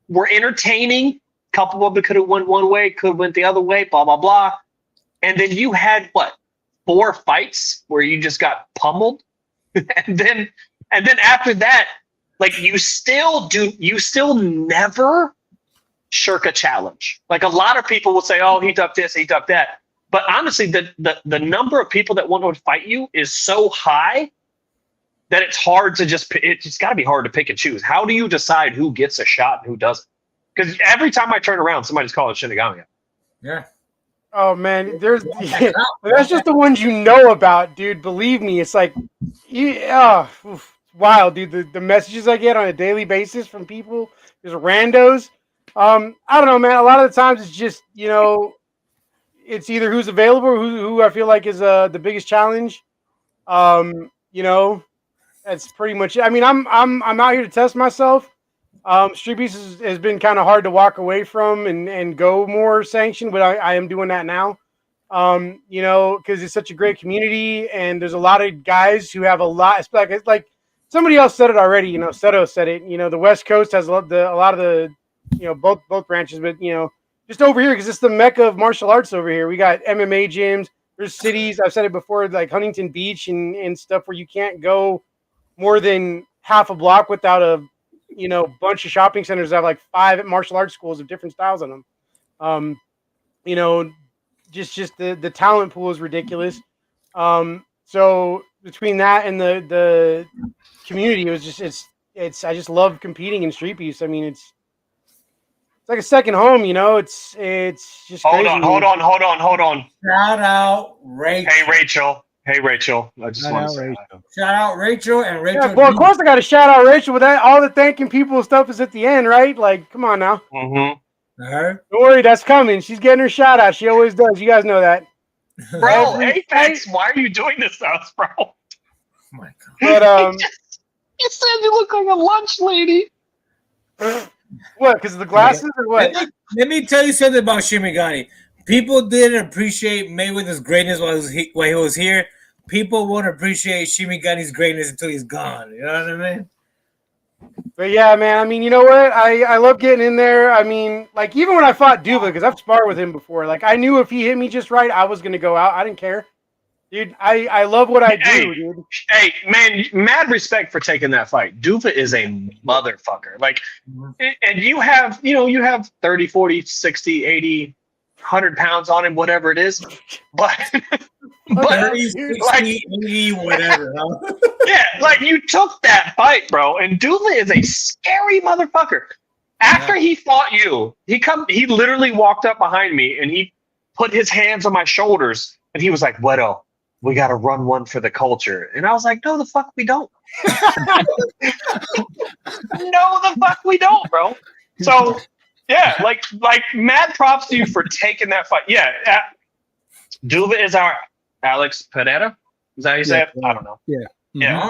were entertaining. A couple of them could have went one way, could have went the other way, blah, blah, blah. And then you had, 4 fights where you just got pummeled? and then after that, like, you still never shirk a challenge. Like, a lot of people will say, oh, he ducked this, he ducked that. But honestly, the number of people that want to fight you is so high that it's hard to it's got to be hard to pick and choose. How do you decide who gets a shot and who doesn't? Because every time I turn around, somebody's calling Shinigami. Yeah. Oh man, that's just the ones you know about, dude. Believe me, it's like, wow, dude. The messages I get on a daily basis from people, just randos. I don't know, man. A lot of the times it's just, it's either who's available, or who I feel like is the biggest challenge. That's pretty much it. I mean, I'm out here to test myself. Streetbeefs has been kind of hard to walk away from and go more sanctioned, but I am doing that now. Because it's such a great community, and there's a lot of guys who have a lot. It's like somebody else said it already. Seto said it. The West Coast has a lot of the both branches, but just over here, because it's the mecca of martial arts over here. We got MMA gyms. There's cities, I've said it before, like Huntington Beach and stuff where you can't go more than half a block without a bunch of shopping centers that have like 5 martial arts schools of different styles in them. Just the talent pool is ridiculous. So between that and the community, it was just I just love competing in Streetbeefs. I mean, it's like a second home, It's just hold crazy. on. Shout out Rachel. Hey Rachel. I just want to say Shout out Rachel and Rachel. Yeah, well, of course I got to shout out Rachel. With that, all the thanking people stuff is at the end, right? Like, come on now. Mm-hmm. Don't worry, that's coming. She's getting her shout out. She always does. You guys know that. Bro, Apex, why are you doing this to us, bro? Oh my God. But you said you look like a lunch lady. What? Because of the glasses or what? Let me tell you something about Shimigami. People didn't appreciate Mayweather's greatness while he was here. People won't appreciate Shimigani's greatness until he's gone. You know what I mean? But yeah, man. I mean, you know what? I love getting in there. I mean, like, even when I fought Duva, because I've sparred with him before, like, I knew if he hit me just right, I was gonna go out. I didn't care. Dude, I love what I do, dude. Hey, man, mad respect for taking that fight. Duva is a motherfucker. Like, and you have 30, 40, 60, 80, 100 pounds on him, whatever it is. But 30, 60, 80, whatever. Huh? Yeah, like, you took that fight, bro. And Duva is a scary motherfucker. After he fought you, he literally walked up behind me and he put his hands on my shoulders and he was like, Wedo, we got to run one for the culture. And I was like, no, the fuck we don't. No, the fuck we don't, bro. So, yeah, like mad props to you for taking that fight. Yeah, Duva is our Alex Pereira. Is that how you say it? I don't know. Yeah. Yeah.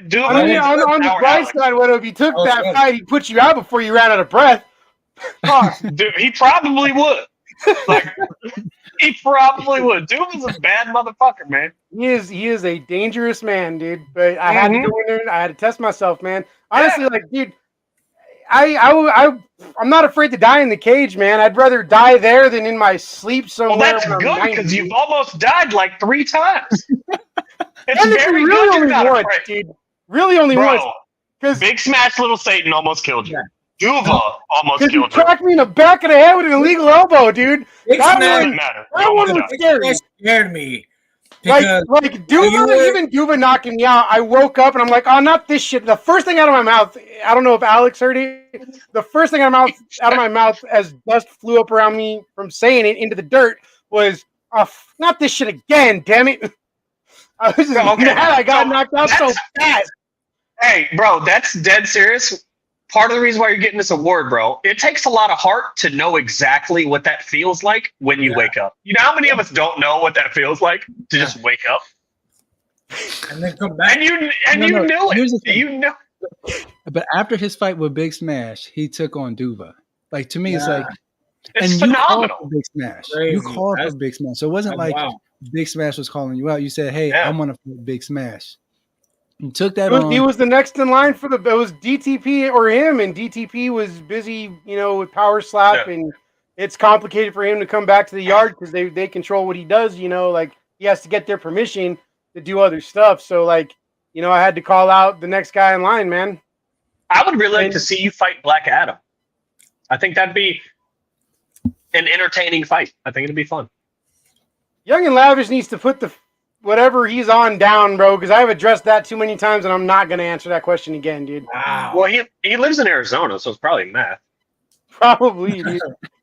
Duva I mean, on the bright side, Wedo, if he took that fight, he put you out before you ran out of breath. Dude, he probably would. Like, he probably would. Duva's a bad motherfucker, man. He is a dangerous man, dude. But I had to go in there and I had to test myself, man. Honestly, like, dude, I'm not afraid to die in the cage, man. I'd rather die there than in my sleep somewhere. Well, that's good because you've almost died like 3 times. It's and very really good only once, dude. Really only once. Because Big Smash Little Satan almost killed you. Duva almost killed you. Cracked me in the back of the head with an illegal elbow, dude. That one was scary. Scared me. Like Duva, even Duva knocking me out, I woke up and I'm like, oh, not this shit. The first thing out of my mouth, I don't know if Alex heard it. The first thing out of my mouth as dust flew up around me from saying it into the dirt was, not this shit again, damn it. I was just mad I got knocked out so fast. Hey, bro, that's dead serious. Part of the reason why you're getting this award, bro, it takes a lot of heart to know exactly what that feels like when you wake up. You know how many of us don't know what that feels like to just wake up? And then come back. And you knew it. You knew. But after his fight with Big Smash, he took on Duva. Like, to me, it's like It's And you called phenomenal. for Big Smash. Crazy. You called That's- for Big Smash. So it wasn't like wow. Big Smash was calling you out. You said, "Hey, Yeah. I want to fight Big Smash." You took that He on. was the next in line for it was DTP or him, and DTP was busy, with Power Slap, and it's complicated for him to come back to the yard because they control what he does. Like he has to get their permission to do other stuff. So I had to call out the next guy in line, man. I would really like to see you fight Black Adam. I think that'd be an entertaining fight. I think it'd be fun. Young and Lavish needs to put the whatever he's on down, bro, because I've addressed that too many times, and I'm not going to answer that question again, dude. Wow. Well, he lives in Arizona, so it's probably math. Probably, dude.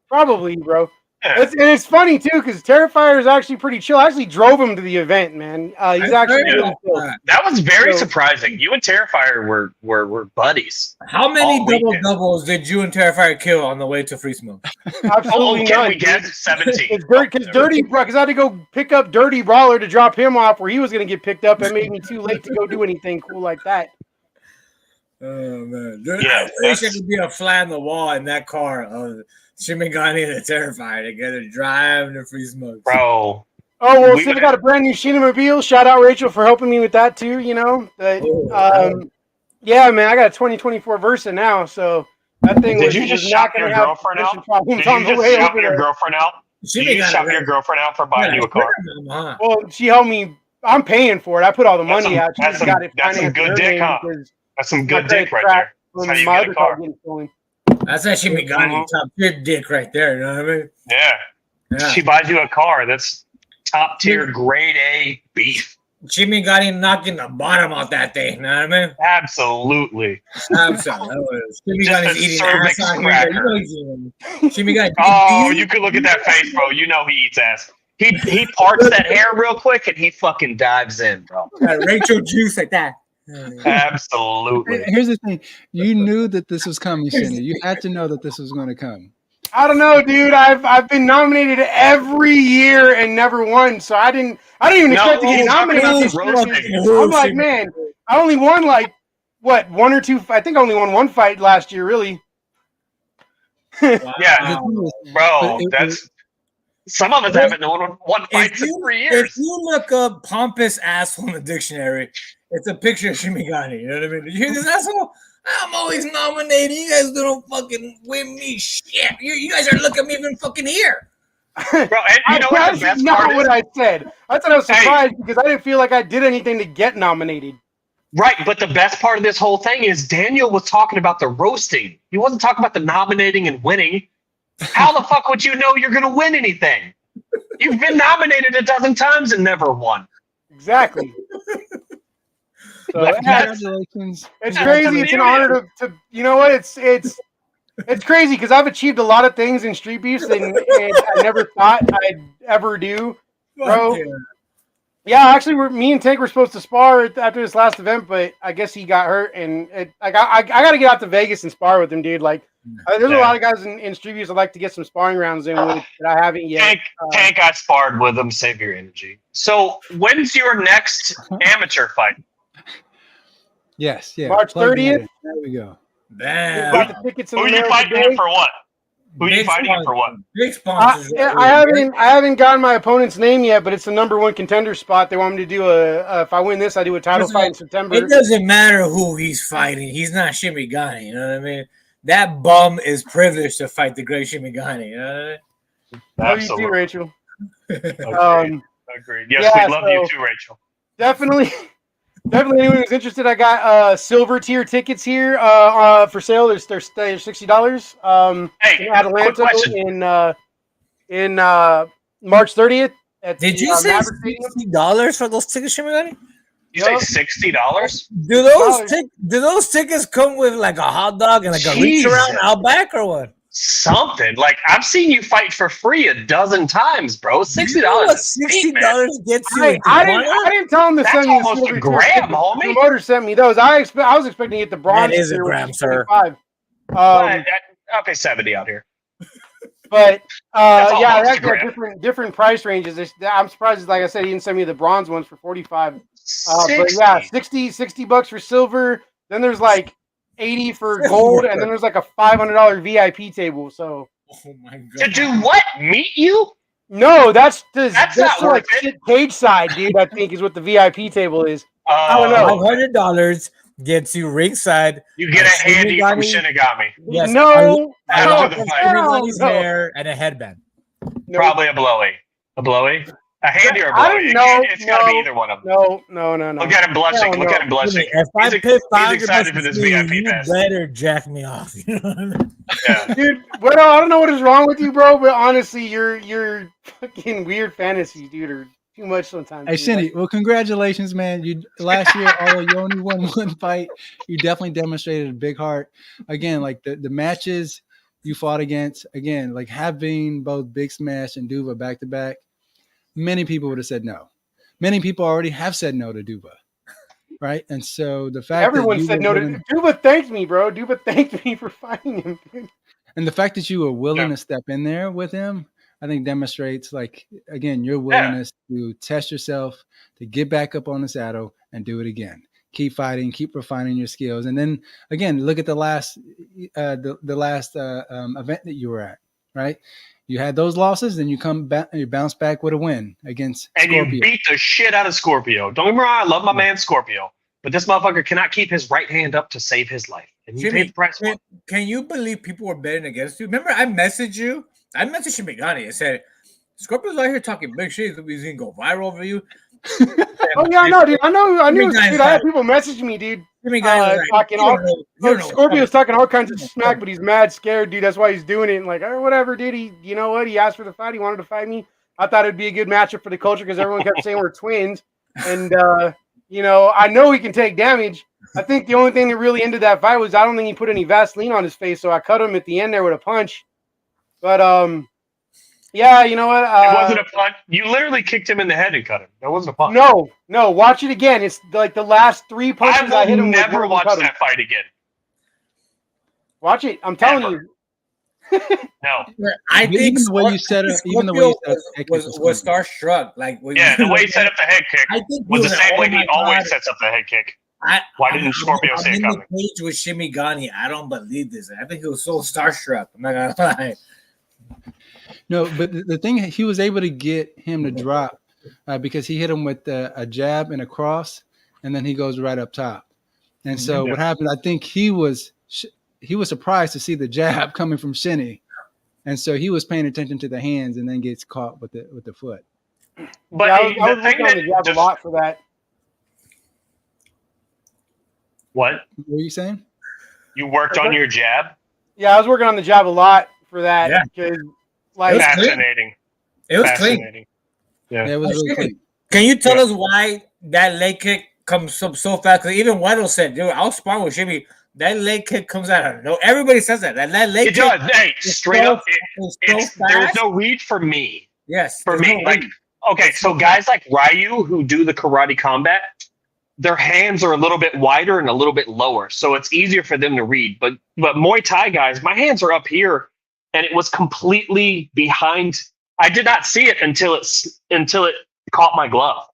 Probably, bro. Yeah. It's funny, too, because Terrifier is actually pretty chill. I actually drove him to the event, man. He's actually really chill. That was very surprising. You and Terrifier were buddies. How many all double weekend. doubles did you and Terrifier kill on the way to Free Smoke? Absolutely can none, we get dude. 17? Because Dirty, bro, because I had to go pick up Dirty Brawler to drop him off where he was going to get picked up. It made me too late to go do anything cool like that. Oh man, Yeah, I wish I could be a fly on the wall in that car. Shimigani and the Terrifier together driving to Free Smoke. Bro. Oh, well, We since I would- got a brand new Shinamobile, shout out Rachel for helping me with that too, But, yeah, man, I got a 2024 Versa now, so that thing Did was, you just was shout not your going to have girlfriend transmission out? problems Did on you the just way shout over your there. girlfriend out? Did you shout your girlfriend out for buying you a car? Well, she helped me. I'm paying for it. I put all the money out. She That's just some, got it that's some financed in good her dick, name huh? because That's some my good credit dick right cracked there. when That's how you my get other a car car. getting stolen. That's that Shimigani top tier dick right there. You know what I mean? Yeah. She buys you a car. That's top tier, grade A beef. Shimigani knocking the bottom off that thing. You know what I mean? Absolutely. Absolutely. Shimigani's Just a eating cervix ass out here. cracker. You know he's eating. Shimigani. Oh, you could look at that face, bro. You know he eats ass. He parts that hair real quick and he fucking dives in, bro. Rachel juice like that. Absolutely. Here's the thing: you knew that this was coming, Shinny. You had to know that this was going to come. I don't know, dude. I've been nominated every year and never won, so I didn't even expect to get nominated this year. I'm like, man, I only won one or two. I think I only won one fight last year, really. Yeah, bro. That's some of us haven't known one fight in 3 years. If you look up pompous asshole in the dictionary, it's a picture of Shimigani. You know what I mean? Did you hear this asshole? I'm always nominated. You guys don't fucking win me shit. You guys are looking me even fucking here. Bro, and you know what the That's best not part what is? I said. I thought I was surprised because I didn't feel like I did anything to get nominated. Right, but the best part of this whole thing is Daniel was talking about the roasting. He wasn't talking about the nominating and winning. How the fuck would you know you're going to win anything? You've been nominated a dozen times and never won. Exactly. So Congratulations. it's crazy. It's an honor to you know what? It's crazy because I've achieved a lot of things in Street Beefs and I never thought I'd ever do, bro. Yeah, actually, me and Tank were supposed to spar after this last event, but I guess he got hurt, and I got to get out to Vegas and spar with him, dude. Like, there's a lot of guys in Street Beefs I'd like to get some sparring rounds in with that I haven't yet. Tank, I sparred with him. Save your energy. So, when's your next amateur fight? Yes, yeah. March plug that 30th. in. There we go. Damn. Got the tickets in Who the are you mail fighting today. him for what? Who are you fighting him for what? Big sponsors. I haven't gotten my opponent's name yet, but it's the #1 contender spot. They want me to do if I win this, I do a title fight in September. It doesn't matter who he's fighting. He's not Shimigani. You know what I mean? That bum is privileged to fight the great Shimigani. You know what I mean? Love you too, Rachel. Agreed. Yes, we love you too, Rachel. Definitely anyone who's interested, I got silver tier tickets here for sale. They're $60. Hey, in Atlanta quick question. in March 30th. Did you say $60 for those tickets, Shimigani? You say $60? Do those tickets come with like a hot dog and like a reach around Jesus. out back or what? Something like I've seen you fight for free a dozen times, bro. $60. You know what $60 gets you? I didn't tell him to That's send me almost silver a tier gram, tickets. homie. The promoter sent me those. I was expecting to get the bronze. That is a tier, which gram, is sir. 25. I'll pay 70 out here. But That's yeah, almost that's a gram. different price ranges. I'm surprised, like I said, he didn't send me the bronze ones for 45. But yeah, 60 bucks for silver. Then there's like 80 for gold, and then there's like a $500 VIP table. So Oh my god. To do what? Meet you? No, that's not like worth it. shit cage side, dude. I think is what the VIP table is. I don't know. $500 gets you ringside. You get a handy from Shinigami. Yes, No, After the fight. Shinigani's hair and a headband. Probably a blowy. A blowy? A handy or a I blowy? don't know. It's got to be either one of them. No. Look at him blushing. Look at him blushing. If I He's pay $500 excited for this VIP you pass. better jack me off. You know what I mean? Yeah. Dude, well, I don't know what is wrong with you, bro, but honestly, your fucking weird fantasies, dude, are too much sometimes. Hey, dude. Shinny, well, congratulations, man. You last year, although you only won one fight, you definitely demonstrated a big heart. Again, like the matches you fought against, again, like having both Big Smash and Duva back to back, many people would have said no. Many people already have said no to Duva, right? And so the fact Everyone that you said were no willing, to Duba. Thanked me, bro. Duba thanked me for fighting him, dude. and the fact that you were willing to step in there with him, I think demonstrates, like, again, your willingness to test yourself, to get back up on the saddle and do it again. Keep fighting, keep refining your skills, and then again, look at the last event that you were at, right? You had those losses, then you come back, you bounce back with a win against And Scorpio. you beat the shit out of Scorpio. Don't get me wrong, I love my man Scorpio, but this motherfucker cannot keep his right hand up to save his life. And you paid the price for it. Can you believe people were betting against you? Remember, I messaged you. I messaged Shinigami. I said, Scorpio's out here talking big shit. He's gonna go viral over you. Oh yeah, I know, dude. I knew, Shinigami's dude. I had like- people messaging me, dude. Shinigami's like, Talking you all, don't know- you don't know Scorpio's what's talking all kinds of smack, but he's mad, scared, dude. That's why he's doing it. And like, oh, whatever, dude. You know what? He asked for the fight. He wanted to fight me. I thought it'd be a good matchup for the culture because everyone kept saying we're twins, and you know, I know he can take damage. I think the only thing that really ended that fight was I don't think he put any Vaseline on his face, so I cut him at the end there with a punch. But yeah, you know what? It wasn't a punch. You literally kicked him in the head and cut him. That wasn't a punch. No. Watch it again. It's like the last 3 punches I hit him with. Never watch cut him. that fight again. Watch it. I'm telling you. No. I Even think the way you set up, even the way you set up the head kick was starstruck. Like, Yeah, the way he set up the head kick I think was he the was same like, way oh he my always God. sets up the head kick. Why didn't Scorpio see it I'm in coming? the cage with Shinigami. I don't believe this. I think he was so starstruck. I'm not gonna lie. No, but the thing, he was able to get him to drop because he hit him with a jab and a cross, and then he goes right up top. And so what happened? I think he was surprised to see the jab coming from Shinny, and so he was paying attention to the hands, and then gets caught with the foot. But yeah, I was the working thing on the jab a lot for that. What? What were you saying? You worked on your jab? Yeah, I was working on the jab a lot for that because, like, Fascinating. It was Fascinating. clean. Yeah. It was really clean. Can you tell us why that leg kick comes up so fast? Because even Weddle said, dude, I'll spar with Jimmy. That leg kick comes out of no. Everybody says that. That leg It kick. does. Hey, straight up, there's no read for me. Yes. For there's me, no like, read. okay, so guys like Ryu who do the karate combat, their hands are a little bit wider and a little bit lower, so it's easier for them to read. But Muay Thai guys, my hands are up here, and it was completely behind. I did not see it until it caught my glove.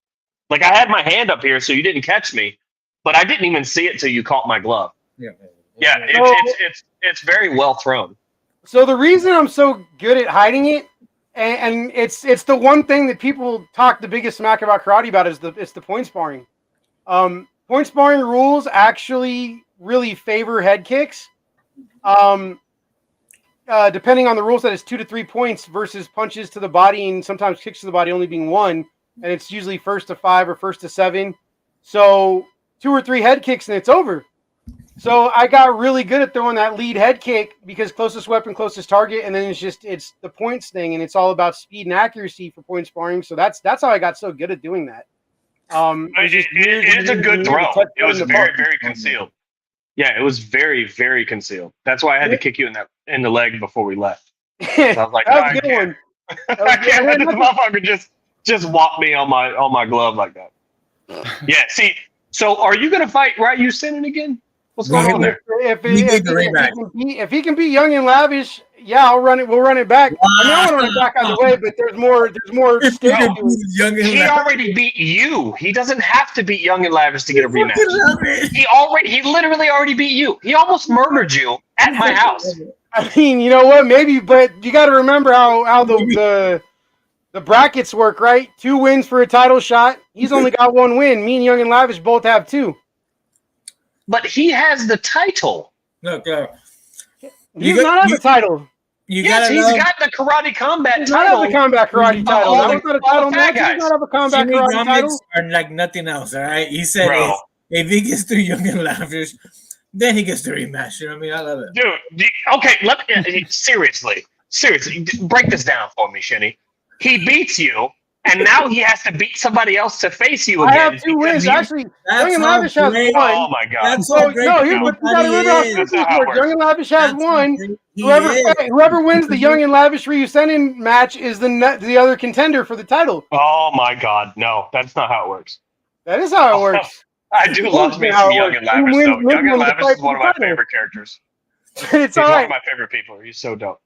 Like, I had my hand up here, so you didn't catch me, but I didn't even see it till you caught my glove. Yeah. Yeah, it's very well thrown. So the reason I'm so good at hiding it, and it's the one thing that people talk the biggest smack about karate about is the point sparring. Point sparring rules actually really favor head kicks. Depending on the rules, that is 2 to 3 points versus punches to the body and sometimes kicks to the body only being 1, and it's usually 1st to 5 or 1st to 7. So 2 or 3 head kicks and it's over. So I got really good at throwing that lead head kick because closest weapon, closest target, and then it's the points thing, and it's all about speed and accuracy for point sparring. So that's how I got so good at doing that. It's a good throw. It was very, very concealed. Yeah, it was very, very concealed. That's why I had to kick you in the leg before we left. So I was like, that was I a good can't, one. I can't let this motherfucker just walk me on my glove like that. Yeah. See, so are you gonna fight Ryu Senin again? What's going on there? If he can be young and lavish, yeah, I'll run it. We'll run it back. I mean, I want to run it back out of the way, but there's more skill to it. He already beat you. He doesn't have to beat Young and Lavish to get a rematch. He literally already beat you. He almost murdered you at my house. I mean, you know what? Maybe, but you got to remember how the brackets work, right? 2 wins for a title shot. He's only got 1 win. Me and Young and Lavish both have 2. But he has the title. Look, he does not have the title. Yes, he's got the Karate Combat He's title. not have the Combat Karate title. That was not a title match. He does not have a Combat Jimmy Karate Comics title. are like nothing else, all right? He said Bro. if he gets through Young and Lavish, then he gets the rematch. You know what I mean? I love it. Dude, okay, seriously, break this down for me, Shinny. He beats you, and now he has to beat somebody else to face you again. I have 2 wins. Actually, Young and Lavish has 1. Oh my god! That's So, how great no, the but you got to remember how company simple is. it works. Young and Lavish has 1. He Whoever wins the Young and Lavish Ryusenin match is the other contender for the title. Oh my god, no, that's not how it works. That is how it works. I do love me some Young and Lavish, though. Young and Lavish is one of my favorite characters. It's He's all one right. of my favorite people. He's so dope.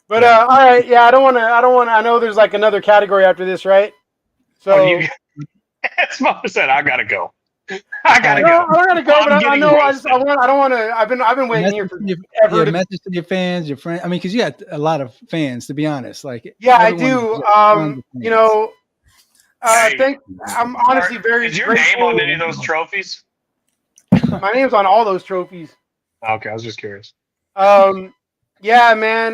But all right, yeah, I don't want to. I know there's like another category after this, right? So That's what I said. I gotta go. I gotta no, go. I gotta go, I'm but I getting know roasted. I don't want to. I've been waiting here for ever. Message to your fans, your friends. I mean, because you got a lot of fans, to be honest. Like, Yeah, I everyone do. is tons of You fans. know, Hey, I'm honestly very. Is your name on any of those trophies? My name's on all those trophies. Okay, I was just curious. Yeah, man.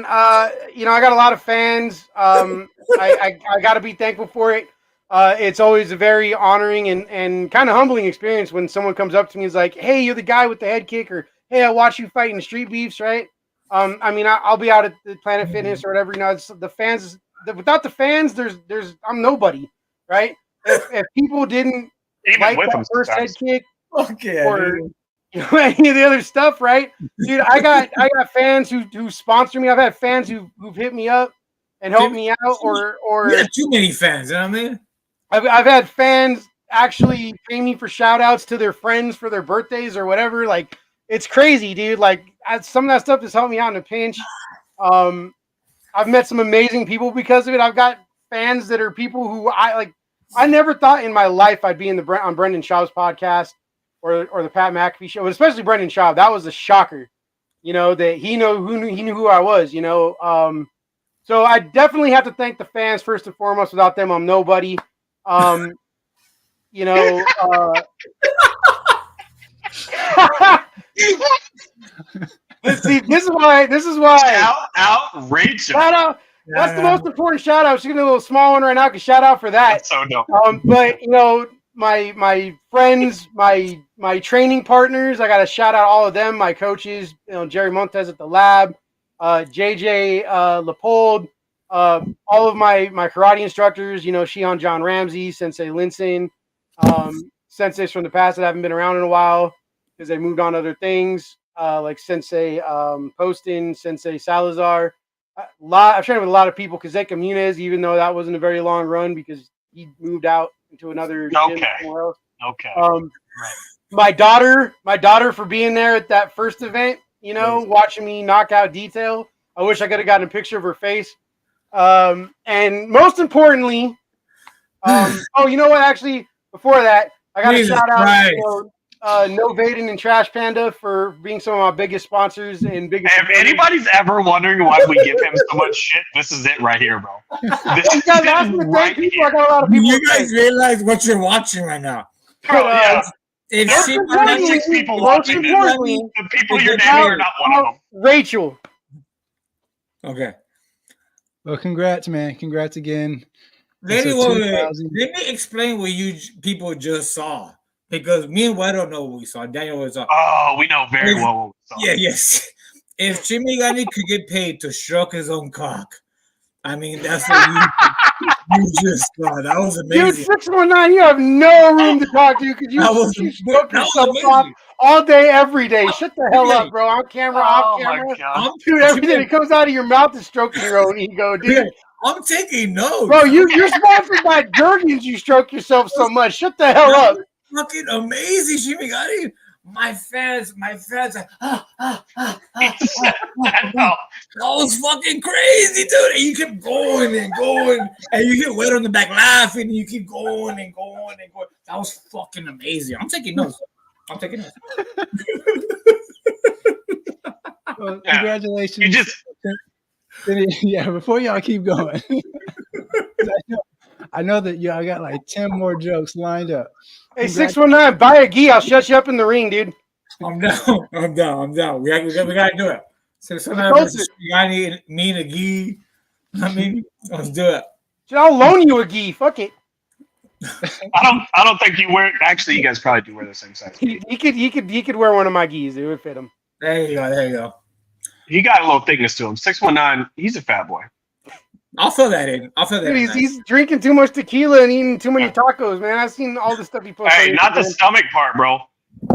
You know, I got a lot of fans. I got to be thankful for it. It's always a very honoring and kind of humbling experience when someone comes up to me and is like, "Hey, you're the guy with the head kick," or "Hey, I watched you fight in the Street Beefs," right? I mean, I'll be out at the Planet Fitness or whatever. You know, it's the fans. Without the fans, there's I'm nobody, right? If people didn't Even like with that them first head sometimes. kick, Okay, or you know, any of the other stuff, right? Dude, I got fans who sponsor me. I've had fans who've hit me up and helped me out, or You have too many fans, you know what I mean? I've had fans actually pay me for shout outs to their friends for their birthdays or whatever. Like, it's crazy, dude. Like, some of that stuff has helped me out in a pinch. I've met some amazing people because of it. I've got fans that are people who I like. I never thought in my life I'd be on Brendan Schaub's podcast or the Pat McAfee show, but especially Brendan Schaub. That was a shocker, you know, that he knew who I was, you know. So I definitely have to thank the fans first and foremost. Without them, I'm nobody. You know, see, this is why outrageous. Shout out. That's the most important shout out. She's gonna do a little small one right now. Cause shout out for that. That's so dope. But you know, my friends, my training partners, I gotta shout out all of them. My coaches, you know, Jerry Montes at the lab, JJ Leopold, all of my karate instructors, you know, Shihan John Ramsey, Sensei Linson, senseis from the past that haven't been around in a while because they moved on to other things, like Sensei Poston, Sensei Salazar. I've trained with a lot of people. Kazeka Muniz, even though that wasn't a very long run because he moved out into another gym somewhere else. Okay. My daughter for being there at that first event, you know, watching me knock out Detail. I wish I could have gotten a picture of her face. And most importantly, oh, you know what? Actually, before that, I got to shout out to No Vaden and Trash Panda for being some of my biggest sponsors and biggest. If anybody's ever wondering why we give him so much shit, this is it right here, bro. You guys asked me to thank people. I got a lot of people. You guys realize what you're watching right now. Bro, yeah. If There's she 36 people watching this. The people you're naming are not one of them. Rachel. Okay. Well, congrats, man. Congrats again. Let So me 2000 explain what you people just saw. Because me and Wedo know what we saw. Daniel was saw. Oh, we know very well what we saw. Yeah, yes. If Chimigani could get paid to stroke his own cock, I mean, that's what you just saw. That was Dude, amazing. 619, you have no room to talk to because you stroke yourself off all day, every day. Shut the hell up, bro. On camera, off camera. Dude, everything that comes out of your mouth is stroking your own ego, dude. I'm taking notes. Bro, you're sponsored by Jergens. You stroke yourself so much. Shut the hell up. Fucking amazing, Shimigani. My fans, that was fucking crazy, dude. And you kept going and going, and you get wet on the back laughing, and you keep going and going and going. That was fucking amazing. I'm taking notes. Well, Yeah. congratulations. You just Yeah, before y'all keep going. I know that y'all got like 10 more jokes lined up. Hey, 619, buy a gi. I'll shut you up in the ring, dude. I'm down. I'm down. We gotta do it. So sometimes versus Gianni, me and a gi. I mean, let's do it. I'll loan you a gi. Fuck it. I don't think you wear. Actually, you guys probably do wear the same size. He could wear one of my gis. It would fit him. There you go. He got a little thickness to him. 619. He's a fat boy. I'll fill that in. Dude, he's drinking too much tequila and eating too many tacos, man. I've seen all the stuff he posts. Hey, not the stomach part, bro.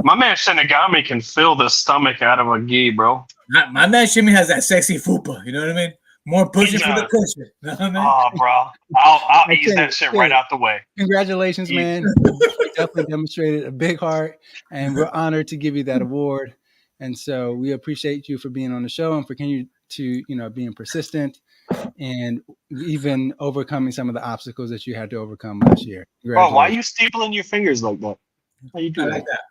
My man Shinigami can fill the stomach out of a gi, bro. My man Shimmy has that sexy fupa. You know what I mean? More pushing for the cushion. You know what I mean? Oh, bro. I'll ease that shit right out the way. Congratulations, man. You definitely demonstrated a big heart, and we're honored to give you that award. And so we appreciate you for being on the show and for continue to, being persistent and even overcoming some of the obstacles that you had to overcome last year. Bro, why are you stapling your fingers like that? How you doing? I like that.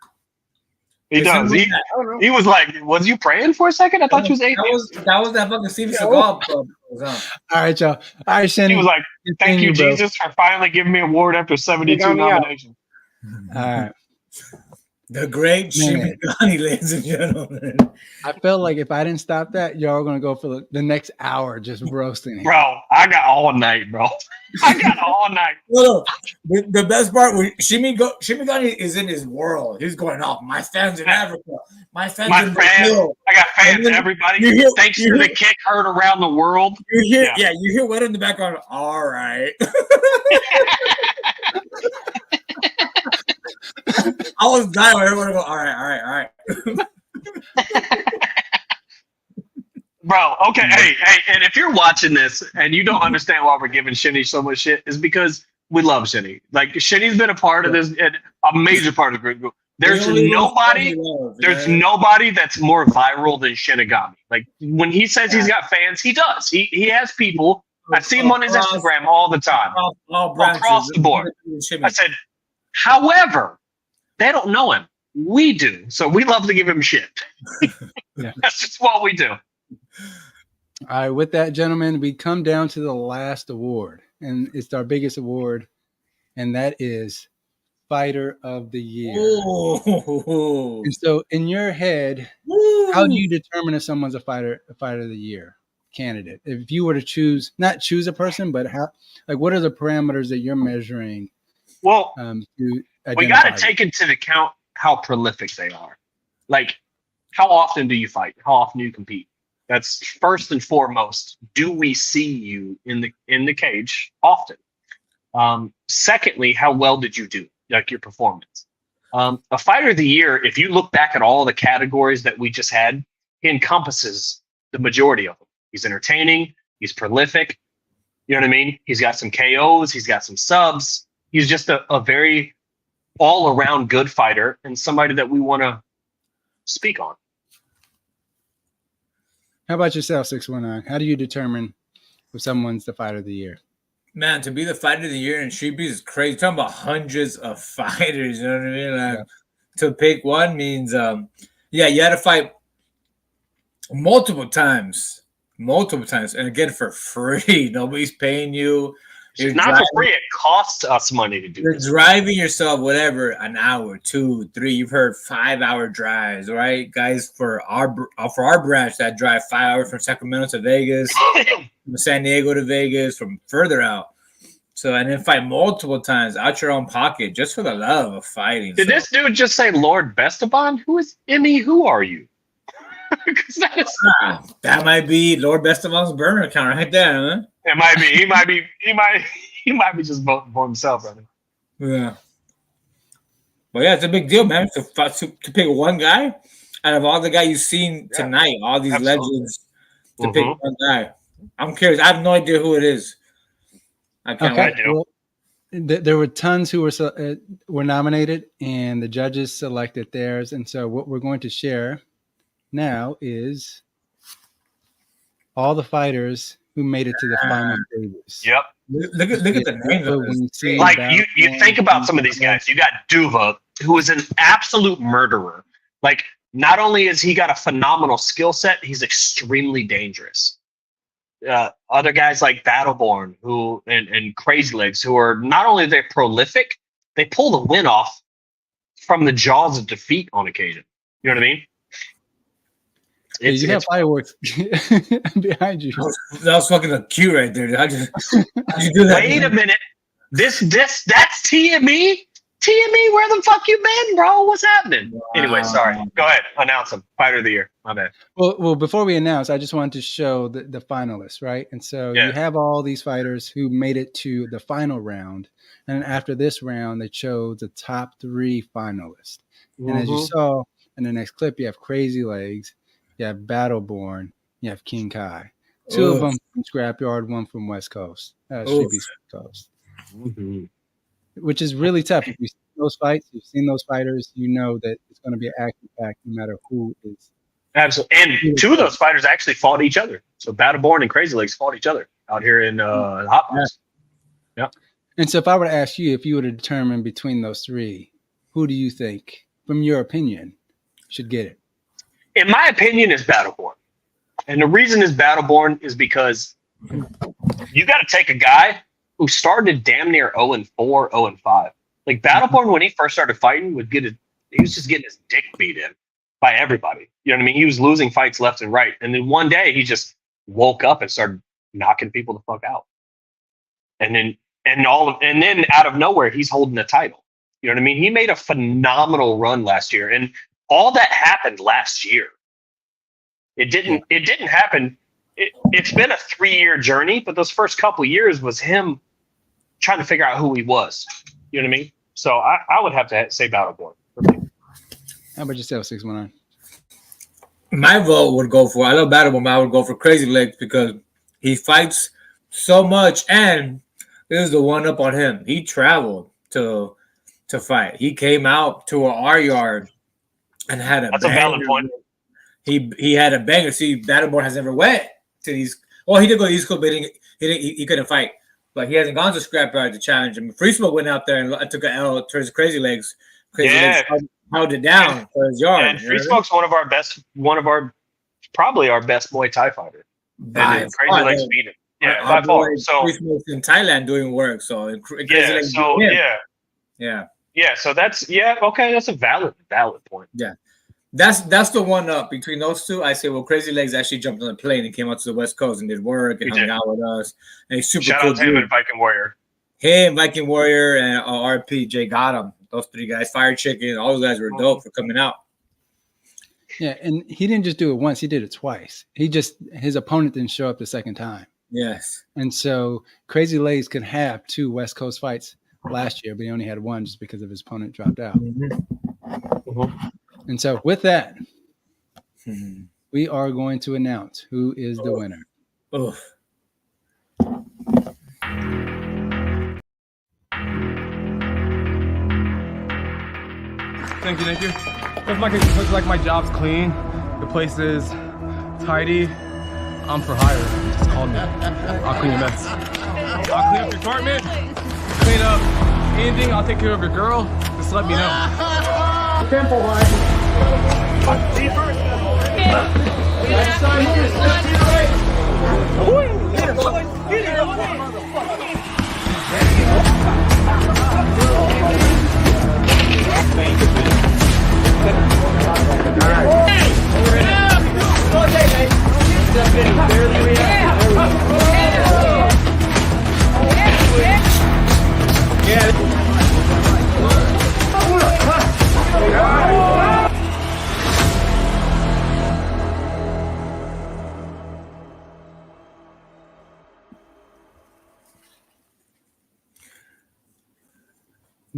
He does. He was like, was you praying for a second? I thought you was atheist. That was that fucking Steven Seagal club. All right, y'all. All right, Shannon. He was like, thank you, Jesus, for finally giving me an award after 72 nominations. All right. The great Jimmy Gunny, ladies and gentlemen. I felt like if I didn't stop that, y'all are going to go for the next hour just roasting him. Bro, I got all night, bro. I got all night. No. The best part was Shimmy Gunny is in his world. He's going off. My fans in Africa. My fans in Brazil. I got fans, everybody. Thanks for the kick heard around the world. You hear what in the background? All right. I was dying. Everyone go, all right. Bro, okay, hey, and if you're watching this and you don't understand why we're giving Shinny so much shit, is because we love Shinny. Like, Shinny's been a part of this, and a major part of the group. There's nobody that's more viral than Shinigami. Like, when he says he's got fans, he does. He has people. I see him on his Instagram all the time, across the board. I said, however, they don't know him. We do. So we love to give him shit. That's just what we do. All right, with that, gentlemen, we come down to the last award, and it's our biggest award, and that is Fighter of the Year. Ooh. And so, in your head, how do you determine if someone's a Fighter of the Year candidate? If you were to not choose a person, but what are the parameters that you're measuring? Well, we got to take it. into account how prolific they are. Like, how often do you fight? How often do you compete? That's first and foremost. Do we see you in the cage often? Secondly, how well did you do? Like, your performance. A Fighter of the Year, if you look back at all the categories that we just had, he encompasses the majority of them. He's entertaining. He's prolific. You know what I mean? He's got some KOs. He's got some subs. He's just a very all-around good fighter and somebody that we want to speak on. How about yourself, 619? How do you determine if someone's the Fighter of the Year? Man, to be the Fighter of the Year in Streetbeefs is crazy. You're talking about hundreds of fighters. You know what I mean? Like, to pick one means, you had to fight multiple times, and again for free. Nobody's paying you. It's not for free. It costs us money to do. You're driving yourself, whatever, an hour, 2, 3. You've heard 5-hour drives, right, guys? For our branch, that drive 5 hours from Sacramento to Vegas, from San Diego to Vegas, from further out. So, and then fight multiple times out your own pocket just for the love of fighting. Did this dude just say Lord Bestaban? Who is Emmy? Who are you? That might be Lord Bestaban's burner account right there, huh? It might be. He might be just voting for himself, brother. Yeah. Well, yeah, it's a big deal, man. To pick one guy out of all the guys you've seen tonight, all these legends, to pick one guy. I'm curious. I have no idea who it is. I can't wait. Well, there were tons who were nominated, and the judges selected theirs. And so what we're going to share now is all the fighters who made it to the final stages. Yep. Look at the names of this. Like, you think about some of these guys. You got Duva, who is an absolute murderer. Like, not only has he got a phenomenal skill set, he's extremely dangerous. Other guys like Battleborn and Crazy Legs, who are not only they're prolific, they pull the win off from the jaws of defeat on occasion. You know what I mean? You have fireworks behind you. That was fucking a cue right there. How'd you do that? Wait a minute. That's TME? TME, where the fuck you been, bro? What's happening? Wow. Anyway, sorry. Go ahead. Announce them. Fighter of the year. My bad. Well, before we announce, I just wanted to show the finalists, right? And so you have all these fighters who made it to the final round. And after this round, they chose the top 3 finalists. Mm-hmm. And as you saw in the next clip, you have Crazy Legs, you have Battleborn, you have King Kai. 2 of them from Scrapyard, 1 from West Coast, Streetbeefs West Coast. Mm-hmm. Which is really tough. If you've seen those fights, you've seen those fighters, you know that it's going to be an action-packed no matter who is. Absolutely. And 2 of those fighters actually fought each other. So Battleborn and Crazy Legs fought each other out here in Hot Box. Yeah. And so if I were to ask you, if you were to determine between those 3, who do you think, from your opinion, should get it? In my opinion, is Battleborn. And the reason is Battleborn is because you got to take a guy who started damn near 0-4, 0-5. Like Battleborn, when he first started fighting, he was just getting his dick beat in by everybody. You know what I mean? He was losing fights left and right. And then one day he just woke up and started knocking people the fuck out. And then out of nowhere, he's holding the title. You know what I mean? He made a phenomenal run last year. And all that happened last year. It didn't happen. It's been a 3-year journey, but those first couple years was him trying to figure out who he was. You know what I mean? So I would have to say Battleborn. How about yourself, 619? My vote would go for, I love Battleborn, but I would go for Crazy Legs because he fights so much, and this is the one up on him. He traveled to fight. He came out to our yard and had a That's a valid point. He had a banger. See, Battleborn has never went to these. Well, he did go to East Coast, but he couldn't fight. But he hasn't gone to Scrapyard to challenge him. Free Smoke went out there and took an L to his Crazy Legs. Crazy Legs held it down for his yard. And Free Smoke's probably our best Muay Thai fighter. And Crazy Legs beat him. Yeah, by far. So Free Smoke's in Thailand doing work. So So that's okay. That's a valid point. Yeah. That's the one up between those 2. I say, well, Crazy Legs actually jumped on the plane and came out to the West Coast and did work and hung out with us. And he's super Shout cool. out to him and Viking Warrior. Him, Viking Warrior, and RP, Jay got him. Those 3 guys, Fire Chicken, all those guys were dope for coming out. Yeah, and he didn't just do it once; he did it twice. His opponent didn't show up the second time. Yes, and so Crazy Legs could have 2 West Coast fights last year, but he only had 1 just because of his opponent dropped out. Mm-hmm. And so with that, we are going to announce who is the winner. Thank you. Looks like my job's clean. The place is tidy. I'm for hire. Just call me. I'll clean your mess. I'll clean up your apartment. Clean up anything. I'll take care of your girl. Just let me know. Temple line.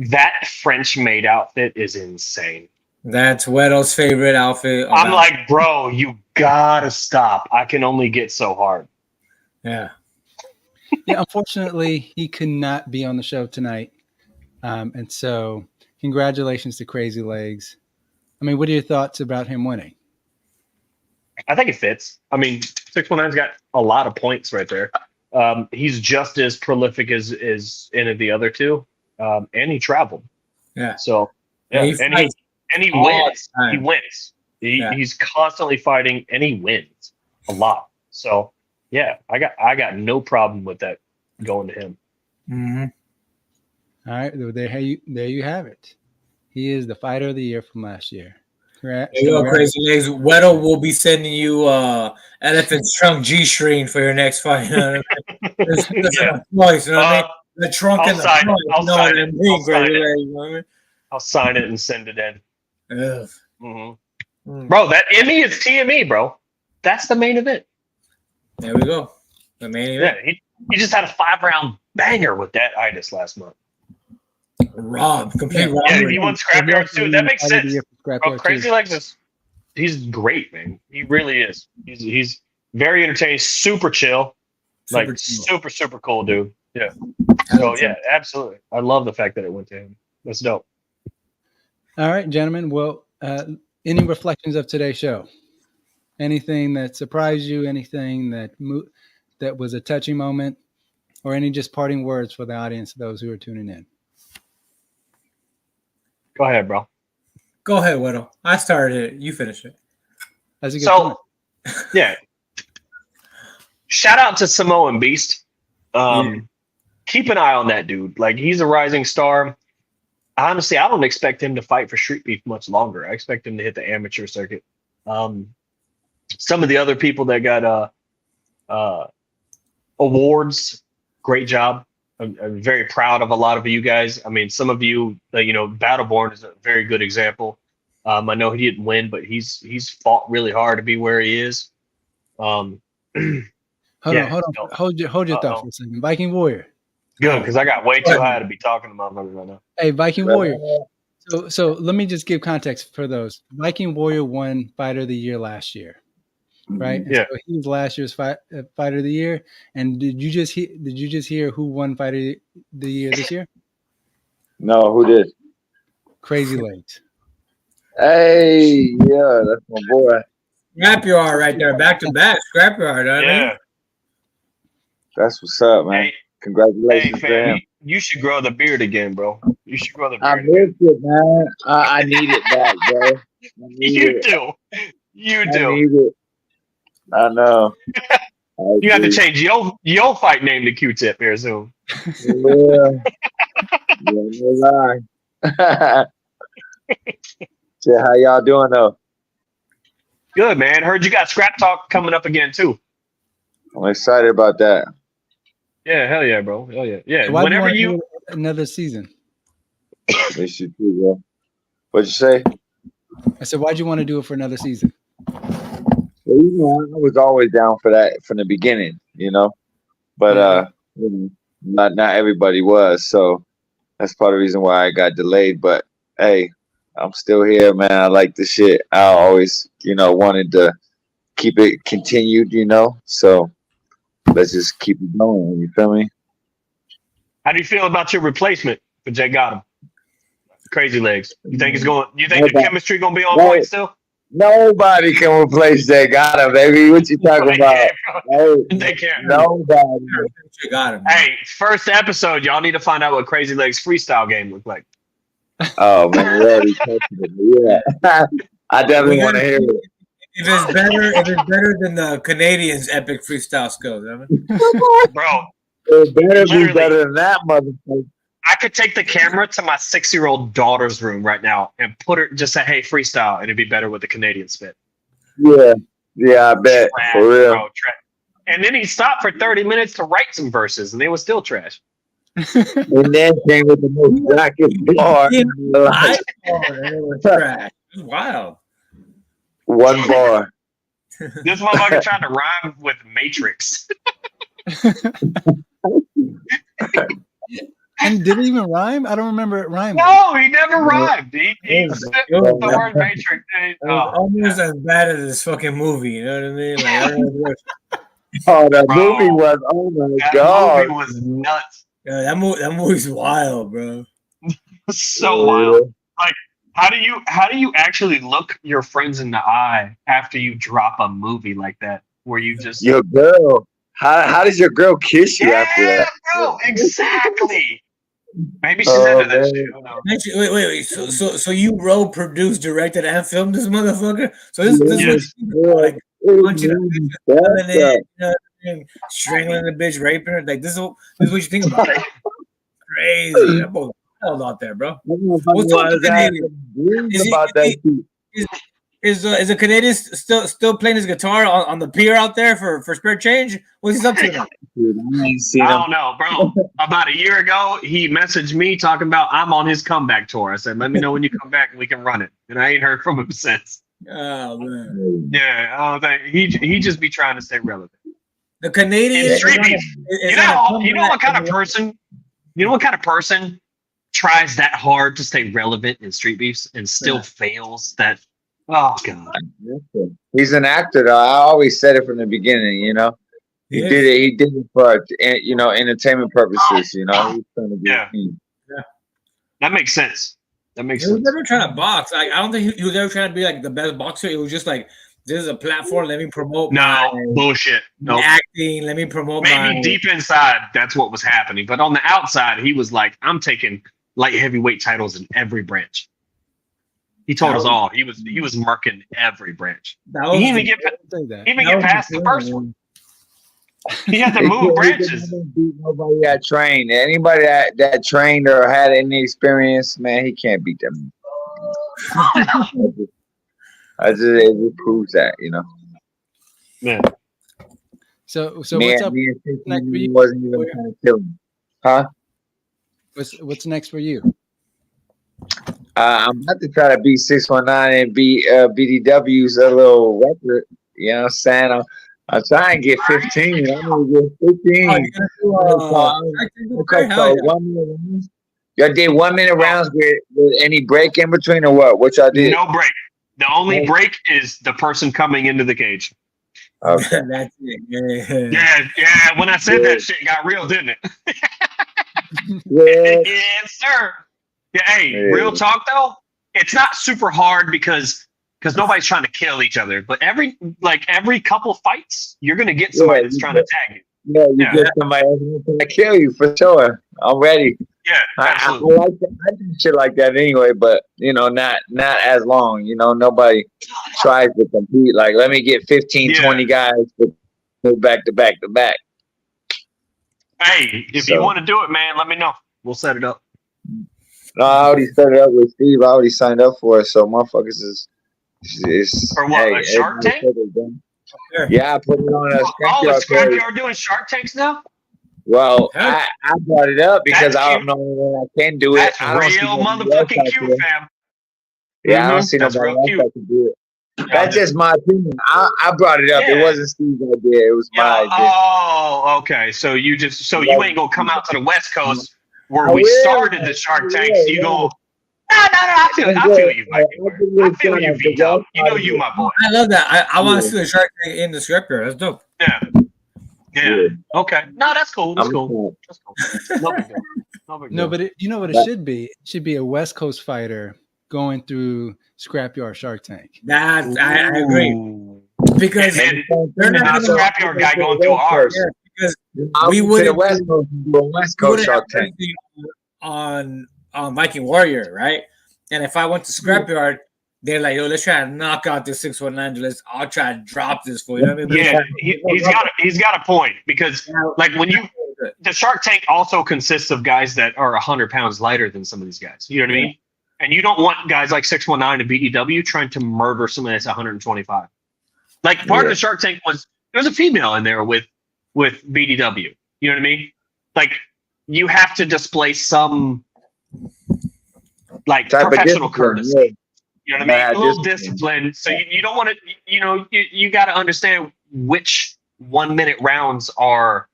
That French maid outfit is insane. That's Wedo's favorite outfit. I'm like, bro, you gotta stop. I can only get so hard. Yeah. Yeah, unfortunately, he could not be on the show tonight. And so congratulations to Crazy Legs. I mean, what are your thoughts about him winning? I think it fits. I mean, 619's got a lot of points right there. He's just as prolific as any of the other 2. And he traveled. Yeah. So he wins. He wins. He's constantly fighting, and he wins a lot. So yeah, I got no problem with that going to him. All right, there you have it. He is the fighter of the year from last year. Correct. There you go, Crazy Legs. Weddle will be sending you elephant's trunk G-string for your next fight. There's Yeah. choice, you know what I mean? The trunk I'll and the sign it. trunk. I'll You know sign what I it. mean, I'll sign Crazy it. Legs, you know what I mean? I'll sign it and send it in. Ugh. Bro, that Emmy is TME, bro. That's the main event. There we go. The main event. Yeah, he just had a 5-round banger with that itis last month. Complete Yeah, he won Scrapyard too. That makes sense. Bro, Crazy Legs he's great, man. He really is. He's very entertaining, super chill. Super cool dude. Yeah. So yeah, absolutely. I love the fact that it went to him. That's dope. All right, gentlemen. Well, any reflections of today's show? Anything that surprised you? Anything that was a touching moment? Or any just parting words for the audience, those who are tuning in? Go ahead, bro. Go ahead, Weddle. I started it. You finish it. That's a good point. Yeah. Shout out to Samoan Beast. Keep an eye on that dude. Like, he's a rising star. Honestly, I don't expect him to fight for Street Beef much longer. I expect him to hit the amateur circuit. Some of the other people that got awards, great job. I'm very proud of a lot of you guys. I mean, some of you, Battleborn is a very good example. I know he didn't win, but he's fought really hard to be where he is. Hold on. Hold your thought for a second. Viking Warrior. Good, because I got way too high to be talking to motherfuckers right now. Hey, Viking Warrior. So let me just give context for those. Viking Warrior won Fighter of the Year last year, right? And yeah. So he was last year's Fighter of the Year. And did you just hear who won Fighter of the Year this year? No, who did? Crazy Legs. Hey, yeah, that's my boy. Scrapyard right there, back to back. Scrapyard, I mean. That's what's up, man. Congratulations, Hey, fam, man. you should grow the beard again, bro. You should grow the I beard. missed it, man. I need it back, bro. You do. I need it. I know. You have to change your fight name to Q-Tip here soon. Yeah. No lie. So how y'all doing though? Good, man. Heard you got Scrap Talk coming up again too. I'm excited about that. Yeah, hell yeah, bro. Hell yeah. Yeah. Why Whenever do you you want to do another season? Miss you too, bro. What'd you say? I said, why'd you want to do it for another season? Well, I was always down for that from the beginning, but not everybody was, so that's part of the reason why I got delayed. But hey, I'm still here, man. I like the shit. I always, wanted to keep it continued, so let's just keep it going. You feel me? how do you feel about your replacement for Jay Gotham? Crazy Legs. You think the chemistry gonna be on point still? Nobody can replace that. Got him, baby. What you talking about? They can't. Nobody. Got him. Hey, first episode, y'all need to find out what Crazy Legs freestyle game looked like. Oh man, you already touched it. Yeah, I definitely want to hear it. If it's better than the Canadians' epic freestyle skills, bro. It better be better than that, motherfucker. I could take the camera to my 6-year-old daughter's room right now and put her, just say, "Hey, freestyle," and it'd be better with the Canadian spit. Yeah, I bet. Trash, For real. bro, and then he stopped for 30 minutes to write some verses, and they were still trash. And then came with the most blackest bar. trash. Wow. One bar. This motherfucker tried to rhyme with Matrix. And did it even rhyme? I don't remember it rhyming. No, he never rhymed. He said the word Matrix. Almost as bad as this fucking movie. You know what I mean? Oh, that movie was. Oh my god. That movie was nuts. Yeah, that movie's wild, bro. So wild. Like, how do you actually look your friends in the eye after you drop a movie like that, where you just your girl? How does your girl kiss you after that? Bro, exactly. Maybe she's into that shit. Who knows? Wait. So you wrote, produced, directed, and filmed this motherfucker? So this is what you do, like punching a bitch, killing it, you know what I mean? Strangling the bitch, raping her. Like this is what you think about. Crazy. That boy held out there, bro. What's up with Canadian? Is a Canadian still playing his guitar on the pier out there for spare change? What's he up to now? I don't know, bro. About a year ago, he messaged me talking about I'm on his comeback tour. I said, let me know when you come back and we can run it. And I ain't heard from him since. Oh man. Yeah, I don't think he just be trying to stay relevant. The Canadian Street Beef. You know what kind of person? You know what kind of person tries that hard to stay relevant in Street Beefs and still fails? That oh god. He's an actor, though. I always said it from the beginning. You know, he did it. He did it for entertainment purposes. You know, he's trying to be a team. Yeah, that makes sense. That makes He was sense. never trying to box. I don't think he was ever trying to be like the best boxer. It was just like, this is a platform. Let me promote my bullshit. No acting. Let me promote Maybe deep inside, that's what was happening. But on the outside, he was like, I'm taking light heavyweight titles in every branch. He told us all. He was marking every branch. He even get past the first one. He had to move branches. Nobody that trained. Anybody that trained or had any experience, man, he can't beat them. It proves that, you know. Yeah. So what's up next for you? Wasn't even trying to kill him. Huh? What's next for you? I'm about to try to beat 619 and beat BDW's a little record. You know what I'm saying? I'm trying to get 15. I'm gonna get 15. Y'all did 1 minute rounds with any break in between or what? What y'all did? No break. The only break is the person coming into the cage. Okay. That's it. Yeah. When I said that shit got real, didn't it? Yes, sir. Yeah, hey, real talk though, it's not super hard because nobody's trying to kill each other. But every couple fights, you're gonna get somebody that's trying to tag you. Yeah, you get somebody else trying to kill you for sure. I'm ready. Yeah, I do shit like that anyway, but you know, not as long. You know, nobody tries to compete. Like, let me get 15, 20 guys to move back to back to back. Hey, if you want to do it, man, let me know. We'll set it up. No, I already set it up with Steve. I already signed up for it, so motherfuckers is for what? A Shark Tank? Yeah, I put it on a Scrapyard. Scrapyard doing Shark Tanks now? Well, I brought it up because I don't know when I can do it. That's real motherfucking cute, fam. Yeah, I don't see nobody else that can do it. That's just my opinion. I brought it up. It wasn't Steve's idea. It was my idea. Oh, okay. So you ain't gonna come out to the West Coast where we started the Shark Tanks. You go. No. I feel you, Mike. I feel you, V-Dub. You know you, my boy. I love that. I want to see the Shark Tank in the Scrapyard. That's dope. Yeah. Okay. No, that's cool. That's cool. No, but you know what it should be? It should be a West Coast fighter going through Scrapyard Shark Tank. I agree. Because they're not a Scrapyard guy going through ours. Yeah, because we would West Coast Shark Tank on Viking Warrior, right? And if I went to Scrapyard, they're like, yo, let's try to knock out this 619. I'll try to drop this for you. You know what I mean? Yeah, he's got a point because like when the Shark Tank also consists of guys that are 100 pounds lighter than some of these guys. You know what I mean? And you don't want guys like 619 and BDW trying to murder somebody that's 125. Like part of the Shark Tank there was a female in there with BDW. You know what I mean? Like you have to display some like professional courtesy. You know what I mean? A little discipline. So you don't want to, you got to understand which 1 minute rounds are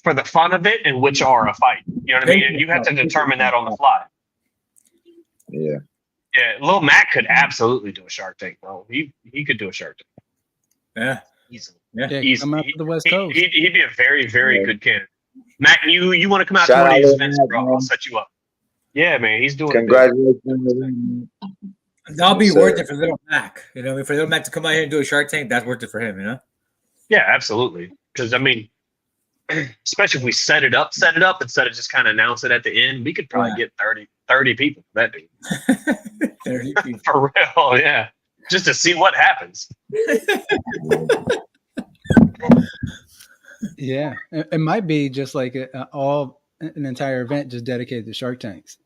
for the fun of it and which are a fight. You know what I mean? And you have to determine that on the fly. Yeah. Yeah. Lil Mac could absolutely do a Shark Tank, bro. He could do a Shark Tank. Yeah. Easily. Yeah. Come out to the West Coast. He'd be a very, very good candidate. Mac, you want to come out to one of these events, bro? I'll set you up. Yeah, man. He's doing Congratulations. That'll be worth it for Little Mac. You know, for Little Mac to come out here and do a Shark Tank, that's worth it for him, you know? Yeah, absolutely. Because, I mean, especially if we set it up instead of just kind of announce it at the end, we could probably get 30 people for that dude. 30 people. For real, yeah. Just to see what happens. Yeah, it might be just like an entire event just dedicated to Shark Tanks.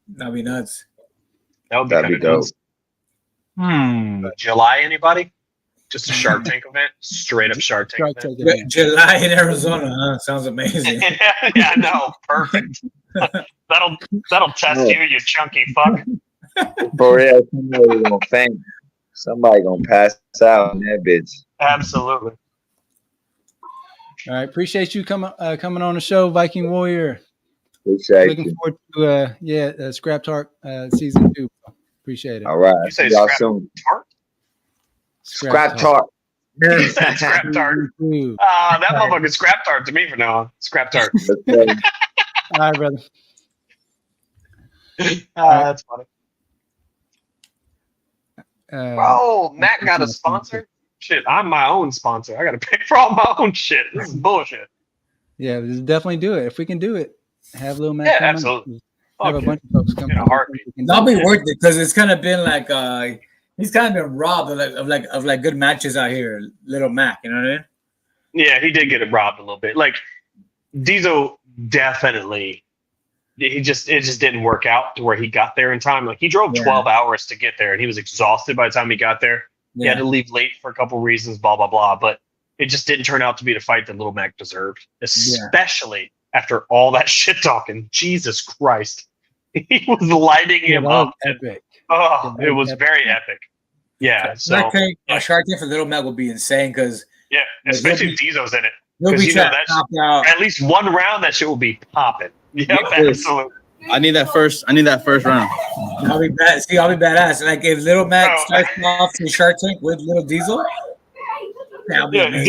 That'd be nuts. That would be kind of dope. July, anybody? Just a Shark Tank event? Straight up Shark Tank event. July in Arizona, huh? Sounds amazing. Yeah, no, perfect. That'll test you, you chunky fuck. For real, somebody gonna faint. Somebody gonna pass out in that bitch. Absolutely. All right, appreciate you coming on the show, Viking Warrior. Appreciate Looking you. forward to Scrap Talk season 2. Appreciate it. All right. You say See y'all Scrap soon. Tart? Scrap Talk. You said Scrap Tart. That motherfucker Scrap Tart to me for now on. Scrap Tart. All right, brother. That's funny. Bro, Matt got a sponsor? Shit, I'm my own sponsor. I got to pay for all my own shit. This is bullshit. Yeah, let's definitely do it. If we can do it, have Lil Matt. Yeah, come on. absolutely. Have a bunch of folks come. In a heartbeat. That'll be worth it because it's kind of been like he's kind of been robbed of good matches out here, Little Mac. You know what I mean? Yeah, he did get it robbed a little bit. Like Diesel definitely. It just didn't work out to where he got there in time. Like he drove 12 hours to get there, and he was exhausted by the time he got there. He had to leave late for a couple reasons, blah blah blah. But it just didn't turn out to be the fight that Little Mac deserved, especially after all that shit talking. Jesus Christ, he was lighting him up. Epic. Oh, it was very epic. Yeah. So Shark Tank for Little Mac will be insane because especially if Diesel's in it. He'll be Because out. at least one round that shit will be popping. Yep, absolutely. I need that first round. I'll be bad. See, I'll be badass. Like if Little Mac starts off in Shark Tank with Little Diesel.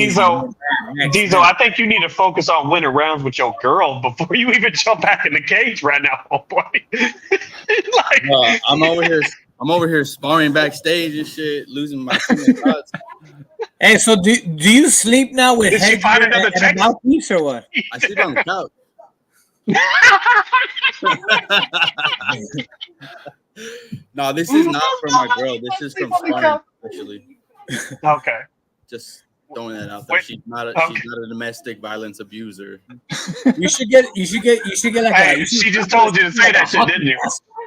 Diesel, I think you need to focus on winning rounds with your girl before you even jump back in the cage right now, oh boy. I'm over here sparring backstage and shit, losing my thoughts. Hey, so do you sleep now with Did you find another and a mouthpiece or what? I sleep on the couch. No, this is not from my girl. This is from sparring, actually. Okay. Just throwing that out there. She's not a domestic violence abuser. You should get like hey, she just told you to say that shit, didn't you?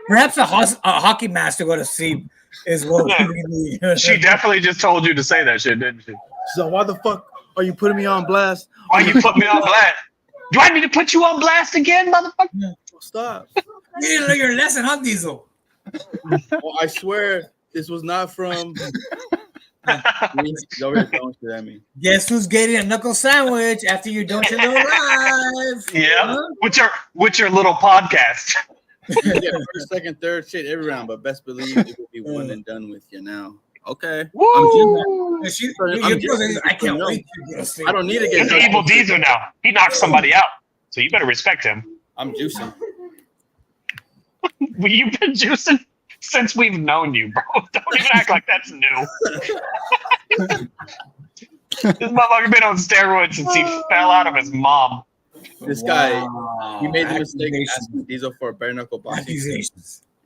Perhaps a hockey mask to go to sleep is what we need. She definitely just told you to say that shit, didn't she? So why the fuck are you putting me on blast? Why you put me on blast? Do I need to put you on blast again, motherfucker? Stop. You didn't learn your lesson, huh, Diesel? Well, I swear this was not from. Guess who's getting a knuckle sandwich after you don't your little live? Yeah, with your little podcast. Yeah, first, second, third, shit, every round, but best believe it will be one and done with you now. Okay. Woo! I can't wait. I don't need to get. He's evil Diesel now. He knocked somebody out, so you better respect him. I'm juicing. Well, you've been juicing since we've known you, bro. Don't even act like that's new. This motherfucker been on steroids since he fell out of his mom. This guy, he made the mistake asking Diesel for a bare knuckle boxing.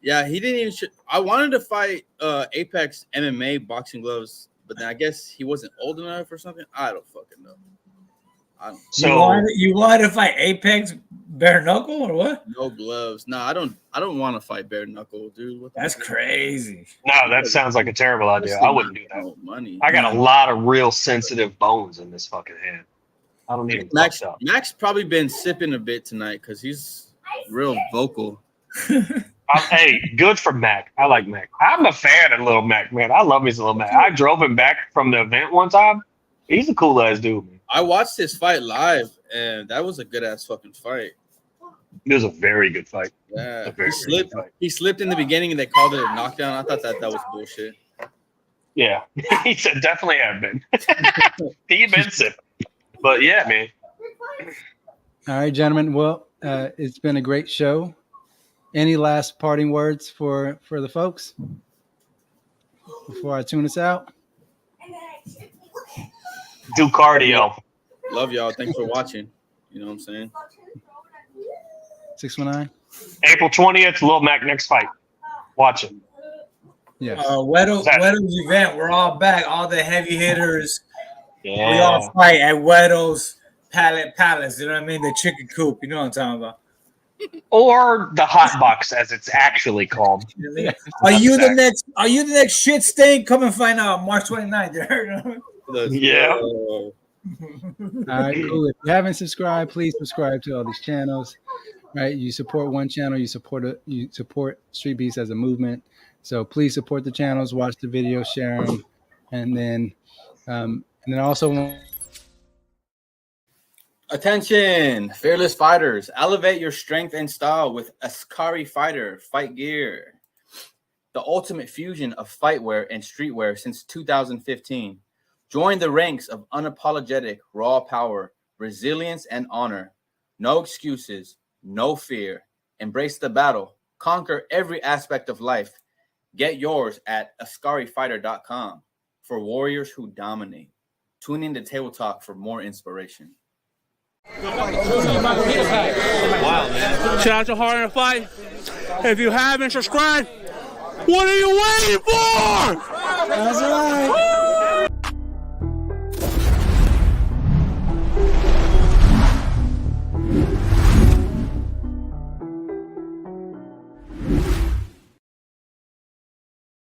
Yeah, he didn't even. I wanted to fight Apex MMA boxing gloves, but then I guess he wasn't old enough or something. I don't fucking know. You wanted to fight Apex bare knuckle or what? No gloves. No, I don't want to fight bare knuckle, dude. That's crazy. No, that sounds like a terrible idea. I wouldn't do that. Money. I got a lot of real sensitive bones in this fucking hand. I don't need to Max probably been sipping a bit tonight because he's real vocal. Hey, good for Mac. I like Mac. I'm a fan of Little Mac, man. I love me some Little Mac. I drove him back from the event one time. He's a cool ass dude, man. I watched his fight live, and that was a good ass fucking fight. It was a very good fight. Yeah, he slipped in the beginning, and they called it a knockdown. I thought that was bullshit. Yeah, he said definitely have been. He been sipping, but yeah, man. All right, gentlemen. Well, it's been a great show. Any last parting words for the folks before I tune us out? Do cardio. Love y'all. Thanks for watching. You know what I'm saying? 619. April 20th, Lil Mac next fight. Watch it. Yes. Weto's event. We're all back. All the heavy hitters. Yeah. We all fight at Weto's Palace. You know what I mean? The chicken coop. You know what I'm talking about? Or the hot box, as it's actually called. Are you the next shit stain? Come and find out March 29th. You heard? Yeah. All right, cool. If you haven't subscribed, please subscribe to all these channels. Right, you support one channel, you support Street Beefs as a movement. So please support the channels, watch the videos, share them, and then also. Attention, fearless fighters! Elevate your strength and style with Ascari Fighter fight gear, the ultimate fusion of fightwear and streetwear since 2015. Join the ranks of unapologetic raw power, resilience, and honor. No excuses, no fear. Embrace the battle. Conquer every aspect of life. Get yours at ascarifighter.com for warriors who dominate. Tune in to Table Talk for more inspiration. Wow, man. Shout out to Hard in a Fight. If you haven't subscribed, what are you waiting for? That's right.